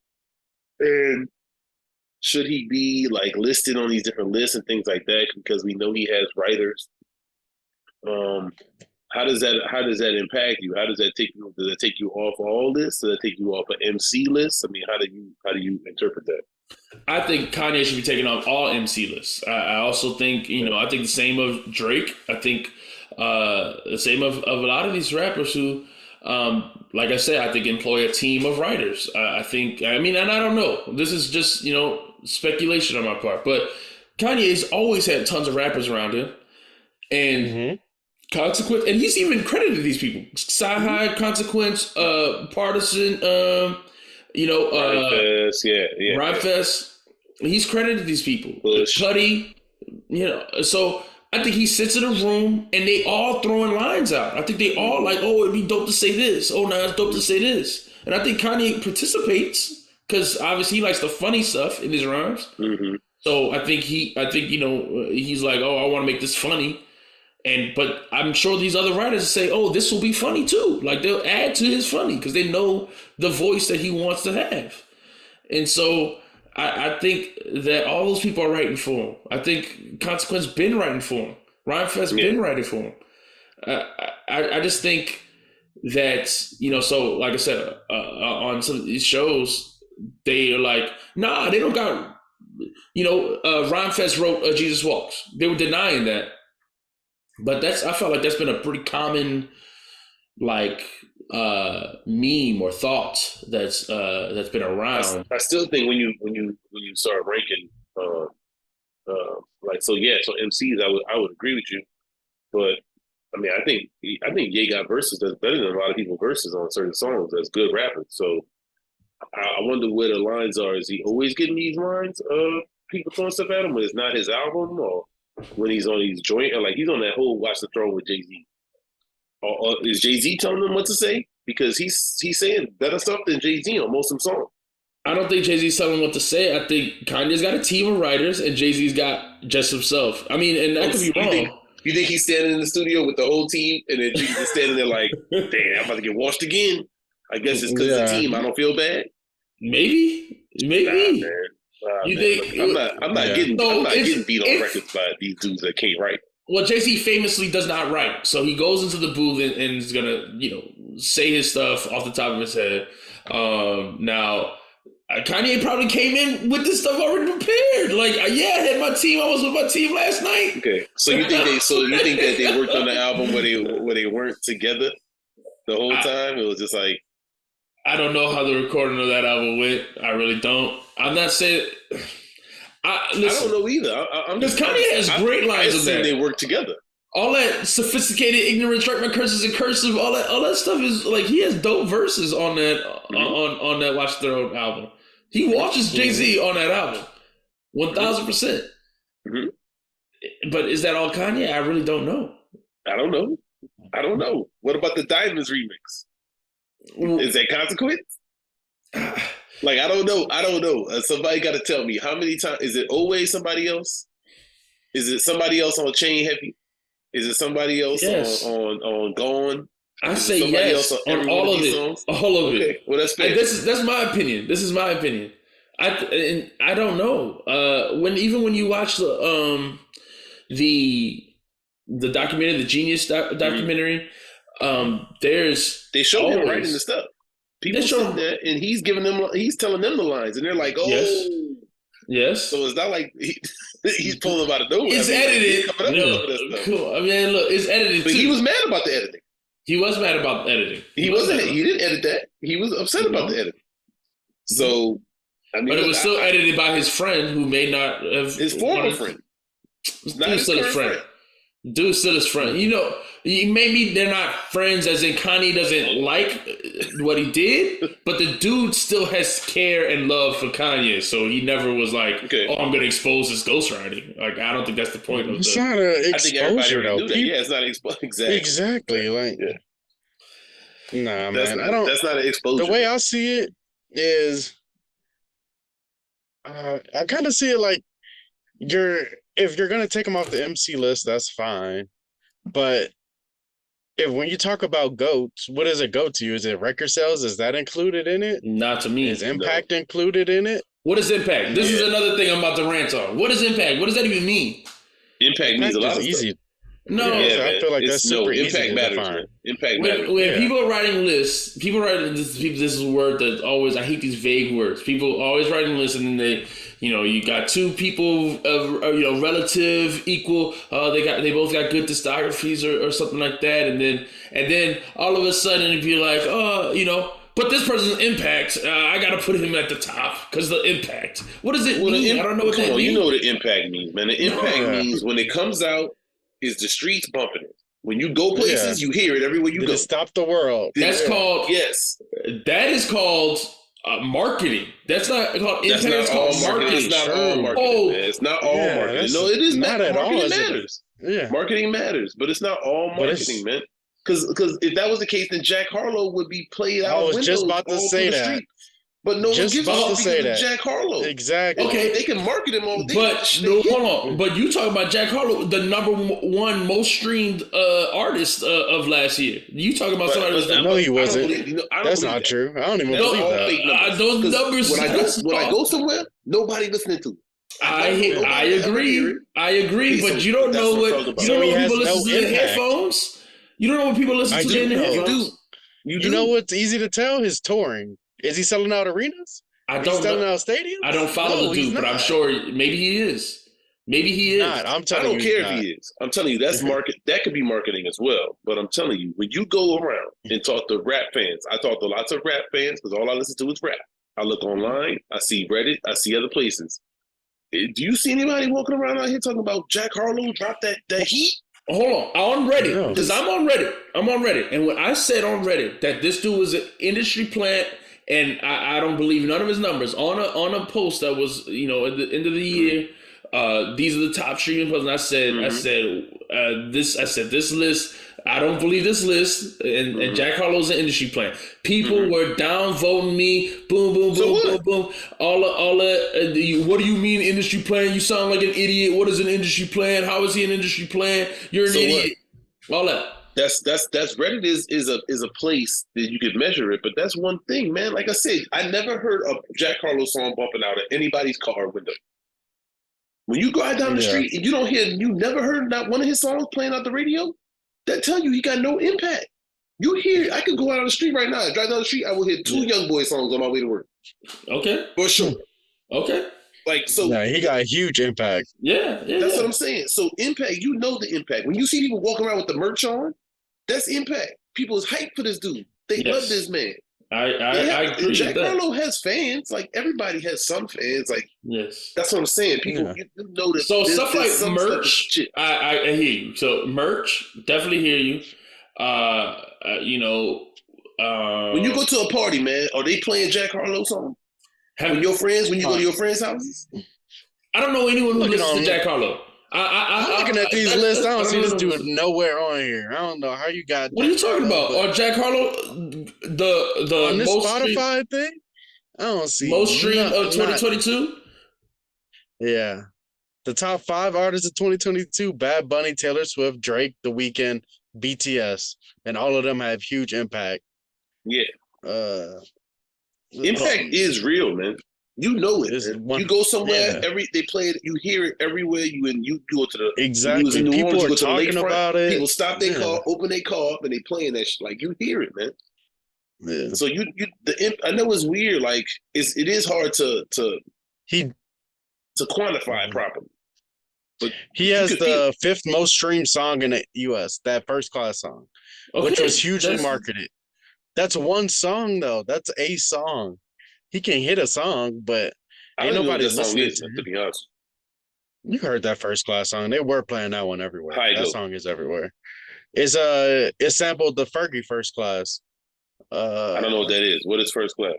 Speaker 3: and should he be like listed on these different lists and things like that because we know he has writers? How does that impact you? How does that take you? Does that take you off all this? Does that take you off an MC list? I mean, how do you interpret that?
Speaker 1: I think Kanye should be taken off all MC lists. I also think, I think the same of Drake. I think the same of a lot of these rappers who, like I said, I think employ a team of writers. I don't know. This is just, speculation on my part. But Kanye's always had tons of rappers around him. And Consequence, and he's even credited these people. Sci-Hi, Consequence, Partisan, Rhymefest. He's credited these people. Cuddy, so I think he sits in a room and they all throwing lines out. I think they all like, oh, it'd be dope to say this. Oh, now it's dope to say this. and I think Kanye participates because obviously he likes the funny stuff in his rhymes.
Speaker 3: Mm-hmm.
Speaker 1: So I think he's like, oh, I want to make this funny. But I'm sure these other writers say, oh, this will be funny too. Like they'll add to his funny because they know the voice that he wants to have. And so I think that all those people are writing for him. I think Consequence been writing for him. Ryan Fest been writing for him. I just think that, so like I said, on some of these shows, they are like, nah, they don't got, Ryan Fest wrote Jesus Walks. They were denying that. But I felt like that's been a pretty common meme or thought that's been around.
Speaker 3: I still think when you start ranking, so MCs, I would agree with you, but I mean I think Ye got verses that's better than a lot of people verses on certain songs. That's good rapping. So I wonder where the lines are. Is he always getting these lines? People throwing stuff at him when it's not his album, or when he's on his joint, or like he's on that whole Watch the Throne with Jay-Z. Or is Jay-Z telling him what to say? Because he's saying better stuff than Jay-Z on most of them songs.
Speaker 1: I don't think Jay-Z's telling him what to say. I think Kanye's got a team of writers and Jay-Z's got just himself. I mean, and that could be wrong.
Speaker 3: You think he's standing in the studio with the whole team and then Jay-Z's just standing there like, damn, I'm about to get washed again. I guess it's because of the team. I don't feel bad.
Speaker 1: Maybe.
Speaker 3: Nah, man.
Speaker 1: You think
Speaker 3: I'm not getting beat on records by these dudes that can't write.
Speaker 1: Well, Jay-Z famously does not write, so he goes into the booth and is gonna say his stuff off the top of his head. Now Kanye probably came in with this stuff already prepared. Like, I had my team. I was with my team last night.
Speaker 3: Okay, so you think that they worked on the album where they weren't together the whole time? It was just like,
Speaker 1: I don't know how the recording of that album went. I really don't. I'm not saying.
Speaker 3: I don't know either.
Speaker 1: Because Kanye has great lines on that.
Speaker 3: They work together.
Speaker 1: All that sophisticated, ignorant, strike my curses and cursive, all that stuff is like he has dope verses on that on that Watch the Throne album. He watches Jay-Z on that album, 1,000%. But is that all Kanye? I really don't know.
Speaker 3: I don't know. What about the Diamonds remix? Is that Consequence? Like, I don't know. Somebody got to tell me how many times. Is it always somebody else? Is it somebody else on Chain Heavy? Is it somebody else on Gone?
Speaker 1: I say yes on all of it. Songs? All of it.
Speaker 3: Well, that's fair.
Speaker 1: That's my opinion. This is my opinion. I don't know. When you watch the documentary, the Genius documentary, they show him writing the stuff. People sit there and he's telling them the lines, and they're like, "Oh, yes." So it's not like he's pulling them out of nowhere. It's edited. Cool. I mean, look, it's edited.
Speaker 3: But he was mad about the editing.
Speaker 1: He was mad about the editing.
Speaker 3: He didn't edit that. He was upset about the editing. So, I mean,
Speaker 1: but it was still edited by his friend, who may not have
Speaker 3: his former friend.
Speaker 1: Not his current friend. Dude's still his friend. Maybe they're not friends as in Kanye doesn't like what he did, but the dude still has care and love for Kanye. So he never was like, oh, I'm going to expose his ghostwriting. Like, I don't think that's the point of
Speaker 2: it's not an exposure, though.
Speaker 3: Yeah, it's not exposure.
Speaker 2: Exactly. Like, nah, man.
Speaker 3: That's not an exposure.
Speaker 2: The way I see it is, I kind of see it like if you're gonna take them off the MC list, that's fine. But when you talk about GOATs, what does it go to you? Is it record sales? Is that included in it?
Speaker 1: Not to me.
Speaker 2: Is impact included in it?
Speaker 1: What is impact? This is another thing I'm about to rant on. What is impact? What does that even mean?
Speaker 3: Impact means a lot of
Speaker 2: easy.
Speaker 3: Stuff.
Speaker 1: No,
Speaker 2: I feel like that's super easy to
Speaker 3: matters,
Speaker 2: define.
Speaker 3: Man. Impact matters.
Speaker 1: When people are writing lists, this is a word that always, I hate these vague words. People always writing lists, and then they, you got two people, relative, equal. They both got good discographies or something like that, and then all of a sudden it'd be like, but this person's impact, I got to put him at the top because the impact. What does it mean? I don't know what that means.
Speaker 3: You know what the impact means, man. The impact means when it comes out, is the streets bumping it. When you go places, you hear it everywhere you go.
Speaker 2: Stop the world.
Speaker 1: That's called That is called marketing. That's not called impact. It's called marketing.
Speaker 3: It's not all marketing. Man. It's not all marketing. No, it is not at all. Marketing matters. Yeah, marketing matters, but it's not all marketing, man. Because if that was the case, then Jack Harlow would be played out
Speaker 2: I
Speaker 3: of
Speaker 2: was
Speaker 3: windows
Speaker 2: just about to
Speaker 3: all
Speaker 2: say
Speaker 3: through the
Speaker 2: that.
Speaker 3: street. But no one
Speaker 2: Just
Speaker 3: gives a
Speaker 2: about to
Speaker 3: shit
Speaker 2: say
Speaker 3: because of
Speaker 2: that.
Speaker 3: Jack Harlow.
Speaker 2: Exactly.
Speaker 1: Okay.
Speaker 3: They can market him all day.
Speaker 1: But no, hold on. But you talking about Jack Harlow, the number one most streamed artist of last year. You talking about somebody that's
Speaker 2: No, he wasn't.
Speaker 3: I don't
Speaker 2: That's
Speaker 3: believe
Speaker 2: not
Speaker 3: that.
Speaker 2: true. I don't even
Speaker 3: That's
Speaker 2: believe
Speaker 3: all
Speaker 2: that.
Speaker 3: fake numbers.
Speaker 1: Those
Speaker 3: 'Cause
Speaker 1: numbers.
Speaker 3: When I go somewhere, nobody listening to.
Speaker 1: I
Speaker 3: Nobody ever hear
Speaker 1: agree.
Speaker 3: it.
Speaker 1: I agree.
Speaker 3: Okay,
Speaker 1: But
Speaker 3: so
Speaker 1: you don't
Speaker 3: that's
Speaker 1: know
Speaker 3: what I'm
Speaker 1: what
Speaker 3: talking about.
Speaker 1: you
Speaker 2: So
Speaker 1: don't know
Speaker 2: he
Speaker 1: what
Speaker 2: has
Speaker 1: people
Speaker 2: no
Speaker 1: listen to in their
Speaker 2: impact.
Speaker 1: headphones. You don't know what people listen
Speaker 2: I
Speaker 1: to
Speaker 2: do
Speaker 1: in their
Speaker 2: know.
Speaker 1: headphones.
Speaker 3: You
Speaker 2: You know what's easy to tell? His touring. Is he selling out arenas?
Speaker 1: I
Speaker 2: Is he
Speaker 1: don't
Speaker 2: selling
Speaker 1: know.
Speaker 2: out stadiums?
Speaker 1: I don't follow
Speaker 2: No,
Speaker 1: the
Speaker 2: he's
Speaker 1: dude, but I'm
Speaker 2: not.
Speaker 1: sure maybe he is. Maybe he is.
Speaker 2: Not. I'm
Speaker 3: I
Speaker 2: telling
Speaker 3: don't
Speaker 2: you,
Speaker 3: care
Speaker 2: he's
Speaker 3: if
Speaker 2: not.
Speaker 3: he is. I'm telling you, that's market. That could be marketing as well. But I'm telling you, when you go around and talk to rap fans, I talk to lots of rap fans because all I listen to is rap. I look online, I see Reddit, I see other places. Do you see anybody walking around out here talking about Jack Harlow drop that heat?
Speaker 1: Hold on Reddit,
Speaker 2: No.
Speaker 1: because I'm on Reddit. And when I said on Reddit that this dude was an industry plant, and I don't believe none of his numbers on a post that was at the end of the year. These are the top streaming posts. And I said this list. I don't believe this list. And Jack Harlow's an industry plant. People were down voting me. Boom, boom, boom, boom, boom. What do you mean industry plant? You sound like an idiot. What is an industry plant? How is he an industry plant? You're an idiot. What? All that.
Speaker 3: That's Reddit is a place that you could measure it, but that's one thing, man. Like I said, I never heard a Jack Harlow song bumping out of anybody's car window. When you go out down the street and you never heard not one of his songs playing out the radio, that tell you he got no impact. I could go out on the street right now, drive down the street, I will hear two Young Boy songs on my way to work.
Speaker 1: Okay.
Speaker 3: For sure.
Speaker 1: Okay.
Speaker 3: Like, so.
Speaker 2: Yeah, he got a huge impact.
Speaker 1: Yeah.
Speaker 3: That's what I'm saying. So impact, the impact. When you see people walking around with the merch on, that's impact. People is hyped for this dude. They love this man.
Speaker 1: I agree.
Speaker 3: Jack Harlow has fans. Like, everybody has some fans. Like,
Speaker 1: yes,
Speaker 3: that's what I'm saying. People, you know that.
Speaker 1: So stuff like merch. I hear you. So merch, definitely hear you.
Speaker 3: When you go to a party, man, are they playing Jack Harlow song? When you go to your friends' houses?
Speaker 1: I don't know anyone who listens to Jack Harlow.
Speaker 2: I'm looking at these lists. I don't see this dude nowhere on here. I don't know how you got.
Speaker 1: What are you talking about? Or Jack Harlow, the
Speaker 2: on this
Speaker 1: most
Speaker 2: Spotify thing? I don't see
Speaker 1: most streamed of 2022.
Speaker 2: Yeah, the top 5 artists of 2022: Bad Bunny, Taylor Swift, Drake, The Weeknd, BTS, and all of them have huge impact.
Speaker 3: Yeah, impact is real, man. You know it. You go somewhere, they play it. You hear it everywhere. You go to the
Speaker 2: exactly. People are talking about it.
Speaker 3: People stop their car, open their car up, and they playing that shit. Like, you hear it, man.
Speaker 2: Yeah.
Speaker 3: So I know it's weird. Like, it is hard to quantify it properly. But
Speaker 2: he has the 5th most streamed song in the U.S. That First Class song, which was hugely marketed. That's one song though. That's a song. He can hit a song, but ain't nobody listening to
Speaker 3: be honest.
Speaker 2: You heard that First Class song. They were playing that one everywhere. That song is everywhere. It sampled the Fergie First Class.
Speaker 3: I don't know what that is. What is First Class?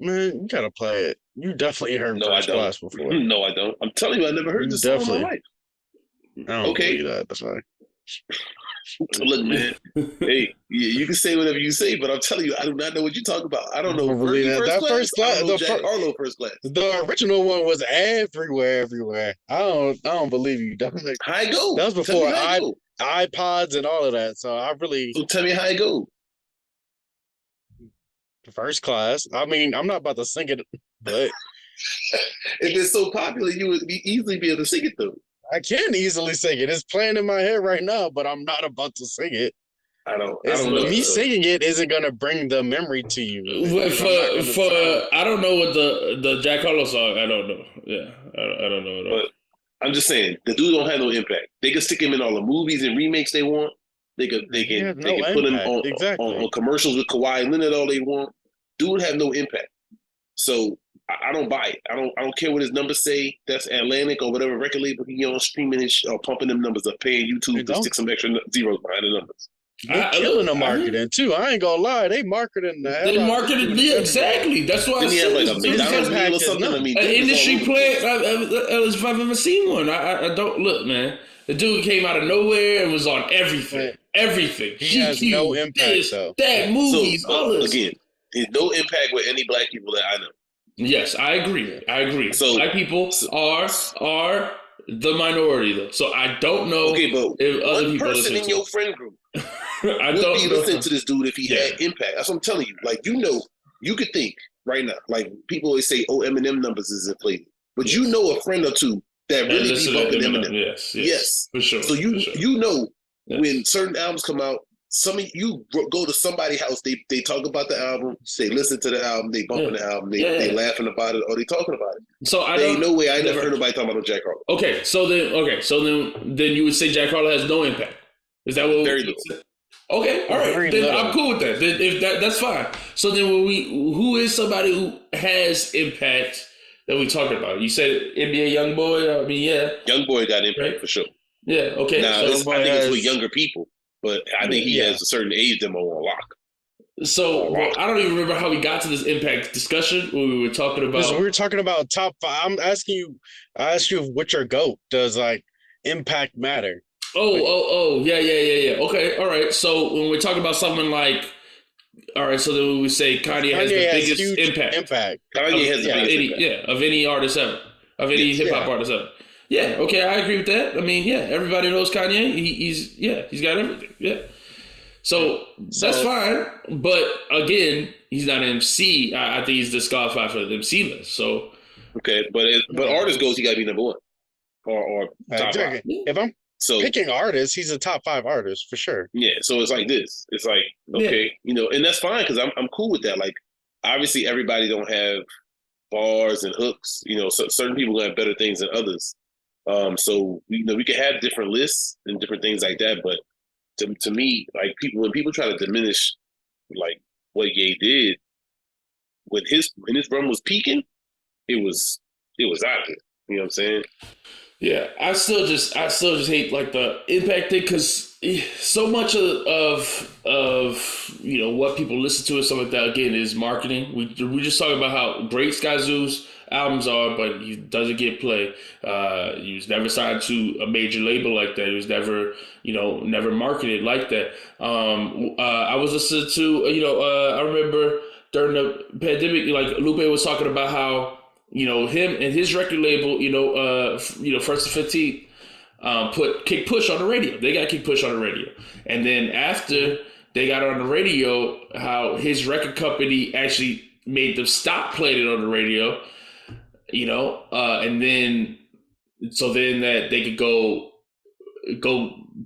Speaker 2: Man, you gotta play it. You definitely heard First Class before.
Speaker 3: No, I don't. I'm telling you, I never heard this song in my life.
Speaker 2: I don't believe that. That's fine.
Speaker 3: Look, man. Hey, you can say whatever you say, but I'm telling you, I do not know what you're talking about. I don't know.
Speaker 2: That First Class,
Speaker 3: Jack Harlow First Class.
Speaker 2: The original one was everywhere. I don't believe you. That was
Speaker 3: how it go?
Speaker 2: That was before iPods and all of that. So So
Speaker 3: tell me how it go.
Speaker 2: First Class. I mean, I'm not about to sing it, but
Speaker 3: if it's so popular, you would easily be able to sing it though.
Speaker 2: I can easily sing it. It's playing in my head right now, but I'm not about to sing it.
Speaker 3: I don't know.
Speaker 2: Me singing it isn't gonna bring the memory to you.
Speaker 1: I don't know what the Jack Harlow song. I don't know. Yeah, I don't know at all.
Speaker 3: But I'm just saying, the dude don't have no impact. They can stick him in all the movies and remakes they want. They can put him on commercials with Kawhi Leonard all they want. Dude have no impact. So I don't buy it. I don't care what his numbers say. That's Atlantic or whatever record label he on streaming or pumping them numbers up, paying YouTube to stick some extra zeros behind the numbers.
Speaker 2: They're killing the marketing too. I ain't gonna lie, they marketing the hell.
Speaker 1: They marketed exactly. That's why I said
Speaker 3: like a McDonald's meal or something. I mean,
Speaker 1: an industry play. If I've ever seen one, I don't look, man. The dude came out of nowhere and was on everything. everything.
Speaker 2: He has
Speaker 1: GQ,
Speaker 2: no impact,
Speaker 1: this,
Speaker 2: though.
Speaker 1: that, movies, all this.
Speaker 3: Again, there's no impact with any black people that I know.
Speaker 1: Yes, I agree. I agree.
Speaker 3: So
Speaker 1: black people are the minority, though. So I don't know.
Speaker 3: Okay, but
Speaker 1: if other
Speaker 3: one
Speaker 1: people
Speaker 3: person
Speaker 1: listen
Speaker 3: in
Speaker 1: to
Speaker 3: your
Speaker 1: it.
Speaker 3: friend group
Speaker 1: I
Speaker 3: would
Speaker 1: don't
Speaker 3: be
Speaker 1: know.
Speaker 3: listening to this dude if he
Speaker 1: Yeah.
Speaker 3: had impact. That's what I'm telling you. Like, you could think right now. Like, people always say, "Oh, Eminem numbers is inflated," but you know a friend or two that really
Speaker 1: listen
Speaker 3: be
Speaker 1: to
Speaker 3: bumping
Speaker 1: Eminem.
Speaker 3: Eminem.
Speaker 1: Yes, for sure.
Speaker 3: So
Speaker 1: for sure.
Speaker 3: you know
Speaker 1: Yes.
Speaker 3: when certain albums come out, some of you go to somebody's house, they talk about the album, they listen to the album, they bumping the album, they laughing about it, or they talking about it.
Speaker 1: So I
Speaker 3: ain't no way I never heard nobody talking about no Jack Harlow.
Speaker 1: Okay, so then you would say Jack Harlow has no impact. Is that what?
Speaker 3: Very little.
Speaker 1: Okay, all right.
Speaker 2: Very
Speaker 1: Then
Speaker 2: little.
Speaker 1: I'm cool with that. Then if that's fine. So then who is somebody who has impact that we talked about? You said NBA YoungBoy. I mean, yeah,
Speaker 3: YoungBoy got impact for sure.
Speaker 1: Yeah. Okay.
Speaker 3: Now
Speaker 1: so,
Speaker 3: I think it's with younger people, but I think he has a certain age demo on lock.
Speaker 1: So I don't even remember how we got to this impact discussion when we were talking about.
Speaker 2: We were talking about top 5. I'm asking you. I asked you which your GOAT does like impact matter.
Speaker 1: Oh, yeah. Okay, all right. So when we're talking about something like, all right, so then we would say Kanye has the biggest impact.
Speaker 3: Kanye has the biggest impact.
Speaker 1: Of any artist ever, of any hip hop artist ever. Yeah, okay, I agree with that. I mean, yeah, everybody knows Kanye. He's got everything. Yeah. So that's fine. But again, he's not an MC. I think he's disqualified for the MC list. So
Speaker 3: okay, but artist goes, he got to be number 1 or top 5.
Speaker 2: If I'm picking artists, he's a top 5 artist for sure.
Speaker 3: Yeah, so it's like this. It's like, okay, and that's fine because I'm cool with that. Like, obviously, everybody don't have bars and hooks. So certain people have better things than others. So we can have different lists and different things like that. But to me, like when people try to diminish like what Ye did when his run was peaking, it was out there. You know what I'm saying?
Speaker 1: Yeah, I still just hate like the impact thing because so much of what people listen to and stuff like that again is marketing. We just talking about how great Skyzoo's albums are, but he doesn't get play. He was never signed to a major label like that. He was never marketed like that. I was listening to I remember during the pandemic, like Lupe was talking about how. Him and his record label, First and 15th, put Kick Push on the radio. They got Kick Push on the radio. And then after they got on the radio, how his record company actually made them stop playing it on the radio, and then that they could go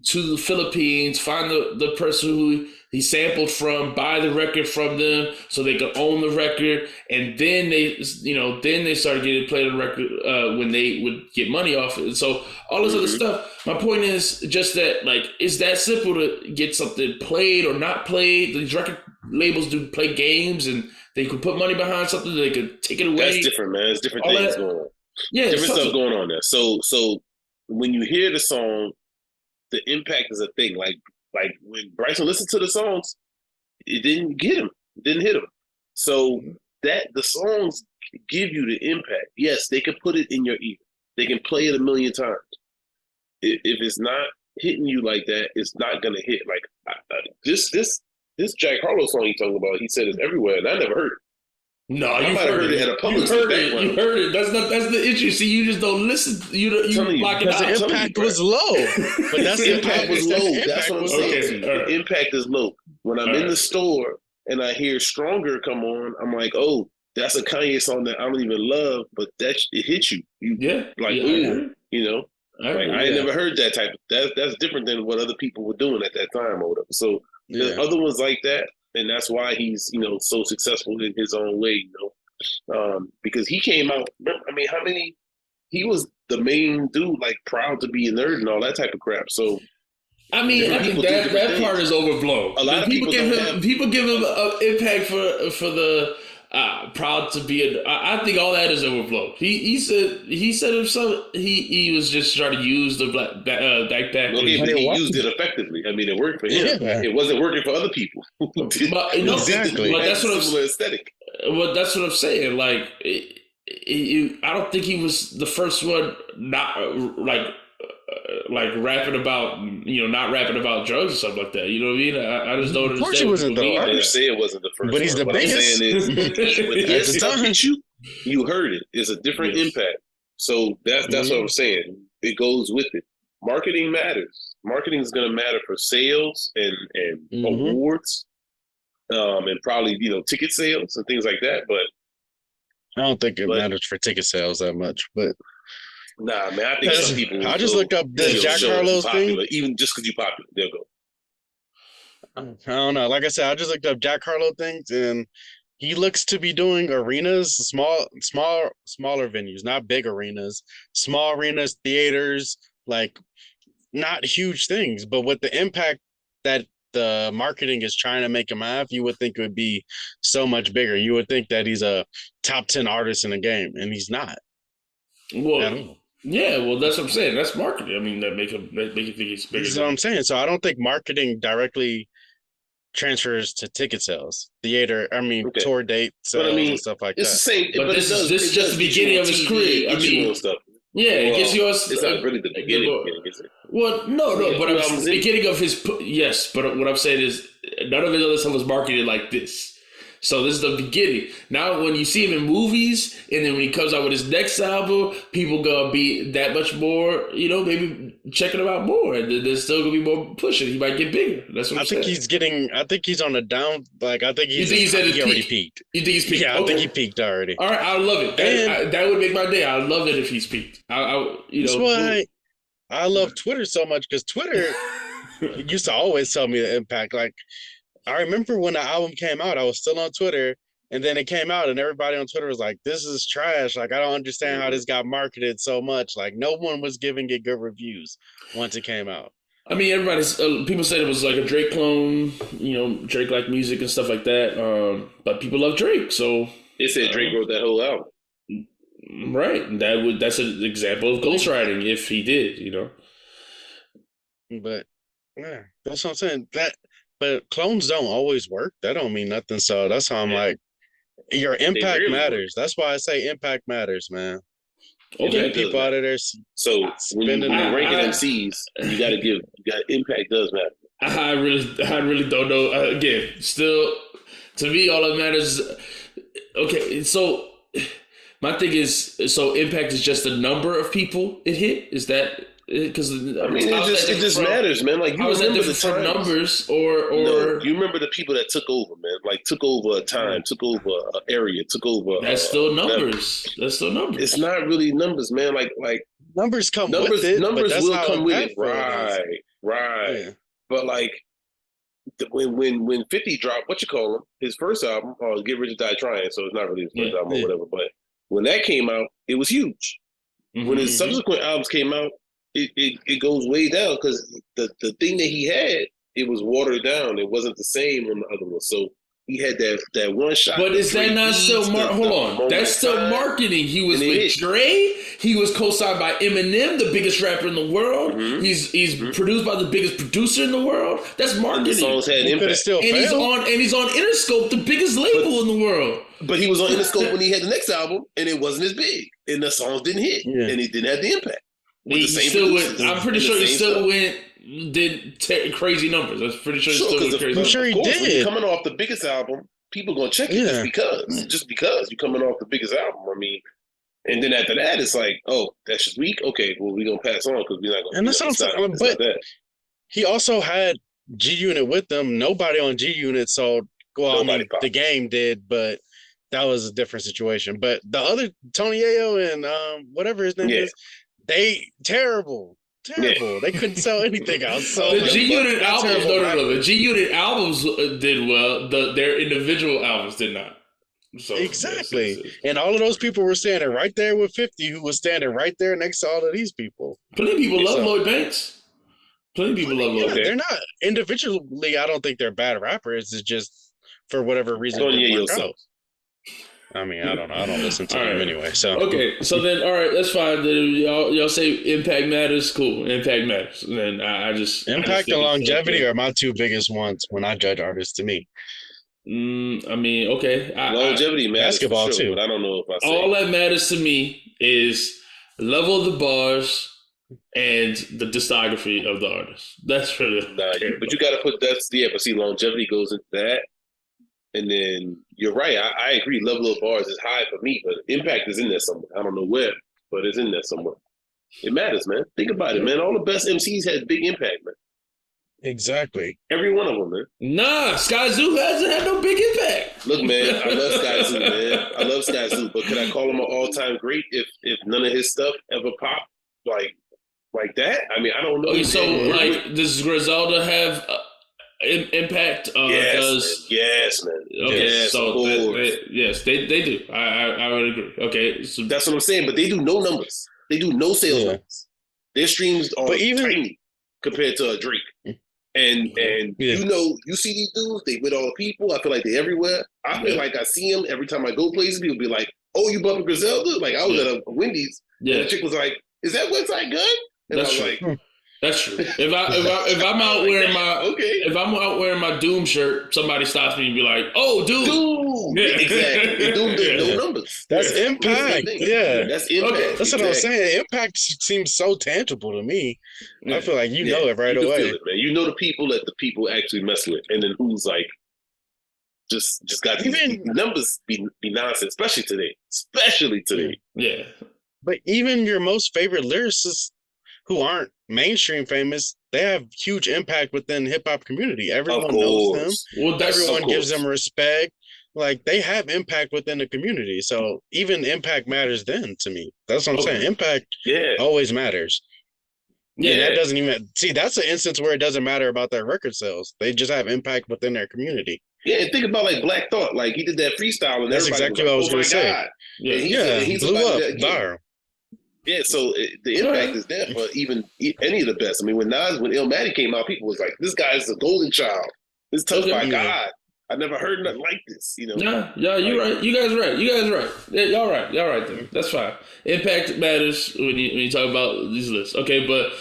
Speaker 1: to the Philippines, find the person who he sampled from, buy the record from them so they could own the record. And then they started getting played on the record when they would get money off it. So all this other stuff. My point is just that, like, it's that simple to get something played or not played. These record labels do play games and they could put money behind something. They could take it away.
Speaker 3: That's different, man. There's different things going on.
Speaker 1: Yeah.
Speaker 3: Different stuff going on there. So when you hear the song, the impact is a thing. Like when Bryson listened to the songs, it didn't get him. It didn't hit him. So that the songs give you the impact. Yes, they can put it in your ear. They can play it 1,000,000 times. If it's not hitting you like that, it's not gonna hit. Like this Jack Harlow song you talking about, he said it's everywhere, and I never heard it.
Speaker 1: No,
Speaker 3: I might have heard it at a public.
Speaker 1: You heard it. That's the issue. See, you just don't listen. You block it out.
Speaker 2: The impact was low. But that's the impact was low.
Speaker 3: That's what I'm saying. The impact is low. When I'm in the store and I hear Stronger come on, I'm like, oh, that's a Kanye song that I don't even love, but it hits you. I ain't never heard that type of that's different than what other people were doing at that time or whatever. So there's other ones like that. And that's why he's, so successful in his own way, because he came out. I mean, he was the main dude, like proud to be a nerd and all that type of crap. So,
Speaker 1: I mean, I think that part is overblown.
Speaker 3: A lot of people give
Speaker 1: him an impact for the proud to be I think all that is overblown. He said himself he was just trying to use the backpack.
Speaker 3: Well, he used it effectively. I mean, it worked for him. Yeah. It wasn't working for other people.
Speaker 2: Exactly.
Speaker 1: But that's what
Speaker 3: similar aesthetic.
Speaker 1: Well, that's what I'm saying. Like, I don't think he was the first one. Not like like rapping about, not rapping about drugs or something like that. You know what I mean? I just don't
Speaker 2: Of course
Speaker 1: understand.
Speaker 2: he wasn't,
Speaker 1: what people
Speaker 2: though.
Speaker 3: I
Speaker 1: mean by
Speaker 3: never
Speaker 1: that.
Speaker 3: say it wasn't the first
Speaker 2: But he's
Speaker 3: one.
Speaker 2: the
Speaker 3: What I'm
Speaker 2: biggest.
Speaker 3: saying is, when
Speaker 2: At
Speaker 3: his
Speaker 2: the
Speaker 3: stuff
Speaker 2: time.
Speaker 3: hit you, you heard it. It's a different
Speaker 1: Yes.
Speaker 3: impact. So that's what I'm saying. It goes with it. Marketing matters. Marketing is going to matter for sales and awards, and probably ticket sales and things like that. But
Speaker 2: I don't think it matters for ticket sales that much, but
Speaker 3: nah, man, I think some people.
Speaker 2: I just looked up the Jack Harlow thing.
Speaker 3: Even just because you're popular, they'll go.
Speaker 2: I don't know. Like I said, I just looked up Jack Harlow things, and he looks to be doing arenas, smaller venues, not big arenas, small arenas, theaters, like not huge things. But with the impact that the marketing is trying to make him have, you would think it would be so much bigger. You would think that he's a top 10 artist in the game, and he's not.
Speaker 1: Well, yeah, well, that's what I'm saying. That's marketing. I mean, that make you think he's bigger.
Speaker 2: That's what I'm saying. So I don't think marketing directly transfers to ticket sales, tour date sales, and stuff like
Speaker 3: it's
Speaker 2: that.
Speaker 3: the same.
Speaker 1: But this is just the beginning of his career. I mean,
Speaker 3: stuff.
Speaker 1: Yeah, it gets you.
Speaker 3: It's not really the beginning, is it?
Speaker 1: Well, no, but I'm the beginning of his. Yes, but what I'm saying is none of his other stuff was marketed like this. So this is the beginning. Now, when you see him in movies, and then when he comes out with his next album, people gonna be that much more, maybe checking him out more, and there's still gonna be more pushing. He might get bigger. That's what I'm saying.
Speaker 2: I think he's on a down. Like I think
Speaker 1: You think he's at his
Speaker 2: already
Speaker 1: peak?
Speaker 2: peaked.
Speaker 1: You think he's peaked?
Speaker 2: Yeah, I think he peaked already.
Speaker 1: All right, I love it. That would make my day. I love it if he's peaked.
Speaker 2: That's why I love Twitter so much, because Twitter used to always tell me the impact. Like, I remember when the album came out, I was still on Twitter, and then it came out, and everybody on Twitter was like, "This is trash. Like, I don't understand how this got marketed so much. Like, no one was giving it good reviews once it came out."
Speaker 1: I mean, people said it was like a Drake clone, Drake like music and stuff like that. But people love Drake, so
Speaker 3: they said Drake wrote that whole album.
Speaker 1: Right. That's an example of ghostwriting if he did,
Speaker 2: But yeah, that's what I'm saying. But clones don't always work. That don't mean nothing. So that's how I'm like, your impact matters. That's why I say impact matters, man.
Speaker 1: Okay.
Speaker 2: People out of there.
Speaker 3: So when you're ranking MCs, you got impact does matter.
Speaker 1: I really don't know. Again, still, to me, all that matters. Okay, so my thing is, so impact is just the number of people it hit. Is that because
Speaker 3: it just matters, man. Like, you remember the time
Speaker 1: numbers, or
Speaker 3: no, you remember the people that took over, man. Like, took over a time, took over an area, took over.
Speaker 1: That's still numbers. That's still numbers.
Speaker 3: It's not really numbers, man. Like
Speaker 2: numbers come with it.
Speaker 3: Numbers will come with it,
Speaker 2: right? Yeah.
Speaker 3: But like, when 50 dropped, his first album, Get Rich or Die Trying. So it's not really his first album or whatever. But when that came out, it was huge. When his subsequent albums came out, it goes way down, because the thing that he had, it was watered down. It wasn't the same on the other one. So he had that one shot.
Speaker 1: But is that not still hold on? That's still marketing. He was with Dre. He was co-signed by Eminem, the biggest rapper in the world. Mm-hmm. He's produced by the biggest producer in the world. That's marketing. And the
Speaker 3: songs had impact.
Speaker 1: He's on Interscope, the biggest label in the world.
Speaker 3: But he was on Interscope when he had the next album, and it wasn't as big, and the songs didn't hit, and he didn't have the impact.
Speaker 1: I'm pretty sure he still did crazy numbers. I'm pretty sure he still went crazy.
Speaker 2: I'm sure he did.
Speaker 3: When you're coming off the biggest album, people gonna check it just because you're coming off the biggest album. I mean, and then after that, it's like, oh, that's just weak. Okay, well, we're gonna pass on because we're not gonna.
Speaker 2: And that's what I'm saying. But he also had G Unit with them. Nobody on G Unit sold. Well, the game did, but that was a different situation. But the other Tony Ayo and whatever his name is. They terrible. Yeah. They couldn't sell anything else. So
Speaker 1: the G Unit albums, the G Unit albums did well. Their individual albums did not. So,
Speaker 2: exactly, and all of those people were standing right there with 50, who was standing right there next to all of these people.
Speaker 1: Plenty of people love Lloyd Banks. Plenty of people love Lloyd Banks.
Speaker 2: They're not individually. I don't think they're bad rappers. It's just for whatever reason. I mean, I don't know. I don't listen to him anyway. So
Speaker 1: okay, so then all right, that's fine. Then y'all say impact matters. Cool, impact matters. And then
Speaker 2: impact and longevity are my two biggest ones when I judge artists. To me,
Speaker 1: I mean, okay,
Speaker 3: longevity matters.
Speaker 2: Basketball
Speaker 3: for sure,
Speaker 2: too.
Speaker 3: But I don't know if I say
Speaker 1: all that matters to me is level of the bars, and the discography of the artist. That's really
Speaker 3: Nah, but you got to put but see, longevity goes into that. And then you're right. I agree. Level of bars is high for me, but impact is in there somewhere. I don't know where, but it's in there somewhere. It matters, man. Think about it, man. All the best MCs had big impact, man.
Speaker 2: Exactly.
Speaker 3: Every one of them, man.
Speaker 1: Nah, Skyzoo hasn't had no big impact.
Speaker 3: Look, man, I love Skyzoo, man. I love Skyzoo, but could I call him an all-time great if none of his stuff ever popped like that? I mean, I don't know.
Speaker 1: Okay, so like, does Griselda have impact?
Speaker 3: Yes, man.
Speaker 1: Okay,
Speaker 3: yes,
Speaker 1: so they do. I would agree. Okay, so
Speaker 3: that's what I'm saying. But they do no numbers. They do no sales numbers. Their streams are tiny compared to a Drake. And you see these dudes, they with all the people. I feel like they're everywhere. I feel like I see them every time I go places. People be like, "Oh, you bumping Griselda?" Like I was at a Wendy's, and the chick was like, "Is that website good?" And
Speaker 1: that's
Speaker 3: I was
Speaker 1: true.
Speaker 3: like,
Speaker 1: "That's true." If I'm out wearing if I'm out wearing my Doom shirt, somebody stops me and be like, "Oh, Doom!"
Speaker 3: Exactly. Doom did no numbers.
Speaker 2: That's impact. Yeah,
Speaker 3: that's impact.
Speaker 2: Okay. That's what I was saying. Impact seems so tangible to me. I feel like you know it right away.
Speaker 3: Feel it, man. You know the people that the people actually mess with, and then who's like just got these numbers be nonsense, especially today.
Speaker 1: Yeah.
Speaker 2: But even your most favorite lyricists who aren't mainstream famous, they have huge impact within hip hop community. Everyone knows them. Well, everyone gives them respect. Like they have impact within the community. So even impact matters then to me. That's what I'm saying. Impact always matters. Yeah, and that doesn't even see. That's an instance where it doesn't matter about their record sales. They just have impact within their community.
Speaker 3: Yeah, and think about like Black Thought. Like he did that freestyle, and
Speaker 2: that's exactly what I was going to say.
Speaker 3: Yeah,
Speaker 2: he's blew up viral.
Speaker 3: Yeah, so the impact is there for even any of the best. I mean, when Illmatic came out, people was like, "This guy's a golden child. This touched by God. I never heard nothing like this." You know?
Speaker 1: Yeah, you're right. You guys right. Yeah, y'all right. Then that's fine. Impact matters when you talk about these lists. Okay, but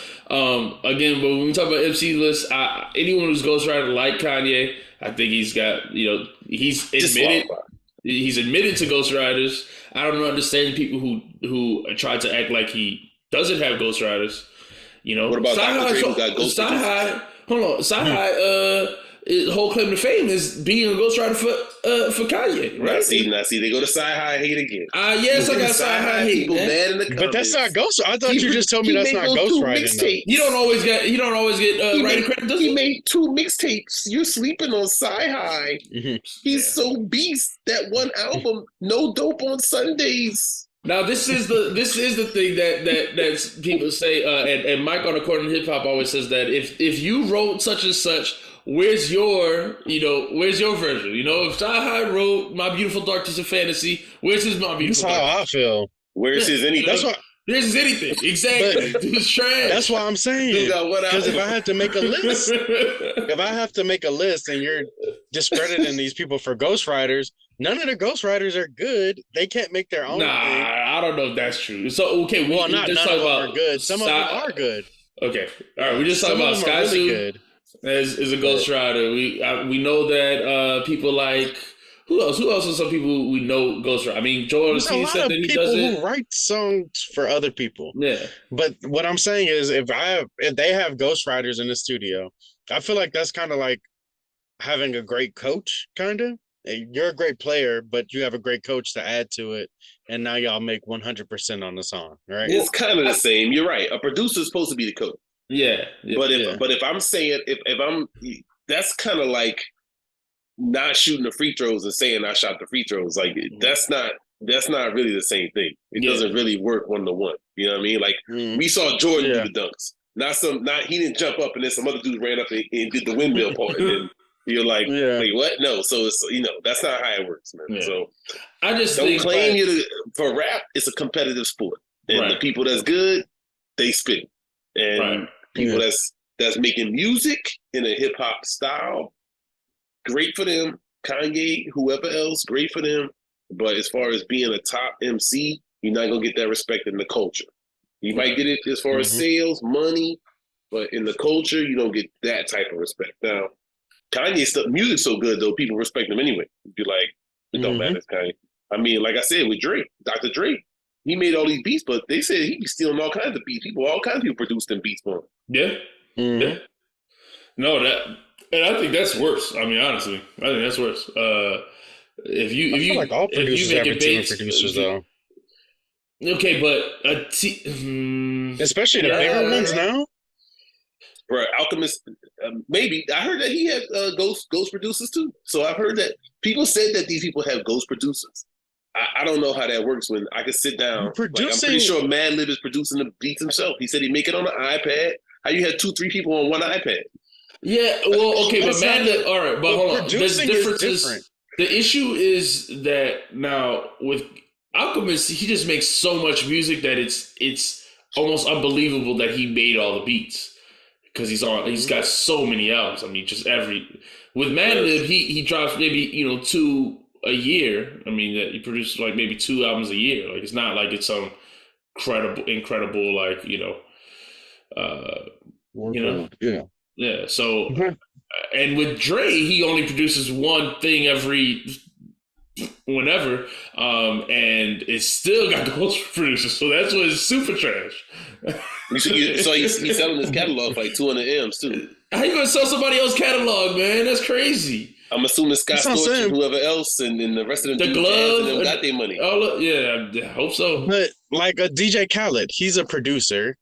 Speaker 1: again, but when we talk about MC lists, anyone who's ghostwriter like Kanye, I think he's got he's admitted to ghostwriters. I don't understand people who try to act like he doesn't have ghostwriters.
Speaker 3: What about Dr. Dre who got ghostwriters?
Speaker 1: Hold on, Sci-Hi. His whole claim to fame is being a ghostwriter for Kanye, right?
Speaker 3: Now see, they go to Sci-Hi hate again.
Speaker 1: Yes, I got Sci-Hi hate.
Speaker 3: People mad in the comments.
Speaker 2: But that's not ghost. I thought you just told me that's not ghostwriting.
Speaker 1: You don't always get writing credit.
Speaker 3: He made 2 mixtapes. You're sleeping on Sci-Hi. He's so beast. That one album, No Dope on Sundays.
Speaker 1: Now this is the thing that people say, and Mike on According to Hip Hop always says that if you wrote such and such, where's your version? If Sci-Hi wrote My Beautiful Dark Twisted Fantasy, where's his My Beautiful Dark?
Speaker 2: That's how I feel.
Speaker 3: Where's his anything?
Speaker 2: That's what.
Speaker 1: There's his anything. Exactly. It's trash.
Speaker 2: That's what I'm saying. Because if I had to make a list, and you're discrediting these people for ghostwriters, none of the ghostwriters are good. They can't make their own thing.
Speaker 1: I don't know if that's true. So okay,
Speaker 2: not none of them are good. Some of them are good.
Speaker 1: Okay, all right. We just talking about Skyzoo really is a ghostwriter. We know that people like who else are some people we know ghostwriter? I mean, Joel said that he does it.
Speaker 2: Who write songs for other people.
Speaker 1: Yeah, but
Speaker 2: what I'm saying is, if they have ghostwriters in the studio, I feel like that's kind of like having a great coach, kind of. You're a great player, but you have a great coach to add to it, and now y'all make 100% on the song, right?
Speaker 3: It's kind of the same. You're right. A producer's supposed to be the coach.
Speaker 1: Yeah.
Speaker 3: But if I'm saying if I'm that's kind of like not shooting the free throws and saying I shot the free throws. Like that's not really the same thing. It doesn't really work 1-to-1. You know what I mean? Like we saw Jordan do the dunks. He didn't jump up and then some other dude ran up and did the windmill part. And then you're like, wait, what? No. So it's that's not how it works, man. Yeah. So
Speaker 1: I just
Speaker 3: don't claim for rap. It's a competitive sport, and the people that's good, they spit, and people that's making music in a hip hop style, great for them. Kanye, whoever else, great for them. But as far as being a top MC, you're not gonna get that respect in the culture. You might get it as far as sales, money, but in the culture, you don't get that type of respect. Now, Kanye's music's so good though, people respect him anyway. You're like, it don't matter, Kanye. I mean, like I said, with Drake, Dr. Dre, he made all these beats, but they said he be stealing all kinds of beats. All kinds of people produced them beats for him.
Speaker 1: Yeah.
Speaker 2: Mhm.
Speaker 1: Yeah. No, and I think that's worse. I mean, honestly, I think that's worse. If you
Speaker 2: I feel like all producers have a team of producers, though.
Speaker 1: Okay, but
Speaker 2: Especially the bigger ones now.
Speaker 3: Right, Alchemist, maybe I heard that he had ghost producers too. So I've heard that people said that these people have ghost producers. I don't know how that works when I can sit down.
Speaker 2: Producing,
Speaker 3: I'm pretty sure Madlib is producing the beats himself. He said he make it on an iPad. How you had 2-3 people on one iPad?
Speaker 1: Yeah, well, okay, but Madlib, all right, but hold on. There's
Speaker 2: different.
Speaker 1: The issue is that now with Alchemist, he just makes so much music that it's almost unbelievable that he made all the beats. Because he's got so many albums. I mean, with Madlib, he drops maybe 2 a year. I mean, that he produces like maybe 2 albums a year. Like it's not like it's some incredible like yeah. So and with Dre, he only produces one thing every whenever, and it's still got ghost producers. So that's what is super trash.
Speaker 3: So he's selling his catalog for like 200 M's too.
Speaker 1: How you gonna sell somebody else's catalog, man? That's crazy.
Speaker 3: I'm assuming Scott Storch and whoever else and the rest of them
Speaker 1: Glove
Speaker 3: got their money.
Speaker 1: Oh yeah, I hope so.
Speaker 2: But like a DJ Khaled, he's a producer,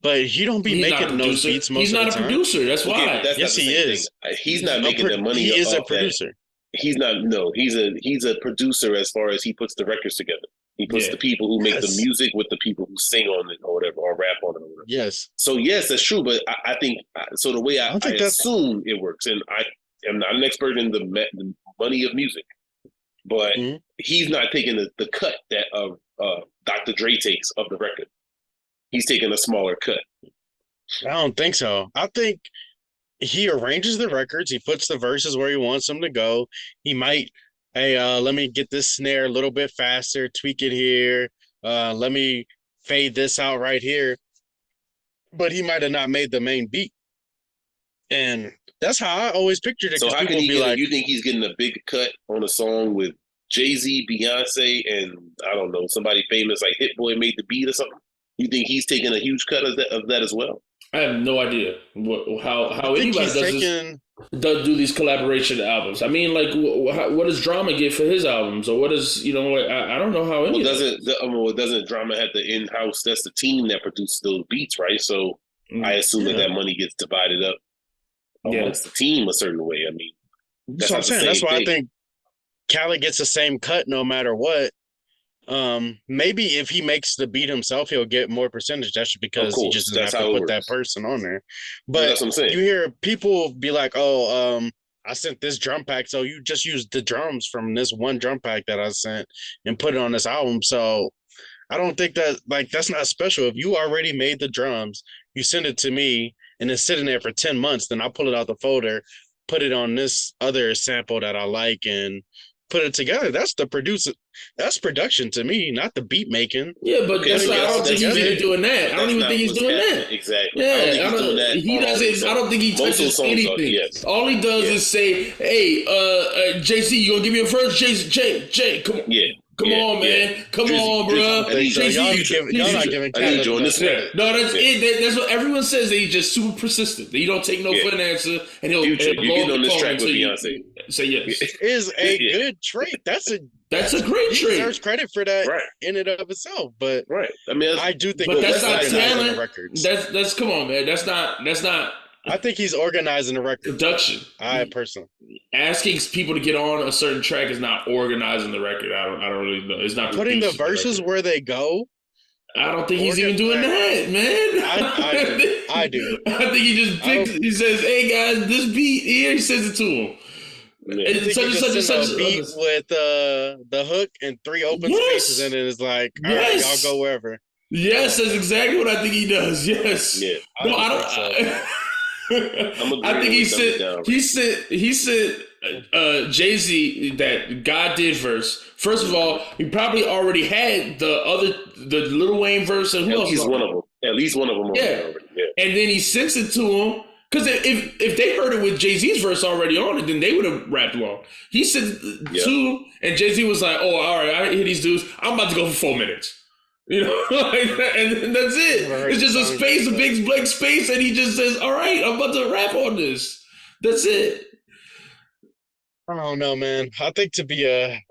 Speaker 2: but he don't be making those beats most of the time.
Speaker 1: He's not a producer. That's why.
Speaker 2: Yes, he is.
Speaker 3: He's not making the money.
Speaker 2: He is a producer.
Speaker 3: He's not. No, he's a producer as far as he puts the records together. He puts the people who make the music with the people who sing on it or whatever, or rap on it or whatever.
Speaker 2: Yes.
Speaker 3: So yes, that's true. But I think so. The way I assume it works, and I am not an expert in the money of music, but he's not taking the cut that Dr. Dre takes of the record. He's taking a smaller cut.
Speaker 2: I don't think so. I think he arranges the records. He puts the verses where he wants them to go. He might, let me get this snare a little bit faster, tweak it here. Let me fade this out right here. But he might have not made the main beat. And that's how I always pictured it.
Speaker 3: So how can he get you think he's getting a big cut on a song with Jay-Z, Beyonce, and I don't know, somebody famous like Hit Boy made the beat or something? You think he's taking a huge cut of that as well?
Speaker 1: I have no idea how anybody does do these collaboration albums. I mean, like, what does Drama get for his albums, or what does I don't know how.
Speaker 3: Doesn't Drama have the in-house? That's the team that produces those beats, right? So I assume that money gets divided up amongst the team a certain way. I mean,
Speaker 2: that's what I'm saying. That's why I think Khaled gets the same cut no matter what. Maybe if he makes the beat himself, he'll get more percentage. That's because he just doesn't have to put that person on there. But
Speaker 3: that's what I'm saying.
Speaker 2: You hear people be like, I sent this drum pack, so you just use the drums from this one drum pack that I sent and put it on this album. So I don't think that's not special. If you already made the drums, you send it to me and it's sitting there for 10 months, then I'll pull it out the folder, put it on this other sample that I like, and put it together. That's the producer. That's production to me, not the beat making.
Speaker 1: Yeah, but I don't think he's even doing that. I don't even think he's doing that.
Speaker 3: Exactly.
Speaker 1: Yeah, I don't think he doesn't. I don't think he touches anything. All he does is say, "Hey, JC, you gonna give me a verse? Jay, come on." Yeah. Come on, man. Come on, bro.
Speaker 2: Y'all not giving Khaled credit.
Speaker 1: No, that's it. That's what everyone says. That he's just super persistent. That you don't take no for an answer, and he'll
Speaker 3: get on this track with Beyonce.
Speaker 1: Say yes.
Speaker 2: Is a good trait. That's a
Speaker 1: great trait.
Speaker 2: He deserves credit for that in and of itself. But
Speaker 3: I mean,
Speaker 2: I do think,
Speaker 1: but that's not
Speaker 2: talent.
Speaker 1: Records. That's come on, man. That's not.
Speaker 2: I think he's organizing the record.
Speaker 1: Production.
Speaker 2: I personally
Speaker 1: asking people to get on a certain track is not organizing the record. I don't really know. It's not
Speaker 2: putting the verses where they go.
Speaker 1: I don't think he's even doing that, man.
Speaker 2: I do.
Speaker 1: I think he just picks. He says, "Hey guys, this beat here." He sends it to him.
Speaker 2: It's such a beat with the hook and 3 open spaces, and it's like, all right, y'all go wherever.
Speaker 1: Yes, that's exactly what I think he does. Yes.
Speaker 3: Yeah.
Speaker 1: No, I don't. I think he said Jay-Z that God did verse. First of all, he probably already had the Lil Wayne verse, and who else?
Speaker 3: At least one of them.
Speaker 1: Yeah. And then he sends it to him because if they heard it with Jay-Z's verse already on it, then they would have rapped along. He said 2, and Jay-Z was like, "Oh, all right, I hear these dudes. I'm about to go for 4 minutes." You know, and that's it. It's just a space, a big blank space, and he just says, "All right, I'm about to rap on this." That's it.
Speaker 2: I don't know, man. I think to get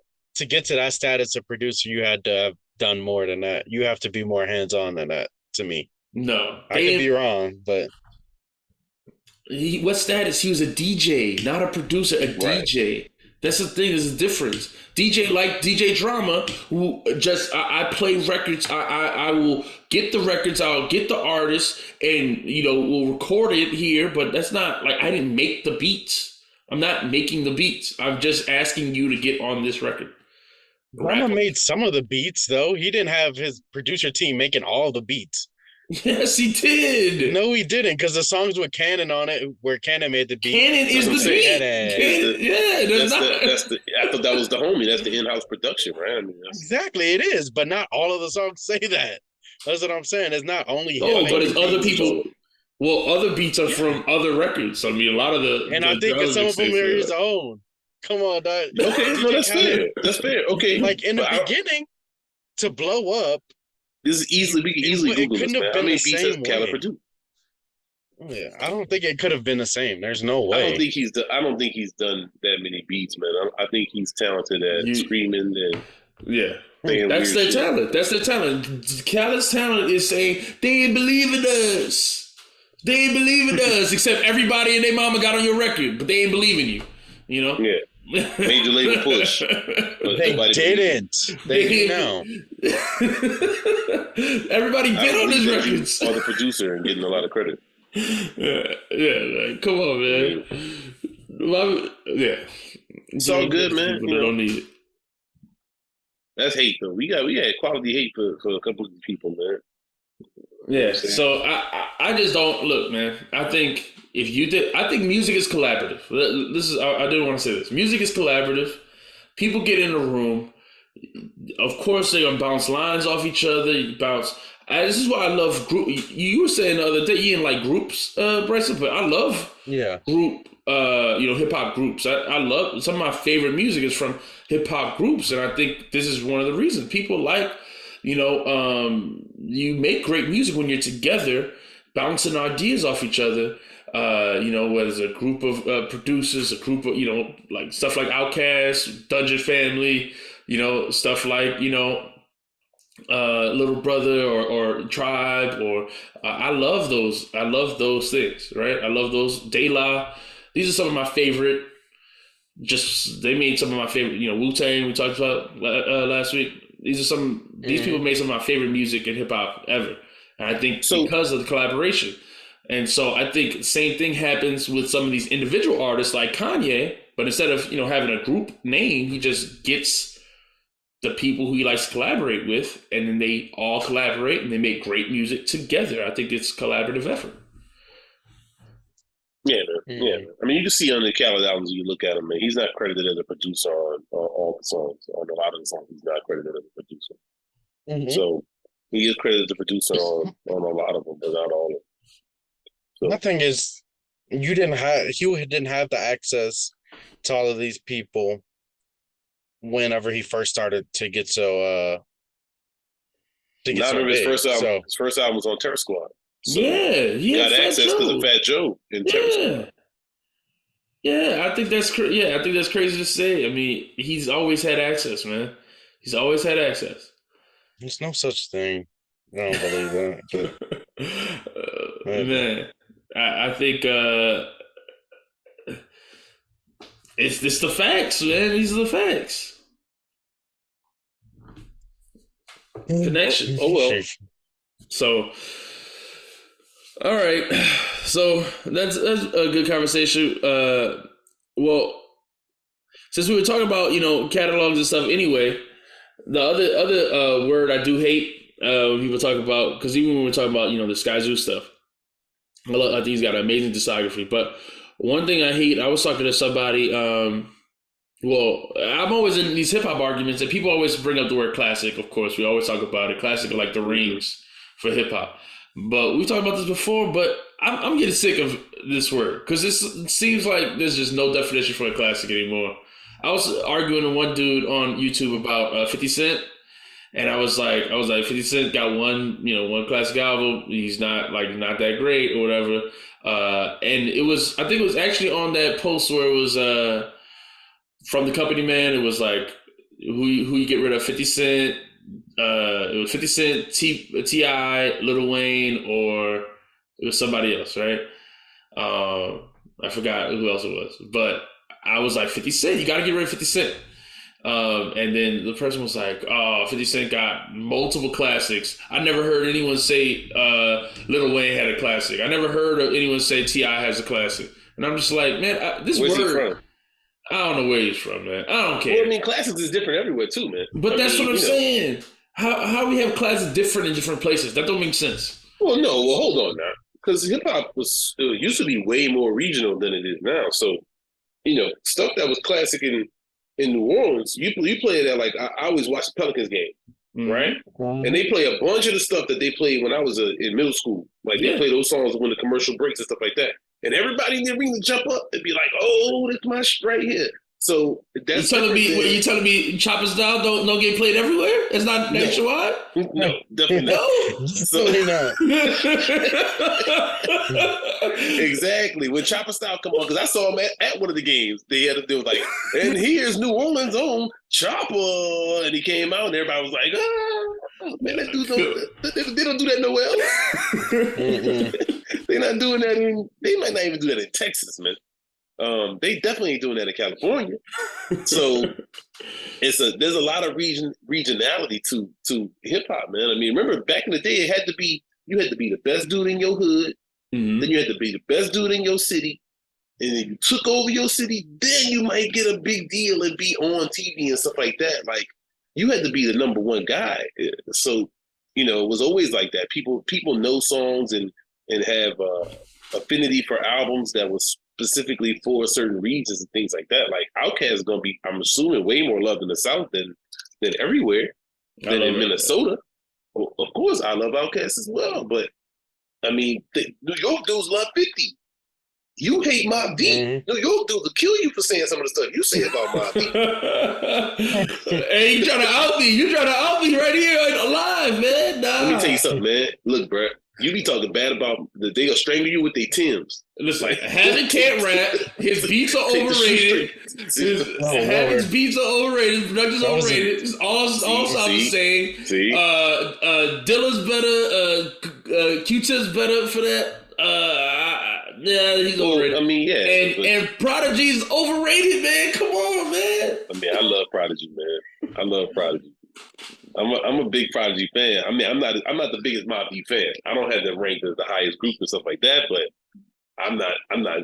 Speaker 2: to that status of producer, you had to have done more than that. You have to be more hands-on than that, to me.
Speaker 1: No,
Speaker 2: I could be wrong, but
Speaker 1: what status? He was a DJ, not a producer. A DJ. That's the thing. There's a difference. DJ like DJ Drama, who just I play records. I will get the records. I'll get the artist, and we'll record it here. But that's not like I didn't make the beats. I'm not making the beats. I'm just asking you to get on this record.
Speaker 2: Drama made some of the beats, though. He didn't have his producer team making all the beats.
Speaker 1: Yes, he did.
Speaker 2: No, he didn't, because the songs with Cannon on it, where Cannon made the beat.
Speaker 1: Cannon is the beat.
Speaker 3: I thought that was the homie. That's the in-house production, right? I mean,
Speaker 2: exactly, it is, but not all of the songs say that. That's what I'm saying. It's not only him.
Speaker 1: Oh, but it's other people. Well, other beats are from other records. I mean, a lot of the
Speaker 2: I think some of them are his own. Come on, dog.
Speaker 3: Okay, no, that's fair. That's fair. Okay,
Speaker 2: like in the beginning, to blow up.
Speaker 3: This is we can easily Google this, man. How many beats has Khaled produced?
Speaker 2: Yeah, I don't think it could have been the same. There's no way.
Speaker 3: I don't think he's done that many beats, man. I think he's talented at screaming and
Speaker 1: that's their talent. That's their talent. Khaled's talent is saying they ain't believe in us. They ain't believe in us, except everybody and their mama got on your record, but they ain't believe in you. You know?
Speaker 3: Yeah. Major label push.
Speaker 2: They didn't. They do now.
Speaker 1: Everybody been on his records.
Speaker 3: Or the producer and getting a lot of credit.
Speaker 1: Like, come on, man.
Speaker 3: It's all good, man.
Speaker 1: They don't need it.
Speaker 3: That's hate, though. We had quality hate for a couple of people, man.
Speaker 1: Yeah. So I just don't look, man. I think music is collaborative. I didn't want to say this. Music is collaborative. People get in a room. Of course, they're gonna bounce lines off each other. This is why I love group. You were saying the other day you didn't like groups, Bryson, but I love group. Hip hop groups. I love some of my favorite music is from hip hop groups, and I think this is one of the reasons people like. You make great music when you're together, bouncing ideas off each other. Whether it's a group of producers, a group of, like stuff like Outkast, Dungeon Family, stuff like, Little Brother or Tribe, or I love those things, right? I love those. De La. These are some of my favorite. They made some of my favorite, Wu-Tang we talked about last week. These people made some of my favorite music in hip hop ever. And I think because of the collaboration. And so I think the same thing happens with some of these individual artists like Kanye, but instead of, having a group name, he just gets the people who he likes to collaborate with, and then they all collaborate and they make great music together. I think it's a collaborative effort.
Speaker 3: Yeah, man. Yeah, man. I mean, you can see on the Khaled albums, you look at him, man, he's not credited as a producer on all the songs. On a lot of the songs, he's not credited as a producer. Mm-hmm. So he is credited as a producer on a lot of them, but not all of them. So.
Speaker 2: The thing is, you didn't have the access to all of these people whenever he first started to get so big.
Speaker 3: His first album was on Terror Squad. So
Speaker 1: he
Speaker 3: got access because of Fat Joe in Terror Squad.
Speaker 1: Yeah, I think that's crazy to say. I mean, he's always had access, man. He's always had access.
Speaker 2: There's no such thing. I don't believe that. But,
Speaker 1: man, I think it's the facts, man. These are the facts. Connection. Oh well. So, all right. So that's a good conversation. Well, since we were talking about catalogs and stuff, anyway, the other word I do hate when people talk about, because even when we're talking about the Skyzoo stuff, I think he's got an amazing discography. But one thing I hate, I was talking to somebody. I'm always in these hip hop arguments, and people always bring up the word classic. Of course, we always talk about it. Classic are like the rings for hip hop. But we've talked about this before. But I'm getting sick of this word because it seems like there's just no definition for a classic anymore. I was arguing with one dude on YouTube about 50 Cent. And I was like, 50 Cent got one classic album. He's not that great or whatever. And I think it was actually on that post where it was from the Company Man. It was like who you get rid of, 50 Cent. It was 50 Cent, T.I., Lil Wayne, or it was somebody else, right? I forgot who else it was, but I was like, 50 Cent, you got to get rid of 50 Cent. And then the person was like, "Oh, 50 Cent got multiple classics. I never heard anyone say Lil Wayne had a classic. I never heard of anyone say T.I. has a classic." And I'm just like, man, this
Speaker 3: Where's
Speaker 1: word.
Speaker 3: he from?
Speaker 1: I don't know where he's from, man. I don't care.
Speaker 3: Well, I mean, classics is different everywhere too, man.
Speaker 1: But that's what I'm saying. How we have classics different in different places? That don't make sense.
Speaker 3: Well, no. Well, hold on now, because hip hop used to be way more regional than it is now. So, stuff that was classic in New Orleans, you play it at, like, I always watch the Pelicans game, right?
Speaker 2: Mm-hmm.
Speaker 3: And they play a bunch of the stuff that they played when I was in middle school. Like, they play those songs when the commercial breaks and stuff like that. And everybody in the arena jump up and be like, "Oh, that's my shit right here." So that's
Speaker 1: you telling me Chopper's Down don't get played everywhere? It's not nationwide?
Speaker 3: No, definitely not.
Speaker 1: No.
Speaker 3: So, exactly. When Chopper Style come on, because I saw him at one of the games, they was like, "And here's New Orleans' own Chopper," and he came out, and everybody was like, "Oh, man, that dude they don't do that nowhere else." They're not doing that they might not even do that in Texas, man. They definitely ain't doing that in California. So there's a lot of regionality to hip hop, man. I mean, remember back in the day, you had to be the best dude in your hood, then you had to be the best dude in your city, and then you took over your city, then you might get a big deal and be on TV and stuff like that. Like, you had to be the number one guy. So, it was always like that. People know songs and have affinity for albums that was specifically for certain regions and things like that. Like, Outkast is gonna be, I'm assuming, way more loved in the South than everywhere, than in Minnesota. Well, of course, I love Outkast as well, but I mean, New York dudes love 50. You hate Mobb Deep. New York dudes will kill you for saying some of the stuff you say about Mobb Deep.
Speaker 1: Hey, you trying to out me? You trying to out me right here alive, man? Nah.
Speaker 3: Let me tell you something, man. Look, bro. You be talking bad about they'll strangle you with their Timbs.
Speaker 1: Listen, Havin can't rap. His beats are overrated. Havin's beats are overrated. His production's overrated. It's all sound the same.
Speaker 3: See?
Speaker 1: Dilla's better. Q-Tip's better for that. Yeah, he's overrated.
Speaker 3: I mean, yeah.
Speaker 1: And Prodigy's overrated, man. Come on, man.
Speaker 3: I mean, I love Prodigy, man. I love Prodigy. I'm a big Prodigy fan. I mean, I'm not the biggest Mobb Deep fan. I don't have them ranked as the highest group and stuff like that, but I'm not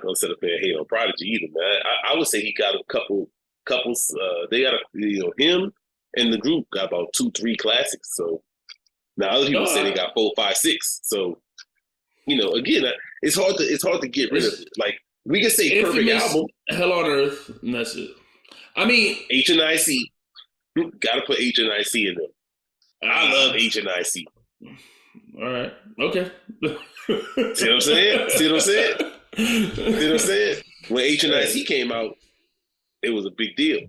Speaker 3: gonna sit up there and hate on Prodigy either, man. I would say he got a couples. They got him and the group got about 2-3 classics. So now other people say they got 4, 5, 6. So again, it's hard to get rid of it. Like, we can say perfect album,
Speaker 1: Hell on Earth, and that's it. I mean,
Speaker 3: HNIC. Got to put HNIC in there. I love HNIC.
Speaker 1: All right. Okay.
Speaker 3: See what I'm saying? See what I'm saying? When HNIC came out, it was a big deal.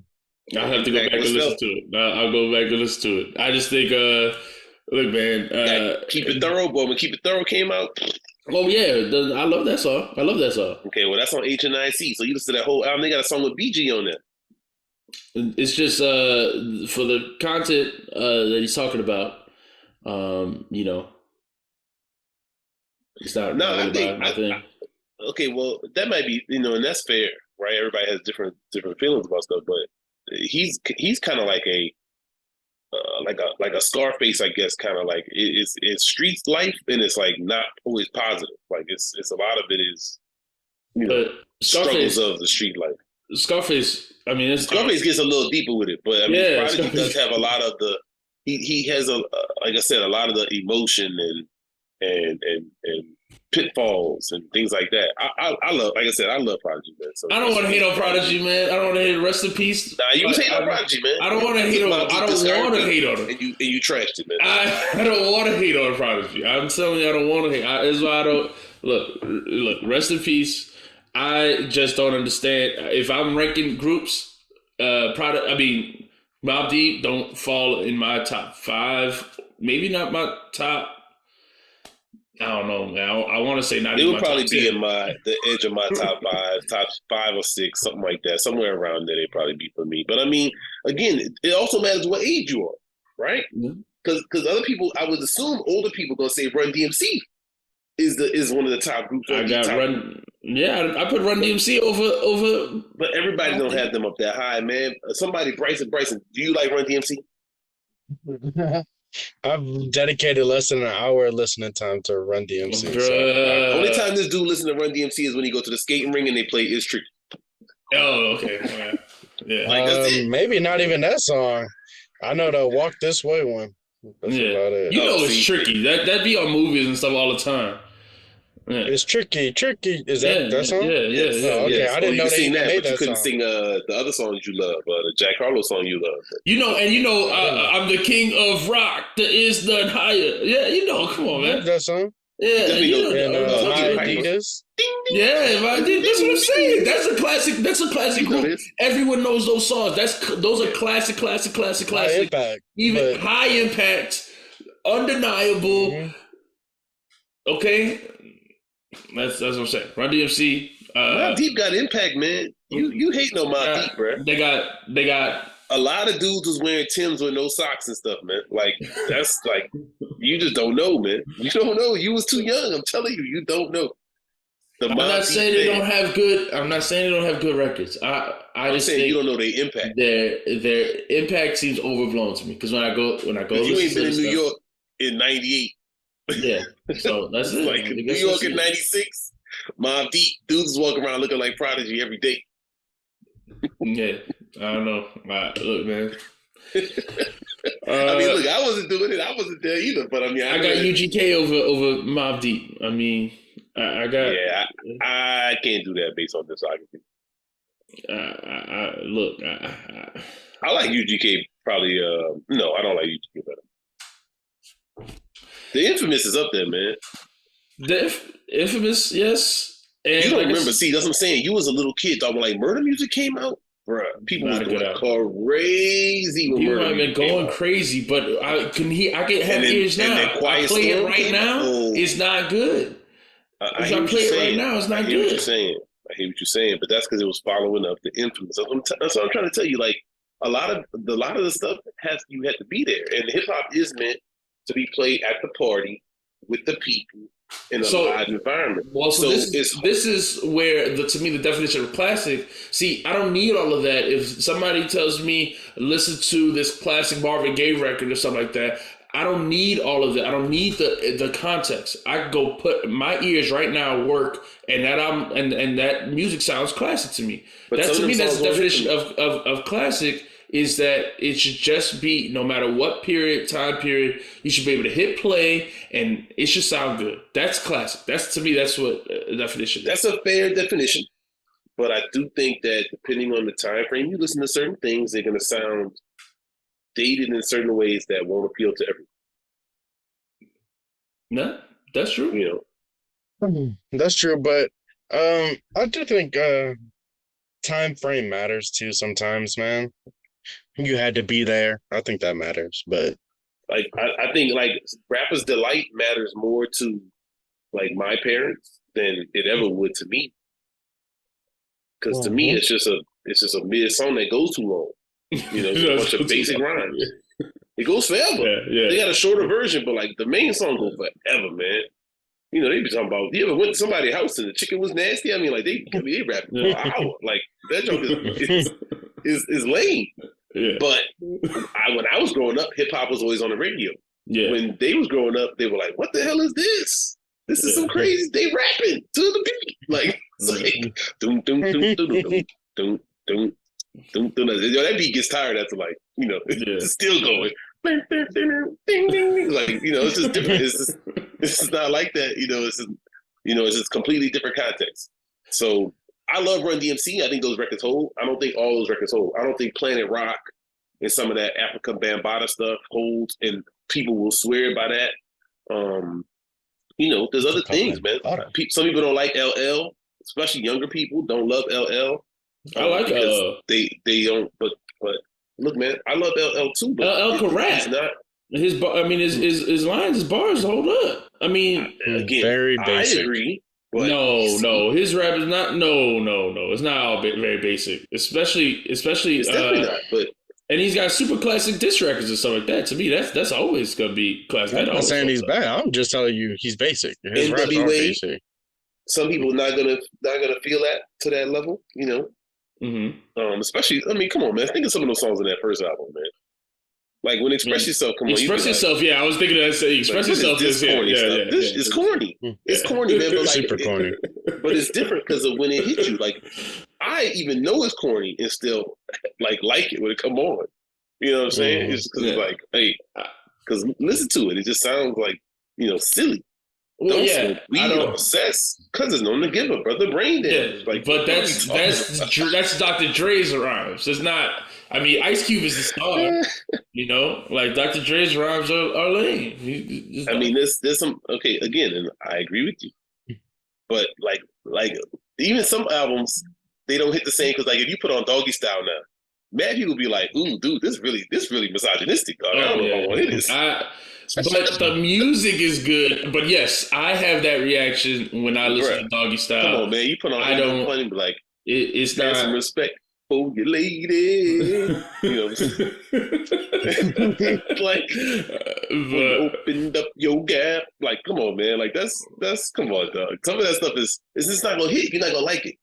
Speaker 1: I'll have to go back and listen to it. I'll go back and listen to it. I just think, look, man.
Speaker 3: Keep It Thorough, boy. When Keep It Thorough came out.
Speaker 1: Oh, yeah. I love that song. Okay,
Speaker 3: well, that's on HNIC. So you listen to that whole album. They got a song with BG on there.
Speaker 1: It's just for the content that he's talking about, it's not.
Speaker 3: No,
Speaker 1: really
Speaker 3: I think. Okay, well, that might be, and that's fair, right? Everybody has different feelings about stuff, but he's kind of like a Scarface, I guess. Kind of like it's street life, and it's like not always positive. Like it's a lot of it is, struggles of the street life.
Speaker 1: Scarface. I mean,
Speaker 3: Scarface gets a little deeper with it, but I mean, Prodigy does have a lot of the. He has like I said, a lot of the emotion and pitfalls and things like that. I love, like I said, I love Prodigy, man. So
Speaker 1: I don't want to hate on Prodigy, man. I don't want to hate. Rest in peace.
Speaker 3: Nah, you was hating on Prodigy, man.
Speaker 1: I don't want to hate on. I don't want to hate on him.
Speaker 3: And you trashed it, man.
Speaker 1: I don't want to hate on Prodigy. I'm telling you, I don't want to hate. That's why I don't look. Rest in peace. I just don't understand. If I'm ranking groups, Mobb Deep don't fall in my top 5. Maybe not my top. I don't know, man. I want to say not
Speaker 3: It
Speaker 1: even
Speaker 3: would
Speaker 1: my
Speaker 3: probably
Speaker 1: top
Speaker 3: be
Speaker 1: 10.
Speaker 3: in the edge of my top 5 or 6, something like that. Somewhere around there, they'd probably be for me. But I mean, again, it also matters what age you are, right? Because other people, I would assume older people gonna say Run DMC is one of the top groups.
Speaker 1: I got Run. Yeah, I put Run DMC over.
Speaker 3: But everybody don't have them up that high, man. Somebody, Bryson, do you like Run DMC?
Speaker 2: I've dedicated less than an hour listening time to Run DMC.
Speaker 1: Bruh.
Speaker 3: Only time this dude listen to Run DMC is when he go to the skating ring and they play It's Tricky.
Speaker 1: Oh, okay. Right. Yeah.
Speaker 3: Like, that's it.
Speaker 2: Maybe not even that song. I know the Walk This Way one. That's about it.
Speaker 1: You know it's tricky. That be on movies and stuff all the time. Yeah.
Speaker 2: It's tricky. Is that song?
Speaker 1: Yeah.
Speaker 2: Oh, okay, I didn't know they even made
Speaker 3: but you
Speaker 2: that
Speaker 3: couldn't
Speaker 2: song.
Speaker 3: sing the other songs you love, the Jack Harlow song you love.
Speaker 1: I'm the king of rock. There is none higher. Yeah, come on, man.
Speaker 2: That song.
Speaker 1: Yeah,
Speaker 2: Adidas.
Speaker 1: Yeah, that's what I'm saying. That's a classic group. Everyone knows those songs. Those are classic.
Speaker 2: High impact.
Speaker 1: Even high impact, undeniable.
Speaker 2: Mm-hmm.
Speaker 1: Okay, that's what I'm saying. Run DMC.
Speaker 3: Mobb Deep got impact, man. You hating on Mobb Deep, bro?
Speaker 1: They got
Speaker 3: a lot of dudes was wearing Timbs with no socks and stuff, man. Like that's like you just don't know, man. You don't know. You was too young. I'm telling you, you don't know.
Speaker 1: I'm not saying they don't have good records. I'm
Speaker 3: just saying you don't know their impact.
Speaker 1: Their impact seems overblown to me because when I go,
Speaker 3: you ain't been in New York in '98.
Speaker 1: Yeah, so that's it.
Speaker 3: Like New York in '96. Mobb Deep dudes walking around looking like Prodigy every day.
Speaker 1: Yeah, I don't know. Look, man.
Speaker 3: I mean, look, I wasn't doing it. I wasn't there either. But I mean,
Speaker 1: I got UGK over Mobb Deep. I mean, I got.
Speaker 3: Yeah, I can't do that based on discography.
Speaker 1: Look,
Speaker 3: I like UGK probably. No, I don't like UGK better. The Infamous is up there, man.
Speaker 1: The Infamous, yes. And
Speaker 3: you don't remember? See, that's what I'm saying. You was a little kid talking like Murder Music came out, bruh. People was going crazy when
Speaker 1: People
Speaker 3: Murder
Speaker 1: have been going crazy, but I can have ears now. I play it right now. It's not good.
Speaker 3: I play it right now.
Speaker 1: It's not good.
Speaker 3: I hear what you're saying, but that's because it was following up the Infamous. That's what I'm trying to tell you. Like a lot of the stuff you had to be there, and hip hop is meant to be played at the party with the people in a live environment.
Speaker 1: Well, so this is where to me the definition of classic. See, I don't need all of that. If somebody tells me listen to this classic Marvin Gaye record or something like that, I don't need all of that. I don't need the context. I can go put my ears right now work, and that music sounds classic to me. But that's the definition of classic. Is that it should just be, no matter what time period, you should be able to hit play and it should sound good. That's classic. To me, that's what the definition is.
Speaker 3: That's a fair definition. But I do think that depending on the time frame, you listen to certain things, they're going to sound dated in certain ways that won't appeal to everyone.
Speaker 1: No, that's true.
Speaker 3: You
Speaker 2: know, that's true. But I do think time frame matters too sometimes, man. You had to be there. I think that matters, but
Speaker 3: like I think like Rapper's Delight matters more to like my parents than it ever would to me. Because to me, it's just a mid song that goes too long. You know, a bunch of basic rhymes. It goes forever. Yeah. They got a shorter version, but like the main song goes forever, man. You know, they be talking about, you ever went to somebody's house and the chicken was nasty? I mean, like they rap for an hour. Like that joke is lame. Yeah. But when I was growing up, hip hop was always on the radio. Yeah. When they was growing up, they were like, "What the hell is this? This is some crazy. They rapping to the beat, like it's like doom doom doom doom doom doom doom doom doom. That beat gets tired after like it's still going. Like it's just different. It's just not like that. It's just completely different context. So. I love Run DMC. I think those records hold. I don't think all those records hold. I don't think Planet Rock and some of that Africa Bambaataa stuff holds, and people will swear by that. There's other things, man. Some people don't like LL, especially younger people don't love LL.
Speaker 1: I like
Speaker 3: because they don't. But Look, man, I love LL too, but
Speaker 1: LL can
Speaker 3: it's
Speaker 1: rap.
Speaker 3: not.
Speaker 1: His lines, his bars hold up. I mean,
Speaker 3: Again,
Speaker 2: Very
Speaker 3: I
Speaker 2: basic.
Speaker 3: agree, but
Speaker 1: no, his rap is not. No, it's not all very basic. Especially,
Speaker 3: it's definitely not. But
Speaker 1: and he's got super classic diss records and stuff like that. To me, that's always gonna be classic.
Speaker 2: I'm not saying he's bad. I'm just telling you he's basic. His raps are
Speaker 3: NWA,
Speaker 2: basic.
Speaker 3: some people not gonna feel that to that level, you know.
Speaker 1: Mm-hmm.
Speaker 3: Especially, I mean, come on, man. Think of some of those songs in that first album, man. Like when Express Yourself come on,
Speaker 1: Express Yourself, yeah. I was thinking of that. Express Yourself
Speaker 3: is corny stuff. This is corny. It's corny, man. But like,
Speaker 2: Super corny.
Speaker 3: But it's different because of when it hits you. Like, I even know it's corny and still like it when it come on. You know what I'm saying? It's because it's like, hey, because listen to it. It just sounds like, silly.
Speaker 1: Well,
Speaker 3: don't smoke weed or obsess because it's known to give a brother brain damage.
Speaker 1: Yeah, like, but that's Dr. Dre's rhymes. It's not. I mean, Ice Cube is the star. Like Dr. Dre's rhymes are lame.
Speaker 3: I mean, there's some again, and I agree with you. But like even some albums, they don't hit the same because like if you put on Doggy Style now, mad people be like, "Ooh, dude, this really misogynistic. Dog. I don't know if I want to hear this."
Speaker 1: But the music is good. But yes, I have that reaction when I listen to Doggy Style.
Speaker 3: Come on, man. You put on
Speaker 1: I don't
Speaker 3: funny, but like
Speaker 1: it's not
Speaker 3: some respect for your lady. Like opened up your gap. Like, come on, man. Like that's come on, dog. Some of that stuff is just not gonna hit. You're not gonna like it.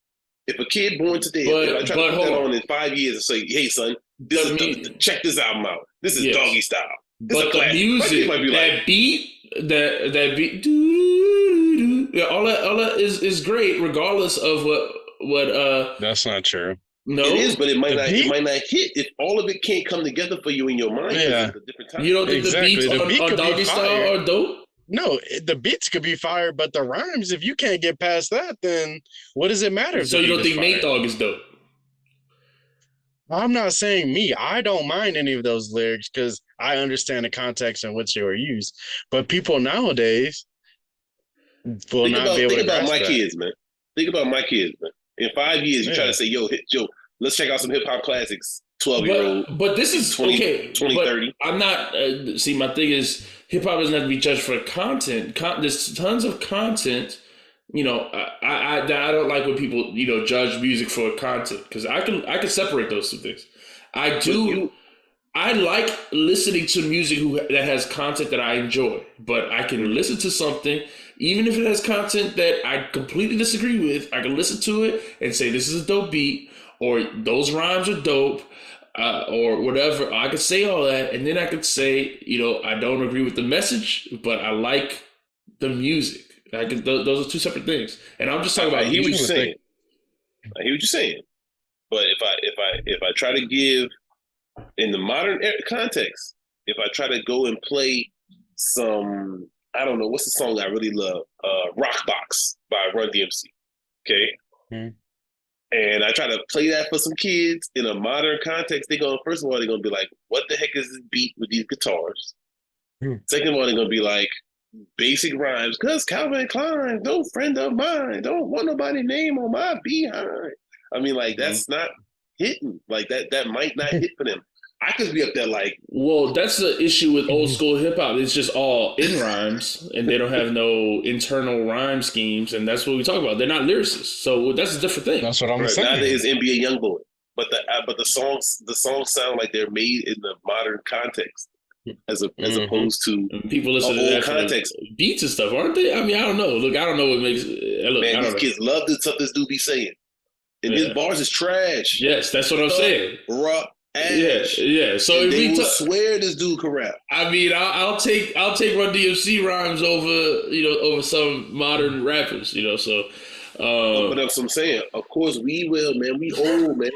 Speaker 3: If a kid born today, if I try to put that on in 5 years and say, "Hey, son, check this album out. This is Doggy Style."
Speaker 1: But the music, that beat, that beat, all that is great, regardless of what.
Speaker 2: That's not true.
Speaker 3: No, it is, but it might not hit if all of it can't come together for you in your mind.
Speaker 2: Yeah,
Speaker 3: at a different time.
Speaker 1: You don't think the beats on Doggy Style are dope?
Speaker 2: No, the beats could be fire, but the rhymes, if you can't get past that, then what does it matter?
Speaker 1: So you don't think Nate Dogg is dope?
Speaker 2: I'm not saying me. I don't mind any of those lyrics because I understand the context in which they were used. But people nowadays will not be able to
Speaker 3: think about my
Speaker 2: that.
Speaker 3: kids, man. Think about my kids, man. In 5 years, you try to say, yo, let's check out some hip hop classics. 12-year-old.
Speaker 1: But this is
Speaker 3: 2030.
Speaker 1: I'm not. See, my thing is, hip hop doesn't have to be judged for content. There's tons of content. I don't like when people judge music for content because I can separate those two things. I do. I like listening to music that has content that I enjoy, but I can listen to something even if it has content that I completely disagree with. I can listen to it and say this is a dope beat or those rhymes are dope. Or whatever, I could say all that, and then I could say, I don't agree with the message, but I like the music. Those are two separate things, and I'm just talking about.
Speaker 3: I hear what you're saying. But if I try to give in the modern context, if I try to go and play some, I don't know, what's the song I really love? Rockbox by Run DMC. Okay. Mm-hmm. And I try to play that for some kids in a modern context. First of all, they're going to be like, what the heck is this beat with these guitars? Second of all, they're going to be like, basic rhymes, because Calvin Klein, no friend of mine, don't want nobody name on my behind. I mean, like, that's not hitting. Like, that might not hit for them. I could be up there like...
Speaker 1: Well, that's the issue with old school hip hop. It's just all in rhymes, and they don't have no internal rhyme schemes, and that's what we talk about. They're not lyricists, so that's a different thing.
Speaker 2: That's what I'm saying.
Speaker 3: Nowadays, NBA Youngboy, but the songs sound like they're made in the modern context, as opposed to
Speaker 1: people listen to that context beats and stuff, aren't they? I mean, I don't know. Look, I don't know what makes.
Speaker 3: These kids love the stuff this dude be saying, and his bars is trash.
Speaker 1: Yes, that's what I'm saying.
Speaker 3: Raw. Ash.
Speaker 1: Yeah. So
Speaker 3: if they will swear this dude can rap.
Speaker 1: I mean, I'll take Run DMC rhymes over some modern rappers. So.
Speaker 3: But that's what I'm saying. Of course, we will, man. We old, man.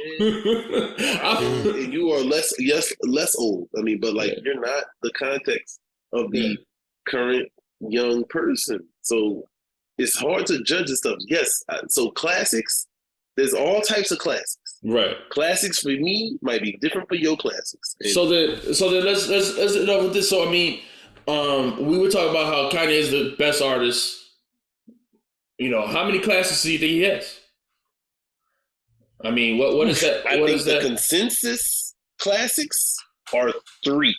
Speaker 3: And you are less old. I mean, but you're not the context of the current young person. So it's hard to judge this stuff. Yes. So classics. There's all types of classics.
Speaker 1: Right.
Speaker 3: Classics for me might be different for your classics.
Speaker 1: So then let's end up with this. So I mean, we were talking about how Kanye is the best artist. How many classics do you think he has? I mean, what is that?
Speaker 3: I think the consensus classics are 3.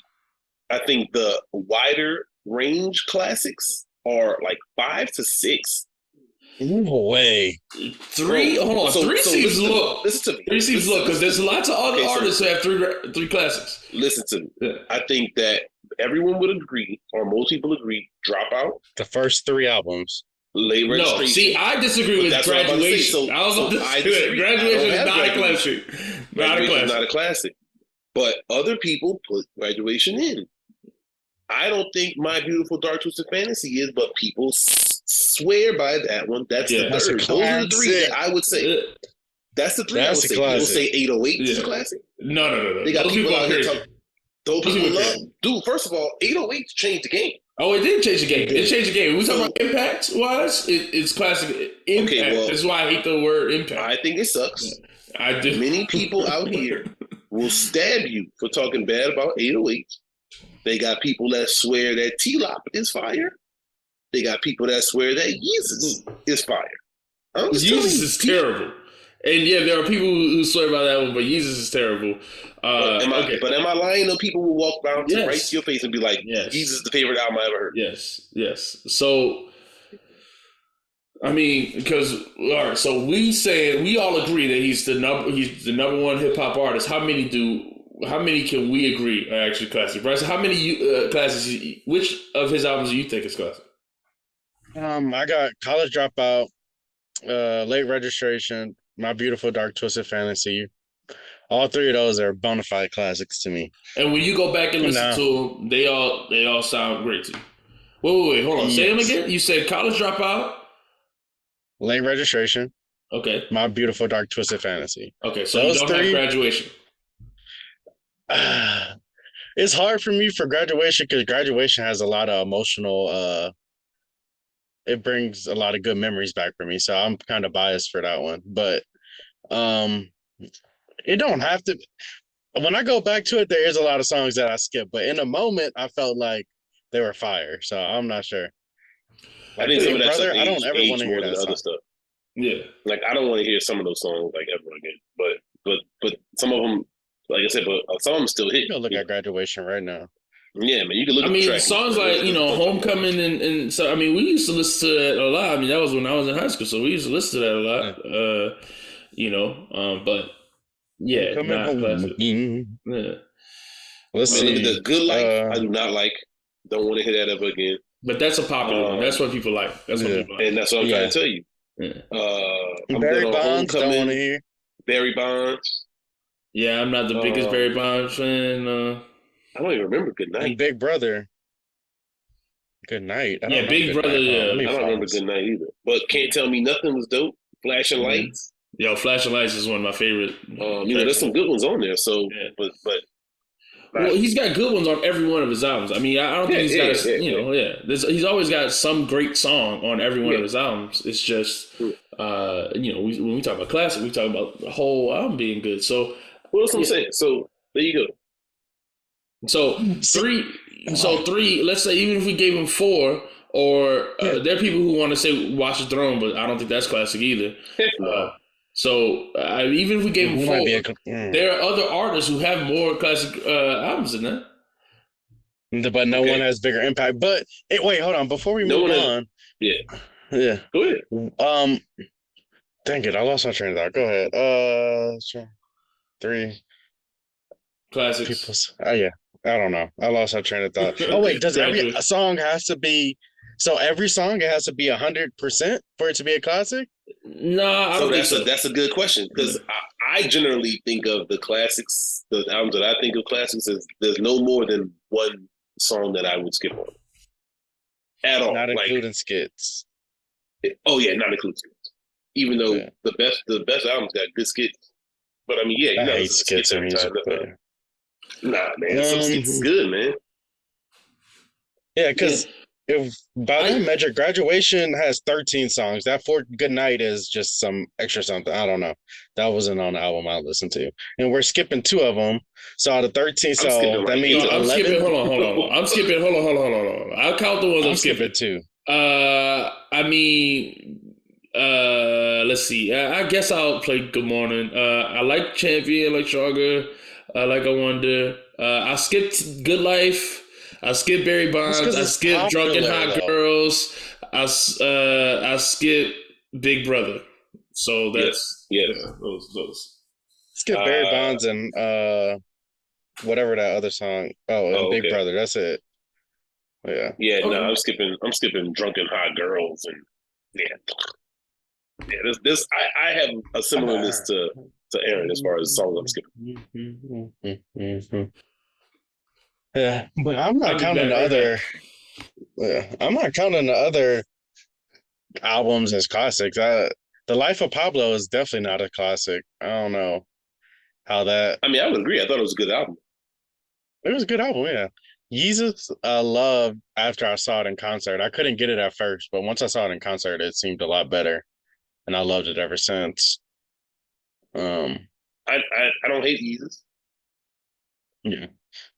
Speaker 3: I think the wider range classics are like 5 to 6.
Speaker 2: No way.
Speaker 1: 3. Hold on. 3 seems low.
Speaker 3: Listen to me.
Speaker 1: 3 seems low because there's lots of other artists who have three classics.
Speaker 3: Listen to me.
Speaker 1: Yeah.
Speaker 3: I think that everyone would agree, or most people agree, Dropout.
Speaker 2: The first 3 albums.
Speaker 3: Late Registration.
Speaker 1: No, see, I disagree with Graduation. I disagree. Graduation is not a classic. Not a classic.
Speaker 3: Not a classic. But other people put Graduation in. I don't think My Beautiful Dark Twisted Fantasy is, but people swear by that one. That's the third. Those are the 3 that I would say. That's the 3 I would say. People say 808 is a classic.
Speaker 1: No.
Speaker 3: They got people out here talking. Those people love. Dude, first of all, 808 changed the game.
Speaker 1: Oh, it did change the game. It changed the game. We talking about impact wise, it's classic impact. Okay, well, that's why I hate the word impact.
Speaker 3: I think it sucks.
Speaker 1: I do.
Speaker 3: Many people out here will stab you for talking bad about 808. They got people that swear that T-Lop is fire. They got people that swear that Yeezus is fire.
Speaker 1: Yeezus is terrible. And yeah, there are people who swear by that one, but Yeezus is terrible.
Speaker 3: But am I lying? Though people will walk around right to your face and be like, Yeezus is the favorite album I ever heard.
Speaker 1: Yes. So, I mean, because all right, so we all agree that he's the number one hip hop artist. How many can we agree are actually classic? Bryce, how many classics? Which of his albums do you think is classic?
Speaker 2: I got College Dropout, Late Registration, My Beautiful Dark Twisted Fantasy. All 3 of those are bona fide classics to me.
Speaker 1: And when you go back and listen to them, they all sound great to you. Wait, hold on. Say them again. You said College Dropout,
Speaker 2: Late Registration.
Speaker 1: Okay.
Speaker 2: My Beautiful Dark Twisted Fantasy.
Speaker 1: Okay, so those you don't have Graduation.
Speaker 2: It's hard for me for Graduation because Graduation has a lot of emotional. It brings a lot of good memories back for me, so I'm kind of biased for that one. But it don't have to. When I go back to it, there is a lot of songs that I skip, but in a moment, I felt like they were fire. So I'm not sure.
Speaker 3: I think some of that stuff
Speaker 2: I don't ever want to hear that
Speaker 3: other stuff.
Speaker 1: Yeah,
Speaker 3: like I don't want to hear some of those songs like ever again. But some of them, like I said, but some of them still hit.
Speaker 2: You can look at Graduation right now.
Speaker 3: Yeah, man, you can look.
Speaker 1: I mean, songs like Homecoming and so. I mean, we used to listen to that a lot. I mean, that was when I was in high school, so we used to listen to that a lot. But yeah, not classic. Yeah.
Speaker 2: Let's see.
Speaker 3: The Good Life, I do not like. Don't want to hear that ever again.
Speaker 1: But that's a popular one. That's what people like. That's what people like.
Speaker 3: And that's what I'm trying to tell you.
Speaker 2: Yeah. Barry Bonds, don't want to hear.
Speaker 3: Barry Bonds.
Speaker 1: Yeah, I'm not the biggest Barry Bonds fan.
Speaker 3: I don't even remember Good Night.
Speaker 2: And Big Brother. Good Night.
Speaker 1: Big Brother. Yeah,
Speaker 3: I don't remember Good Night either. But Can't Tell Me Nothing was dope. Flashing Lights.
Speaker 1: Yo, Flashing Lights is one of my favorite.
Speaker 3: There's some good ones on there. So, but.
Speaker 1: Well, he's got good ones on every one of his albums. I mean, I don't think he's got he's always got some great song on every one of his albums. It's just, when we talk about classic, we talk about the whole album being good. So,
Speaker 3: well, that's what I'm saying. So there you go.
Speaker 1: So three. Let's say even if we gave him 4, or there are people who want to say Watch the Throne, but I don't think that's classic either. Even if we gave him 4, there are other artists who have more classic albums than that.
Speaker 2: But no one has bigger impact. But wait, hold on. Before we move on,
Speaker 3: go ahead.
Speaker 2: Dang it, I lost my train of thought. Go ahead. 3
Speaker 1: classics.
Speaker 2: I don't know. I lost my train of thought. Oh wait, does every song has to be? So every song it has to be 100% for it to be a classic?
Speaker 1: No, I don't think so.
Speaker 3: That's a good question because I generally think of the classics, the albums that I think of classics as there's no more than one song that I would skip on at all,
Speaker 2: not including skits.
Speaker 3: Not including skits. Even though the best albums got good skits, but I mean,
Speaker 2: I hate skits every time.
Speaker 3: Nah, man, some skits is good, man.
Speaker 2: Yeah, because. If by that measure, Graduation has 13 songs. That For Good Night is just some extra something. I don't know. That wasn't on the album I listened to. And we're skipping 2 of them. So out of 13, that means 11.
Speaker 1: Skipping, hold on. I'm skipping, hold on. I'll count the ones I'm skipping.
Speaker 2: Too.
Speaker 1: Let's see. I guess I'll play Good Morning. I like Champion, like Sugar. Like I Wonder. I skipped Good Life. I skipped Barry
Speaker 2: That's
Speaker 1: Bonds.
Speaker 2: because
Speaker 1: I
Speaker 2: it's
Speaker 1: skipped Drunken
Speaker 2: popular
Speaker 1: Hot
Speaker 2: though.
Speaker 1: Girls. I skipped Big Brother. So
Speaker 3: Yeah,
Speaker 1: that's
Speaker 3: yes.
Speaker 1: yeah, those.
Speaker 2: Let's get Barry
Speaker 3: Uh,
Speaker 2: Bonds and whatever that other song. Oh, and
Speaker 3: oh,
Speaker 2: Big
Speaker 3: okay.
Speaker 2: Brother. That's it. Yeah.
Speaker 3: Yeah, no,
Speaker 1: Okay.
Speaker 3: I'm skipping drunken hot girls and yeah, yeah. I have a similar list to Aaron as far as songs I'm skipping.
Speaker 2: Yeah, but I'm not
Speaker 1: I'll be
Speaker 2: counting
Speaker 1: back.
Speaker 2: the
Speaker 1: Right back.
Speaker 2: other. Yeah, I'm not counting the other albums as classics. The Life of Pablo is definitely not a classic. I don't know how that.
Speaker 3: I mean, I would agree. I thought it was a good album.
Speaker 2: It was a good album, yeah. Yeezus, I loved after I saw it in concert. I couldn't get it at first, but once I saw it in concert, it seemed a lot better, and I loved it ever since. Um,
Speaker 3: I don't hate Jesus.
Speaker 2: yeah,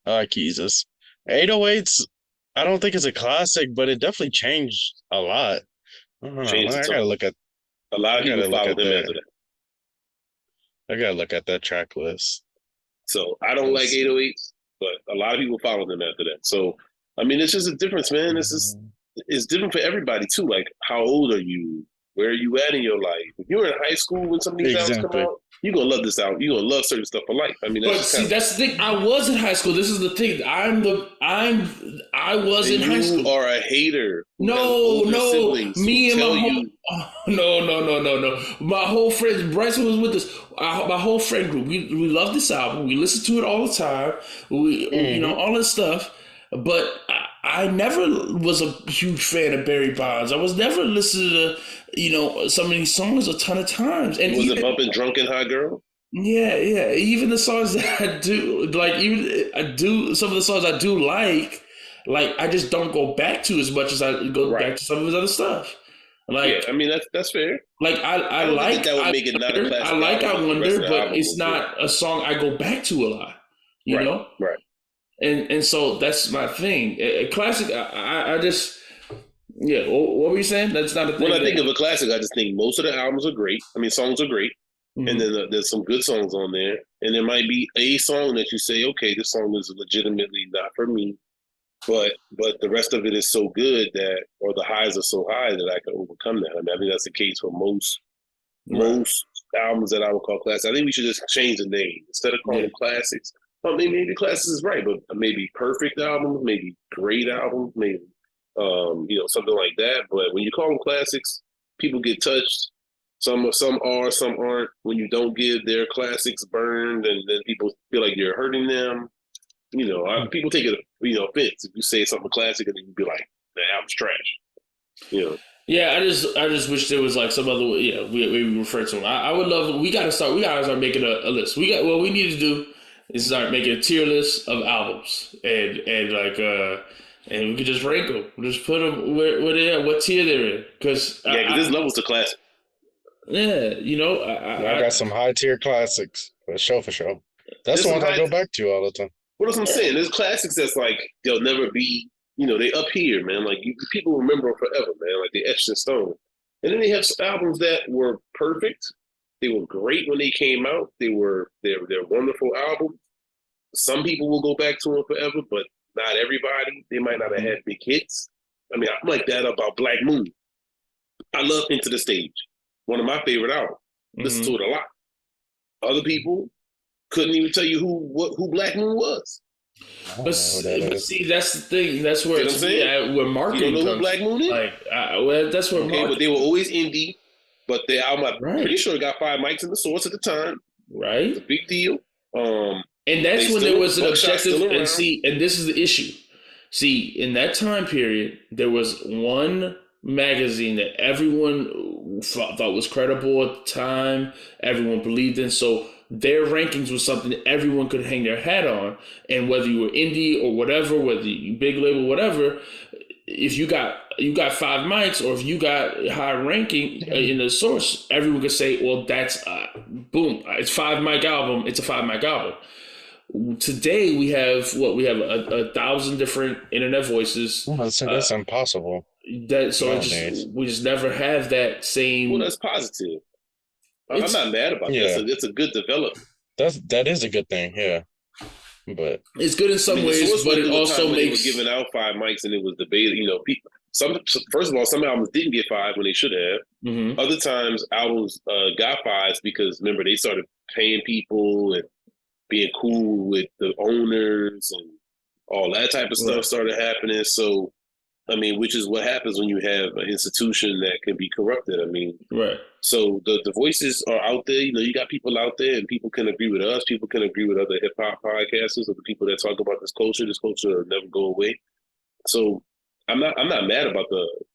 Speaker 2: I like Yeezus. 808s, I don't think it's a classic, but it definitely changed a lot. I don't know.
Speaker 3: Changed the tone. A lot
Speaker 2: I
Speaker 3: of people
Speaker 2: gotta look
Speaker 3: followed
Speaker 2: at
Speaker 3: him
Speaker 2: that.
Speaker 3: after that.
Speaker 2: I gotta look at that track list.
Speaker 3: So I don't like
Speaker 2: 'Cause-
Speaker 3: 808s, but a lot of people followed him after that. So I mean, it's just a difference, man. It's different for everybody too. Like, how old are you? Where are you at in your life? If you're in high school when some of these albums come
Speaker 2: Exactly.
Speaker 3: out, you're gonna love this album. You're gonna love certain stuff for life. I mean, that's
Speaker 1: But
Speaker 3: just
Speaker 1: see,
Speaker 3: kind of.
Speaker 1: that's the thing. I was in high school. This is the thing. I was in high
Speaker 3: You
Speaker 1: school.
Speaker 3: are a hater.
Speaker 1: No, me and my whole
Speaker 3: you.
Speaker 1: no. My whole friend Bryson was with us. My whole friend group. We love this album. We listen to it all the time.
Speaker 2: Mhm.
Speaker 1: All this stuff. But I never was a huge fan of Barry Bonds. I was never listening to some of these songs a ton of times. And
Speaker 3: Was it
Speaker 1: even
Speaker 3: bumping "Drunken High Girl"?
Speaker 1: yeah. Even the songs that I do like, even I do some of the songs I do like I just don't go back to as much as I go
Speaker 3: Right.
Speaker 1: back to some of his other stuff. Like,
Speaker 3: Yeah, I mean that's fair.
Speaker 1: like
Speaker 3: I don't think that would make it not a
Speaker 1: I
Speaker 3: classic
Speaker 1: like
Speaker 3: album
Speaker 1: I
Speaker 3: if the rest of
Speaker 1: Wonder,
Speaker 3: the
Speaker 1: but
Speaker 3: album
Speaker 1: it's
Speaker 3: was good.
Speaker 1: not a song I go back to a lot. You
Speaker 3: Right,
Speaker 1: know,
Speaker 3: right.
Speaker 1: and so that's my thing. A classic. I just yeah. What were you saying? That's not a thing.
Speaker 3: When I think of a classic, I just think most of the albums are great. I mean, songs are great, and
Speaker 1: Mhm.
Speaker 3: then there's some good songs on there, and there might be a song that you say, okay, this song is legitimately not for me, but the rest of it is so good that, or the highs are so high that I can overcome that. I mean, I think that's the case for
Speaker 1: Right.
Speaker 3: most albums that I would call classics. I think we should just change the name instead of calling
Speaker 1: Yeah.
Speaker 3: them classics. Well, maybe classics is right, but maybe perfect albums, maybe great albums, maybe something like that. But when you call them classics, people get touched. Some are, some aren't. When you don't give their classics burned, and then people feel like you're hurting them. People take it, offense if you say something classic, and then you be like, "The album's trash." You know.
Speaker 1: Yeah, I just wish there was like some other way. Yeah, we refer to them. I would love. We gotta start making a list. What we need to do is start making a tier list of albums and like and we could just rank them. Just put them where they are, what tier they're in. Because
Speaker 3: Yeah, because there's levels to classic.
Speaker 1: yeah,
Speaker 2: I got some high tier classics for sure, for sure. That's
Speaker 3: There's
Speaker 2: the
Speaker 3: some
Speaker 2: ones I
Speaker 3: high.
Speaker 2: go back to all the time.
Speaker 3: What else I'm saying? There's classics that's like they'll never be. They up here, man. Like people remember them forever, man. Like they etched in stone. And then they have albums that were perfect. They were great when they came out. They're wonderful albums. Some people will go back to them forever, but not everybody. They might not have had big hits. I mean, I'm like that about Black Moon. I love Into the Stage. One of my favorite albums. Listen to it a lot. Other people couldn't even tell you who Black Moon was.
Speaker 1: But see, that's the thing. That's where
Speaker 3: what I'm saying?
Speaker 1: where
Speaker 3: You
Speaker 1: marketing
Speaker 3: don't know who
Speaker 1: comes.
Speaker 3: Black Moon is?
Speaker 1: Like, that's where
Speaker 3: Okay, but they were always indie. But the album, I'm pretty sure, got 5 mics in the source at the time.
Speaker 1: Right.
Speaker 3: It's a big deal.
Speaker 1: And that's when there was an objective. And
Speaker 3: around.
Speaker 1: and this is the issue. See, in that time period, there was one magazine that everyone thought was credible at the time. Everyone believed in. So their rankings was something that everyone could hang their hat on. And whether you were indie or whatever, whether you big label, whatever, if you got 5 mics or if you got high ranking in the source, everyone could say, well, that's boom, it's 5 mic album. It's a 5 mic album. Today we have a 1,000 different internet voices.
Speaker 2: That's impossible.
Speaker 1: We just never have that same.
Speaker 3: Well, that's positive. I'm not mad about that. It's a good development.
Speaker 2: That is a good thing. Yeah. But
Speaker 1: It's good in
Speaker 3: I
Speaker 1: some
Speaker 3: mean, the
Speaker 1: ways,
Speaker 3: source
Speaker 1: but
Speaker 3: went
Speaker 1: it
Speaker 3: through a
Speaker 1: also
Speaker 3: time when they were
Speaker 1: makes
Speaker 3: giving out 5 mics and it was debated. You know, people. First of all, some albums didn't get 5 when they should have.
Speaker 1: Mhm.
Speaker 3: Other times, albums got 5s because remember they started paying people and being cool with the owners and all that type of stuff
Speaker 1: Right.
Speaker 3: started happening. So, I mean, which is what happens when you have an institution that can be corrupted. I mean,
Speaker 1: Right.
Speaker 3: so the voices are out there. You know, you got people out there, and people can agree with us. People can agree with other hip hop podcasters or the people that talk about this culture. This culture will never go away. So I'm not mad about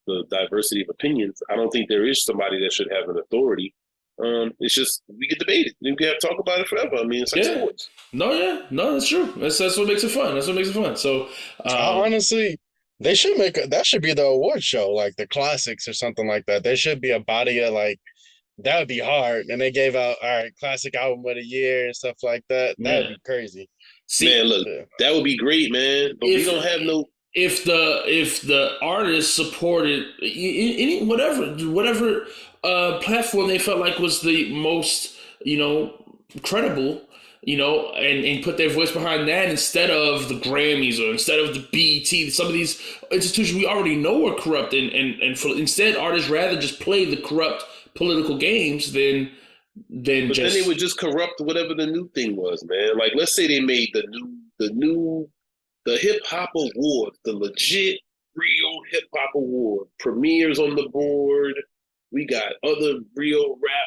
Speaker 3: the diversity of opinions. I don't think there is somebody that should have an authority. It's just we get debated. We can have talk about it forever. I mean, it's like
Speaker 1: Yeah.
Speaker 3: sports.
Speaker 1: No, that's true. That's what makes it fun. That's what makes it fun. So,
Speaker 2: honestly, they should that should be the award show, like the classics or something like that. There should be a body of like that would be hard. And they gave out all right, classic album of the year and stuff like that. That would
Speaker 1: yeah.
Speaker 2: be crazy.
Speaker 1: See,
Speaker 3: Man, look,
Speaker 2: Yeah.
Speaker 3: that would be great, man. But we don't have no.
Speaker 1: if the artist supported any whatever platform they felt like was the most credible, and put their voice behind that instead of the Grammys or instead of the BET. Some of these institutions we already know are corrupt, and instead artists rather just play the corrupt political games than
Speaker 3: But
Speaker 1: just.
Speaker 3: then they would just corrupt whatever the new thing was, man. Like, let's say they made the hip hop award, the legit, real hip hop award. Premieres on the board. We got other real rap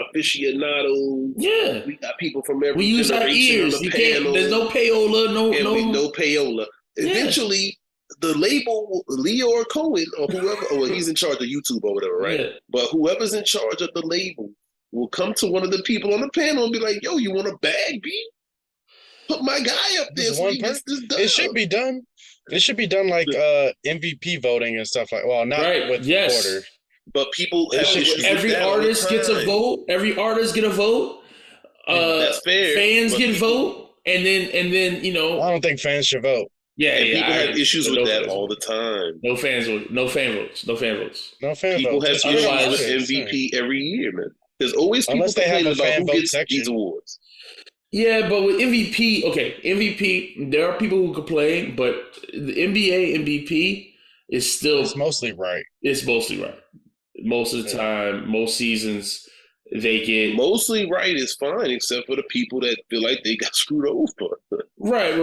Speaker 3: aficionados.
Speaker 1: Yeah,
Speaker 3: We got people from every
Speaker 1: we use our
Speaker 3: generation
Speaker 1: ears.
Speaker 3: on the
Speaker 1: You
Speaker 3: panel.
Speaker 1: can't. There's no payola.
Speaker 3: No payola.
Speaker 1: Yeah.
Speaker 3: Eventually, the label, Leo or Cohen or whoever, or he's in charge of YouTube or whatever, right?
Speaker 1: Yeah.
Speaker 3: But whoever's in charge of the label will come to one of the people on the panel and be like, "Yo, you want a bag, B? Put my guy up there so he gets this done."
Speaker 2: It should be done. It should be done like MVP voting and stuff like. Well, not with Porter.
Speaker 3: But people have issues
Speaker 1: every
Speaker 3: with that
Speaker 1: artist gets a vote. Every artist get a vote.
Speaker 3: That's fair.
Speaker 1: Fans get a vote, and then
Speaker 2: I don't think fans should vote.
Speaker 1: Yeah,
Speaker 3: people have issues with that all the time.
Speaker 1: No fan votes. No fan votes.
Speaker 3: People have issues with MVP every year, man. There's always people complaining about who gets these awards.
Speaker 1: Yeah, but with MVP, there are people who complain, but the NBA MVP is still...
Speaker 2: It's mostly right.
Speaker 1: It's mostly right. Most of the time, most seasons, they get...
Speaker 3: Mostly right is fine, except for the people that feel like they got screwed over.
Speaker 1: Right.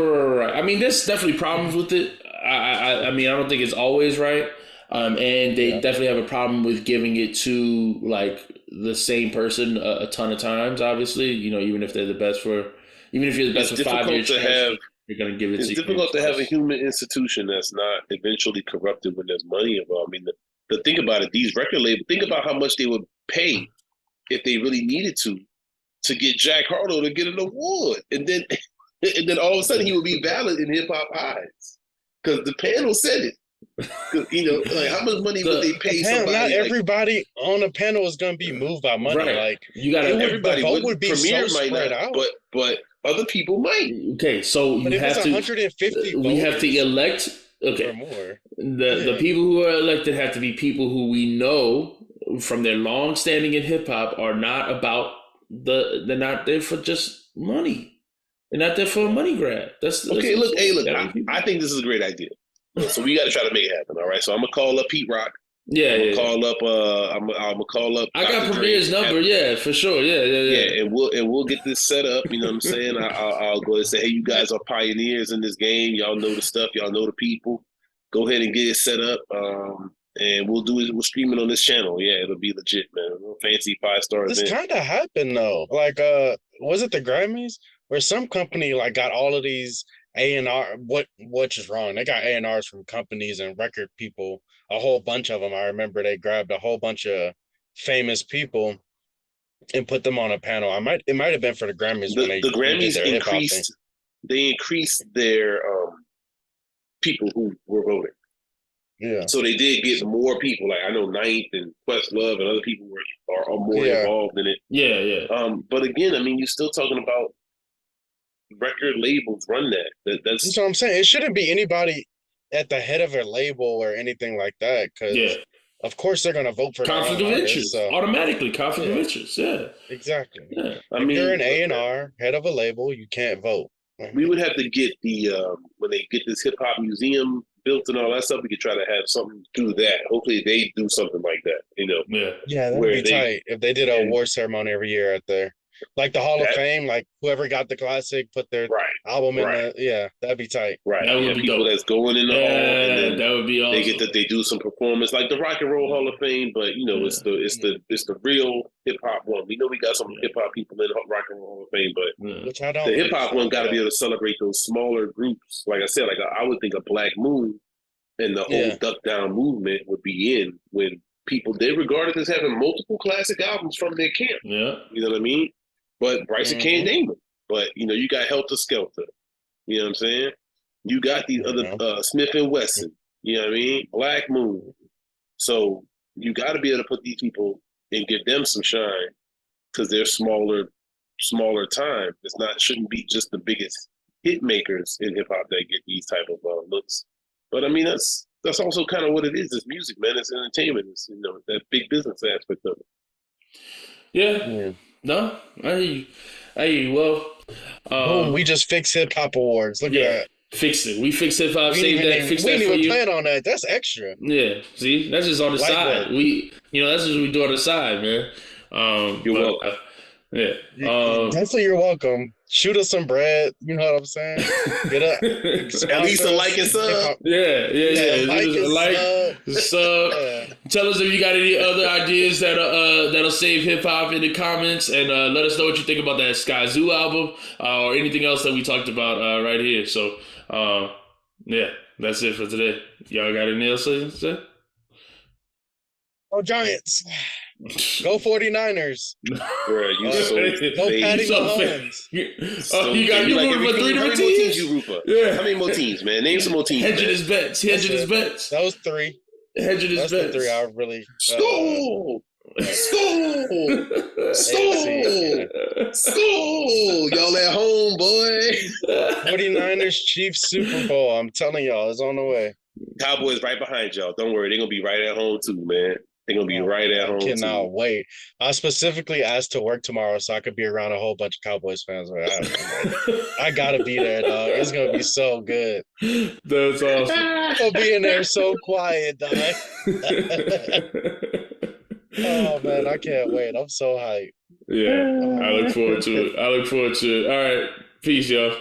Speaker 1: I mean, there's definitely problems with it. I mean, I don't think it's always right. And they definitely have a problem with giving it to like the same person a ton of times. Obviously, even if they're the best even if you're the best for 5 years, you're going to give it.
Speaker 3: It's difficult to have a human institution that's not eventually corrupted when there's money involved. I mean, the think about it. These record labels. Think about how much they would pay if they really needed to get Jack Harlow to get an award, and then all of a sudden he would be valid in hip hop eyes because the panel said it. Like how much money would they pay somebody?
Speaker 2: Not everybody on the panel is going to be moved by money.
Speaker 1: Right.
Speaker 2: Like
Speaker 1: you got
Speaker 3: everybody
Speaker 2: would be
Speaker 3: Premiere
Speaker 2: so spread out.
Speaker 3: But other people might.
Speaker 1: Okay, so you have to
Speaker 2: 150.
Speaker 1: We have to elect. Okay,
Speaker 2: or more.
Speaker 1: The people who are elected have to be people who we know from their long standing in hip hop are not about they're not there for just money. They're not there for a money grab. That's
Speaker 3: okay. Look, I think this is a great idea. So we got to try to make it happen. All right. So I'm gonna call up Pete Rock. I'm gonna call up.
Speaker 1: I got Premier's number. Yeah, for sure. Yeah.
Speaker 3: And we'll get this set up. You know what I'm saying? I'll go and say, hey, you guys are pioneers in this game. Y'all know the stuff. Y'all know the people. Go ahead and get it set up. And we'll do it. We'll stream it on this channel. Yeah, it'll be legit, man. Fancy 5-star event.
Speaker 2: This kind of happened though. Like, was it the Grammys where some company like got all of these A&R? Which is wrong? They got A&Rs from companies and record people. A whole bunch of them. I remember they grabbed a whole bunch of famous people and put them on a panel. It might have been for the Grammys.
Speaker 3: The Grammys increased. They increased their people who were voting.
Speaker 2: Yeah.
Speaker 3: So they did get more people. Like I know Ninth and Questlove and other people are more involved in it.
Speaker 1: Yeah.
Speaker 3: But again, I mean, you're still talking about record labels run that. That's
Speaker 2: what I'm saying. It shouldn't be anybody at the head of a label or anything like that. Because of course they're gonna vote for
Speaker 1: conflict of interest. So. Automatically, conflict of interest. Yeah.
Speaker 2: Exactly.
Speaker 1: Yeah.
Speaker 2: If you're an A&R head of a label, you can't vote.
Speaker 3: we would have to get the when they get this hip hop museum built and all that stuff. We could try to have something do that. Hopefully, they do something like that.
Speaker 1: Yeah.
Speaker 2: Yeah, that'd
Speaker 3: where
Speaker 2: be
Speaker 3: they
Speaker 2: tight if they did an
Speaker 3: and
Speaker 2: award ceremony every year out there. Like the Hall of
Speaker 3: that
Speaker 2: Fame, like whoever got the classic put their
Speaker 3: right,
Speaker 2: album in
Speaker 3: right,
Speaker 2: the, yeah, that'd be tight.
Speaker 3: right.
Speaker 1: That
Speaker 3: You
Speaker 1: would
Speaker 3: have
Speaker 1: be
Speaker 3: people
Speaker 1: dope.
Speaker 3: that's going in the hall, and
Speaker 1: Yeah,
Speaker 3: then
Speaker 1: that would be
Speaker 3: they
Speaker 1: awesome.
Speaker 3: get that they do some performance like the Rock and Roll Hall of Fame, but you know
Speaker 1: Yeah.
Speaker 3: it's the real hip hop one. We know we got some
Speaker 1: Yeah.
Speaker 3: hip hop people in Rock and Roll Hall of Fame, but
Speaker 1: Yeah.
Speaker 2: Which I don't
Speaker 3: the hip hop one
Speaker 2: understand
Speaker 3: got to be
Speaker 2: that.
Speaker 3: able to celebrate those smaller groups. Like I said, like I would think a Black Moon and the whole
Speaker 2: Yeah.
Speaker 3: Duck Down movement would be in when people they regarded as having multiple classic albums from their camp.
Speaker 1: Yeah.
Speaker 3: You know what I mean? But Bryson can't name them. But you know, you got Helter Skelter. You know what I'm saying? You got these other Smith and Wesson. You know what I mean? Black Moon. So you got to be able to put these people and give them some shine because they're smaller time. It's not shouldn't be just the biggest hit makers in hip hop that get these type of looks. But I mean, that's also kind of what it is. It's music, man. It's entertainment. It's that big business aspect of it.
Speaker 1: Yeah. No, I hear you. Well,
Speaker 2: Boom, we just fixed hip hop awards. Look at that.
Speaker 1: Fix it. We fixed hip hop. Save that. Fix
Speaker 2: we
Speaker 1: that
Speaker 2: didn't
Speaker 1: for
Speaker 2: even
Speaker 1: you.
Speaker 2: plan on that. That's extra.
Speaker 1: Yeah. See, that's just on the
Speaker 2: Like
Speaker 1: side.
Speaker 2: that.
Speaker 1: That's just what we do on the side, man.
Speaker 3: You're welcome.
Speaker 1: Yeah.
Speaker 2: Definitely, you're welcome. Shoot us some bread. You know what I'm saying? Get up.
Speaker 3: At least a like and sub.
Speaker 1: Yeah.
Speaker 2: Like and
Speaker 1: sub.
Speaker 2: Yeah.
Speaker 1: Tell us if you got any other ideas that'll save hip hop in the comments, and let us know what you think about that Skyzoo album or anything else that we talked about right here. So, yeah, that's it for today. Y'all got anything else to say?
Speaker 2: Go Giants. Go 49ers.
Speaker 3: Bro, you so
Speaker 2: Go
Speaker 3: fake.
Speaker 2: Patty
Speaker 1: So
Speaker 2: Mahomes.
Speaker 3: So
Speaker 1: you
Speaker 3: fake.
Speaker 1: rooting for 3
Speaker 3: how
Speaker 1: different
Speaker 3: many more
Speaker 1: teams?
Speaker 3: you root for?
Speaker 1: Yeah.
Speaker 3: How many more teams, man? Name some more teams.
Speaker 1: Hedging
Speaker 3: man.
Speaker 1: his bets. Hedging his bets.
Speaker 2: That was 3.
Speaker 1: Hedging his
Speaker 2: That's
Speaker 1: bets.
Speaker 2: the 3 I really.
Speaker 3: School! School!
Speaker 2: AFC.
Speaker 3: School! Y'all at home, boy.
Speaker 2: 49ers Chiefs Super Bowl. I'm telling y'all, it's on the way.
Speaker 3: Cowboys right behind y'all. Don't worry, they're gonna be right at home too, man. They're gonna be right at home
Speaker 2: I cannot
Speaker 3: too.
Speaker 2: wait. I specifically asked to work tomorrow so I could be around a whole bunch of Cowboys fans. I gotta be there, dog. It's gonna be so good.
Speaker 1: That's awesome.
Speaker 2: I'll be in there so quiet, dog. Oh man, I can't wait. I'm so hyped.
Speaker 1: Yeah, I look forward to it. All right, peace, y'all.